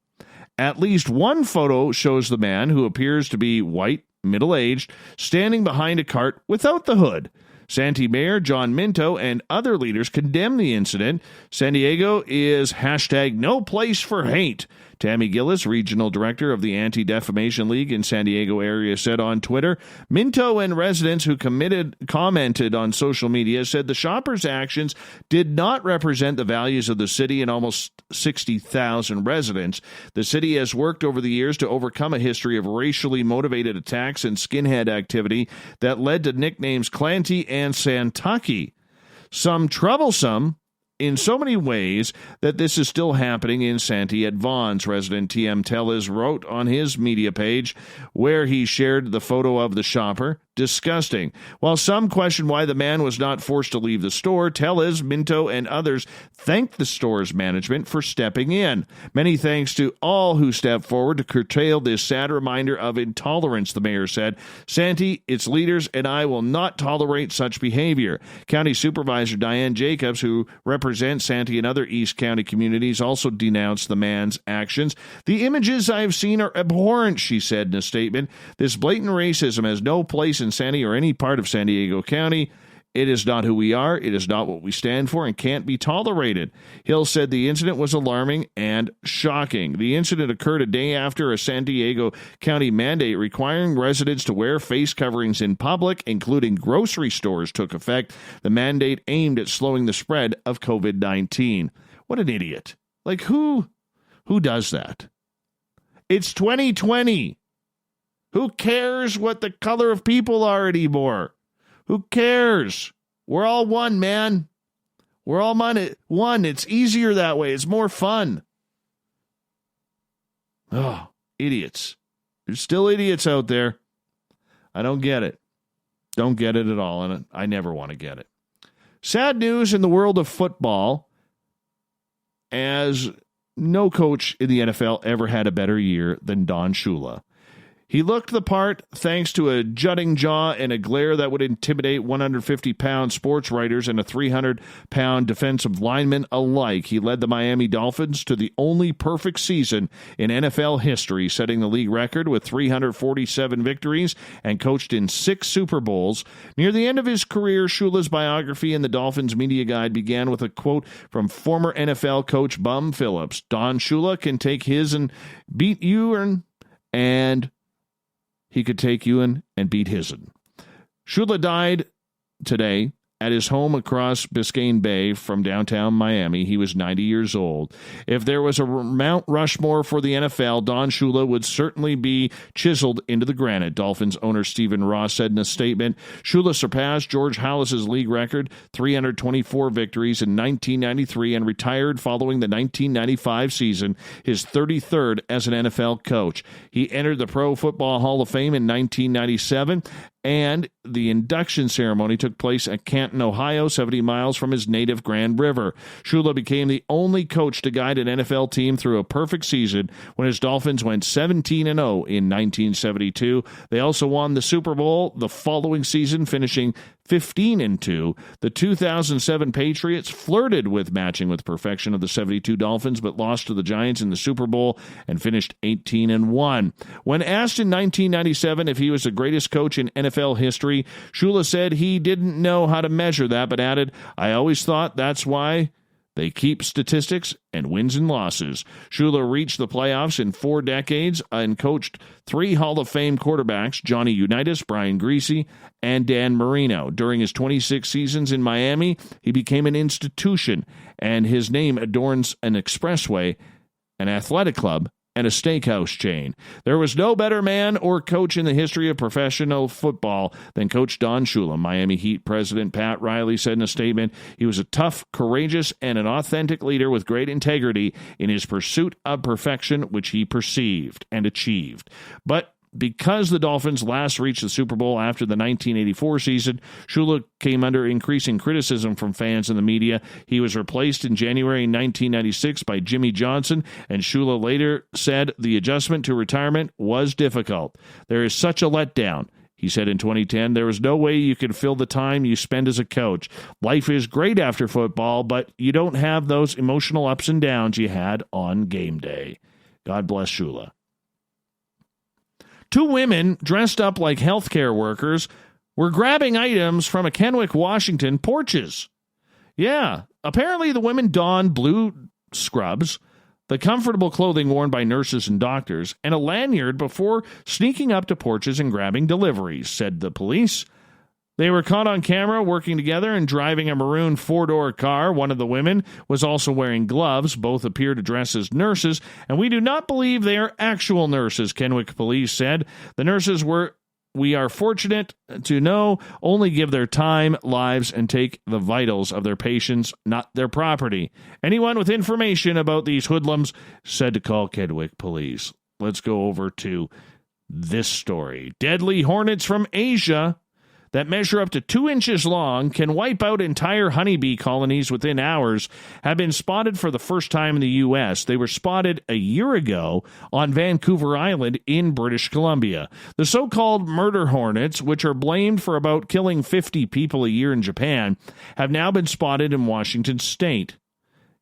At least one photo shows the man, who appears to be white, middle-aged, standing behind a cart without the hood. Santee Mayor John Minto and other leaders condemned the incident. San Diego is #no place for hate. Tammy Gillis, regional director of the Anti-Defamation League in San Diego area, said on Twitter, Minto and residents who commented on social media said the shopper's actions did not represent the values of the city and almost 60,000 residents. The city has worked over the years to overcome a history of racially motivated attacks and skinhead activity that led to nicknames Clanty and Santucky. Some troublesome in so many ways that this is still happening in Santee at Vons. Resident TM Tellez wrote on his media page, where he shared the photo of the shopper. Disgusting. While some question why the man was not forced to leave the store, Tellez, Minto, and others thanked the store's management for stepping in. Many thanks to all who stepped forward to curtail this sad reminder of intolerance, the mayor said. Santee, its leaders, and I will not tolerate such behavior. County Supervisor Diane Jacobs, who represents Santee and other East County communities, also denounced the man's actions. The images I have seen are abhorrent, she said in a statement. This blatant racism has no place in Santee or any part of San Diego County. It is not who we are. It is not what we stand for and can't be tolerated. Hill said the incident was alarming and shocking. The incident occurred a day after a San Diego County mandate requiring residents to wear face coverings in public, including grocery stores, took effect. The mandate aimed at slowing the spread of COVID-19. What an idiot. Like, who does that? It's 2020. Who cares what the color of people are anymore? Who cares? We're all one, man. We're all one. It's easier that way. It's more fun. Oh, idiots. There's still idiots out there. I don't get it. Don't get it at all, and I never want to get it. Sad news in the world of football, as no coach in the NFL ever had a better year than Don Shula. He looked the part thanks to a jutting jaw and a glare that would intimidate 150-pound sports writers and a 300-pound defensive lineman alike. He led the Miami Dolphins to the only perfect season in NFL history, setting the league record with 347 victories and coached in 6 Super Bowls. Near the end of his career, Shula's biography in the Dolphins media guide began with a quote from former NFL coach Bum Phillips. Don Shula can take his and beat you, and he could take you and beat his'n. Shula died today at his home across Biscayne Bay from downtown Miami. He was 90 years old. If there was a Mount Rushmore for the NFL, Don Shula would certainly be chiseled into the granite, Dolphins owner Stephen Ross said in a statement. Shula surpassed George Halas's league record, 324 victories in 1993, and retired following the 1995 season, his 33rd as an NFL coach. He entered the Pro Football Hall of Fame in 1997, and the induction ceremony took place at Canton, Ohio, 70 miles from his native Grand River. Shula became the only coach to guide an NFL team through a perfect season when his Dolphins went 17-0 in 1972. They also won the Super Bowl the following season, finishing 15-2. The 2007 Patriots flirted with matching with perfection of the 72 Dolphins, but lost to the Giants in the Super Bowl and finished 18-1. When asked in 1997 if he was the greatest coach in NFL history, Shula said he didn't know how to measure that, but added, "I always thought that's why they keep statistics and wins and losses." Shula reached the playoffs in 4 decades and coached 3 Hall of Fame quarterbacks, Johnny Unitas, Brian Griese, and Dan Marino. During his 26 seasons in Miami, he became an institution, and his name adorns an expressway, an athletic club, and a steakhouse chain. There was no better man or coach in the history of professional football than Coach Don Shula. Miami Heat president Pat Riley said in a statement, "He was a tough, courageous, and an authentic leader with great integrity in his pursuit of perfection, which he perceived and achieved." But because the Dolphins last reached the Super Bowl after the 1984 season, Shula came under increasing criticism from fans and the media. He was replaced in January 1996 by Jimmy Johnson, and Shula later said the adjustment to retirement was difficult. "There is such a letdown." He said in 2010, "There is no way you can fill the time you spend as a coach. Life is great after football, but you don't have those emotional ups and downs you had on game day." God bless Shula. 2 women dressed up like healthcare workers were grabbing items from a Kennewick, Washington porches. Yeah, apparently the women donned blue scrubs, the comfortable clothing worn by nurses and doctors, and a lanyard before sneaking up to porches and grabbing deliveries, said the police. They were caught on camera working together and driving a maroon 4-door car. One of the women was also wearing gloves. Both appear to dress as nurses, and we do not believe they are actual nurses, Kennewick police said. The nurses we are fortunate to know, only give their time, lives, and take the vitals of their patients, not their property. Anyone with information about these hoodlums said to call Kennewick police. Let's go over to this story. Deadly hornets from Asia that measure up to 2 inches long, can wipe out entire honeybee colonies within hours, have been spotted for the first time in the U.S. They were spotted a year ago on Vancouver Island in British Columbia. The so-called murder hornets, which are blamed for about killing 50 people a year in Japan, have now been spotted in Washington state.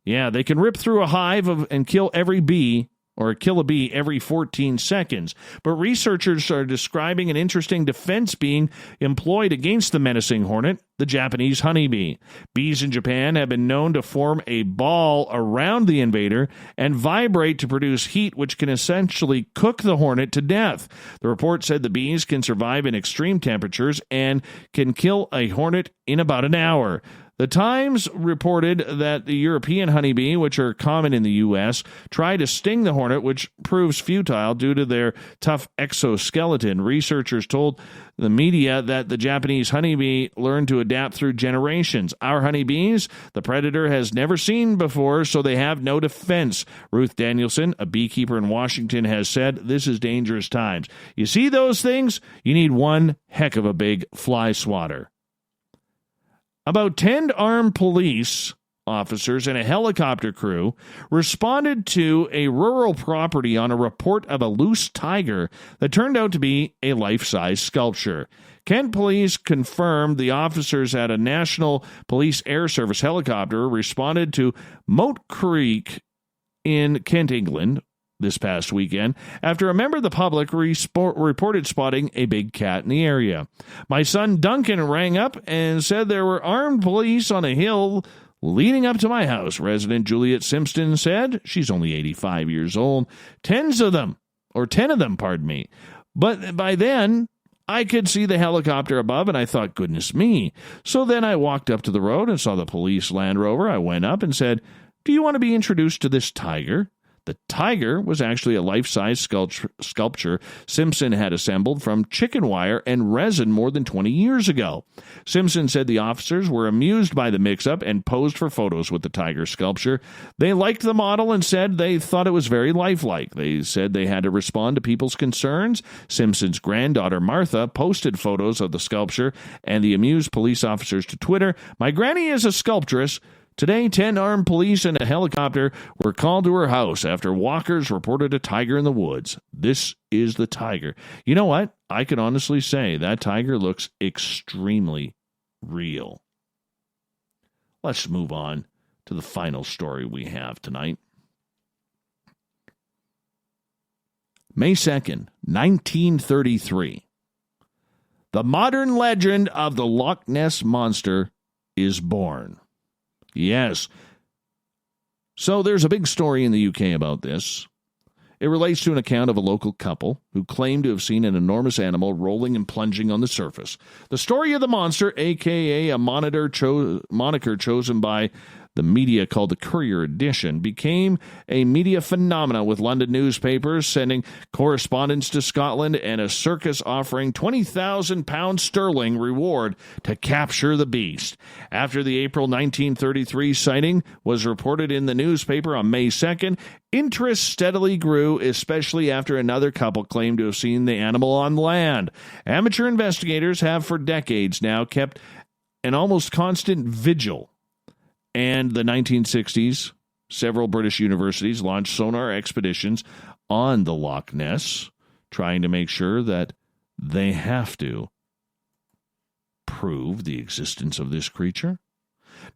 Yeah, they can rip through a hive and kill every bee, or kill a bee every 14 seconds. But researchers are describing an interesting defense being employed against the menacing hornet, the Japanese honeybee. Bees in Japan have been known to form a ball around the invader and vibrate to produce heat, which can essentially cook the hornet to death. The report said the bees can survive in extreme temperatures and can kill a hornet in about an hour. The Times reported that the European honeybee, which are common in the U.S., try to sting the hornet, which proves futile due to their tough exoskeleton. Researchers told the media that the Japanese honeybee learned to adapt through generations. Our honeybees, the predator has never seen before, so they have no defense. Ruth Danielson, a beekeeper in Washington, has said, "This is dangerous times. You see those things? You need one heck of a big fly swatter." About 10 armed police officers and a helicopter crew responded to a rural property on a report of a loose tiger that turned out to be a life-size sculpture. Kent police confirmed the officers at a National Police Air Service helicopter responded to Moat Creek in Kent, England, this past weekend, after a member of the public reported spotting a big cat in the area. My son Duncan rang up and said there were armed police on a hill leading up to my house. Resident Juliet Simpson said, she's only 85 years old, 10 of them, pardon me. But by then, I could see the helicopter above, and I thought, goodness me. So then I walked up to the road and saw the police Land Rover. I went up and said, "Do you want to be introduced to this tiger?" The tiger was actually a life-size sculpture Simpson had assembled from chicken wire and resin more than 20 years ago. Simpson said the officers were amused by the mix-up and posed for photos with the tiger sculpture. They liked the model and said they thought it was very lifelike. They said they had to respond to people's concerns. Simpson's granddaughter, Martha, posted photos of the sculpture and the amused police officers to Twitter. "My granny is a sculptress." Today, 10 armed police and a helicopter were called to her house after walkers reported a tiger in the woods. This is the tiger. You know what? I can honestly say that tiger looks extremely real. Let's move on to the final story we have tonight. May 2nd, 1933. The modern legend of the Loch Ness Monster is born. Yes. So there's a big story in the UK about this. It relates to an account of a local couple who claimed to have seen an enormous animal rolling and plunging on the surface. The story of the monster, a.k.a. a moniker chosen by the media called the Courier Edition, became a media phenomenon, with London newspapers sending correspondents to Scotland and a circus offering £20,000 sterling reward to capture the beast. After the April 1933 sighting was reported in the newspaper on May 2nd, interest steadily grew, especially after another couple claimed to have seen the animal on land. Amateur investigators have for decades now kept an almost constant vigil. And the 1960s, several British universities launched sonar expeditions on the Loch Ness, trying to make sure that they have to prove the existence of this creature.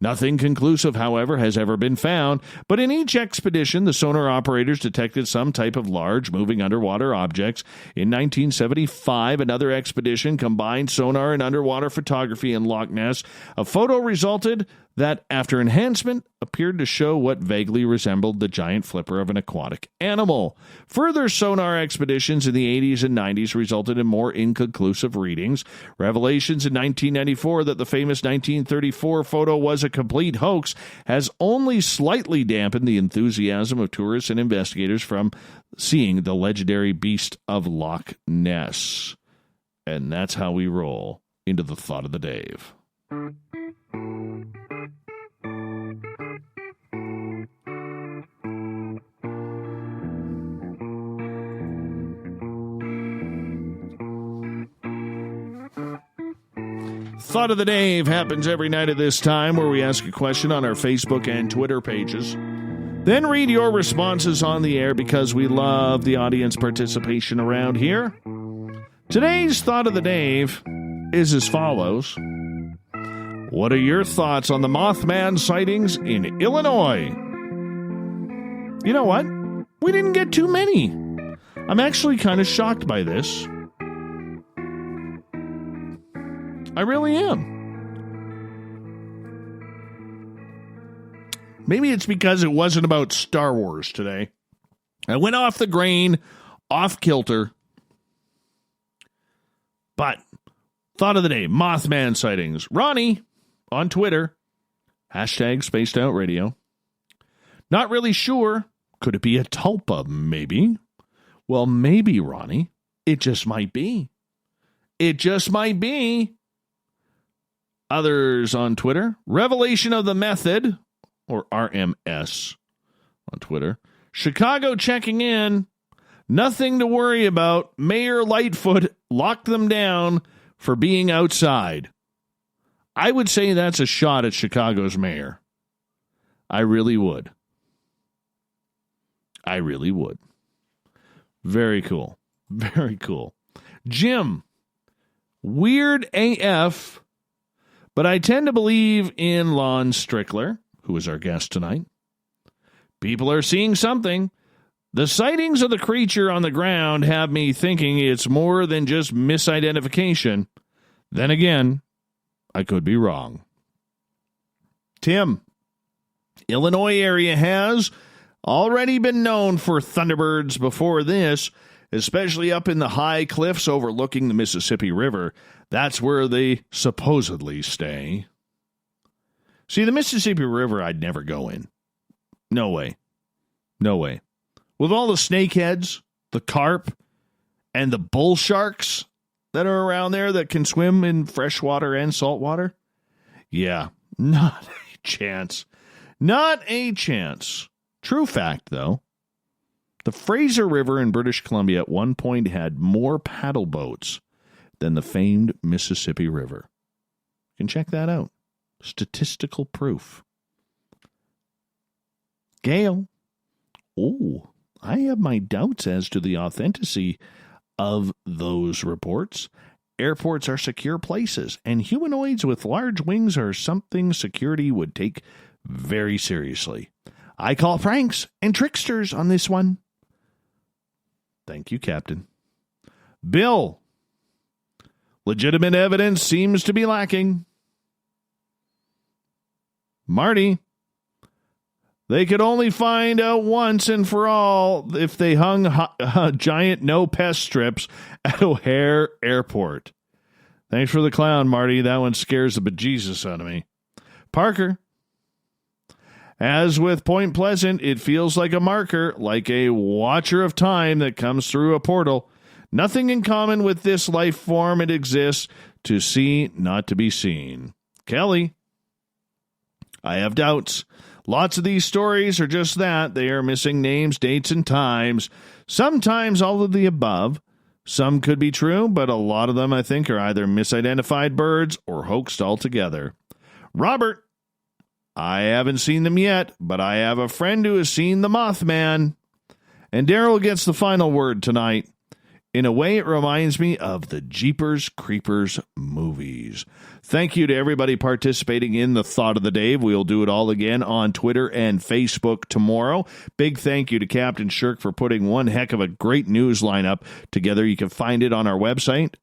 Nothing conclusive, however, has ever been found, but in each expedition, the sonar operators detected some type of large, moving underwater objects. In 1975, another expedition combined sonar and underwater photography in Loch Ness. A photo resulted that, after enhancement, appeared to show what vaguely resembled the giant flipper of an aquatic animal. Further sonar expeditions in the 80s and 90s resulted in more inconclusive readings. Revelations in 1994 that the famous 1934 photo was a complete hoax has only slightly dampened the enthusiasm of tourists and investigators from seeing the legendary beast of Loch Ness. And that's how we roll into the Thought of the Dave. Thought of the Dave happens every night at this time, where we ask a question on our Facebook and Twitter pages. Then read your responses on the air because we love the audience participation around here. Today's Thought of the Dave is as follows. What are your thoughts on the Mothman sightings in Illinois? You know what? We didn't get too many. I'm actually kind of shocked by this. I really am. Maybe it's because it wasn't about Star Wars today. I went off the grain, off kilter. But, thought of the day, Mothman sightings. Ronnie, on Twitter, hashtag Spaced Out Radio. Not really sure. Could it be a tulpa, maybe? Well, maybe, Ronnie. It just might be. It just might be. Others on Twitter, Revelation of the Method, or RMS on Twitter. Chicago checking in. Nothing to worry about. Mayor Lightfoot locked them down for being outside. I would say that's a shot at Chicago's mayor. I really would. I really would. Very cool. Very cool. Jim, weird AF, but I tend to believe in Lon Strickler, who is our guest tonight. People are seeing something. The sightings of the creature on the ground have me thinking it's more than just misidentification. Then again, I could be wrong. Tim, Illinois area has already been known for thunderbirds before this, especially up in the high cliffs overlooking the Mississippi River. That's where they supposedly stay. See, the Mississippi River I'd never go in. No way. No way. With all the snakeheads, the carp, and the bull sharks that are around there that can swim in freshwater and saltwater? Yeah, not a chance. Not a chance. True fact, though. The Fraser River in British Columbia at one point had more paddle boats than the famed Mississippi River. You can check that out. Statistical proof. Gail. Oh, I have my doubts as to the authenticity of those reports. airports are secure places, and humanoids with large wings are something security would take very seriously. I call pranks and tricksters on this one. Thank you, Captain. Bill, legitimate evidence seems to be lacking. Marty, they could only find out once and for all if they hung giant no-pest strips at O'Hare Airport. Thanks for the clown, Marty. That one scares the bejesus out of me. Parker, as with Point Pleasant, it feels like a marker, like a watcher of time that comes through a portal. Nothing in common with this life form. It exists to see, not to be seen. Kelly, I have doubts. Lots of these stories are just that. They are missing names, dates, and times. Sometimes all of the above. Some could be true, but a lot of them, I think, are either misidentified birds or hoaxed altogether. Robert, I haven't seen them yet, but I have a friend who has seen the Mothman. And Daryl gets the final word tonight. In a way, it reminds me of the Jeepers Creepers movies. Thank you to everybody participating in the Thought of the Day. We'll do it all again on Twitter and Facebook tomorrow. Big thank you to Captain Shirk for putting one heck of a great news lineup together. You can find it on our website,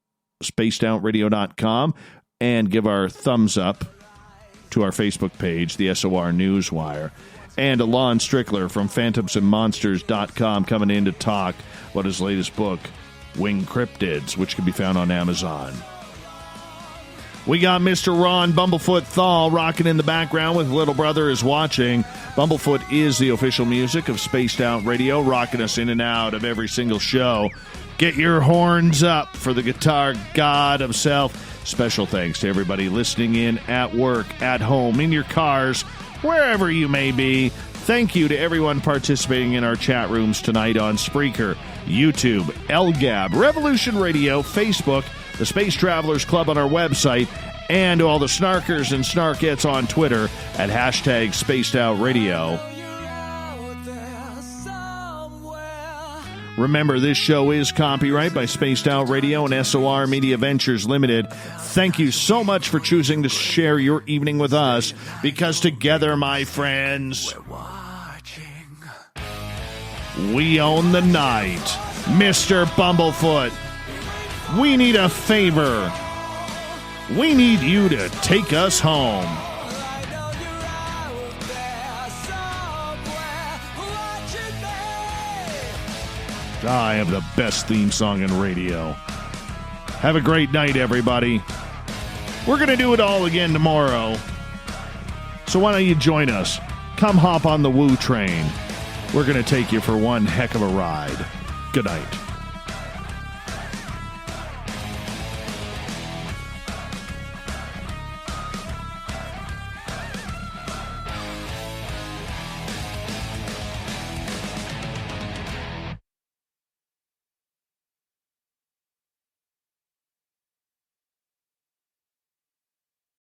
spacedoutradio.com, and give our thumbs up to our Facebook page, the SOR Newswire. And Lon Strickler from phantomsandmonsters.com coming in to talk about his latest book, Winged Cryptids, which can be found on Amazon. We got Mr. Ron Bumblefoot Thal rocking in the background with Little Brother is Watching. Bumblefoot is the official music of Spaced Out Radio, rocking us in and out of every single show. Get your horns up for the guitar god himself. Special thanks to everybody listening in at work, at home, in your cars, wherever you may be. Thank you to everyone participating in our chat rooms tonight on Spreaker, YouTube, LGAB, Revolution Radio, Facebook, the Space Travelers Club on our website, and to all the snarkers and snarkettes on Twitter at hashtag Spaced Out Radio. Remember, this show is copyright by Spaced Out Radio and SOR Media Ventures Limited. Thank you so much for choosing to share your evening with us, because together, my friends, we own the night. Mr. Bumblefoot, we need a favor. We need you to take us home. I have the best theme song in radio. Have a great night, everybody. We're going to do it all again tomorrow. So why don't you join us? Come hop on the Woo train. We're going to take you for one heck of a ride. Good night.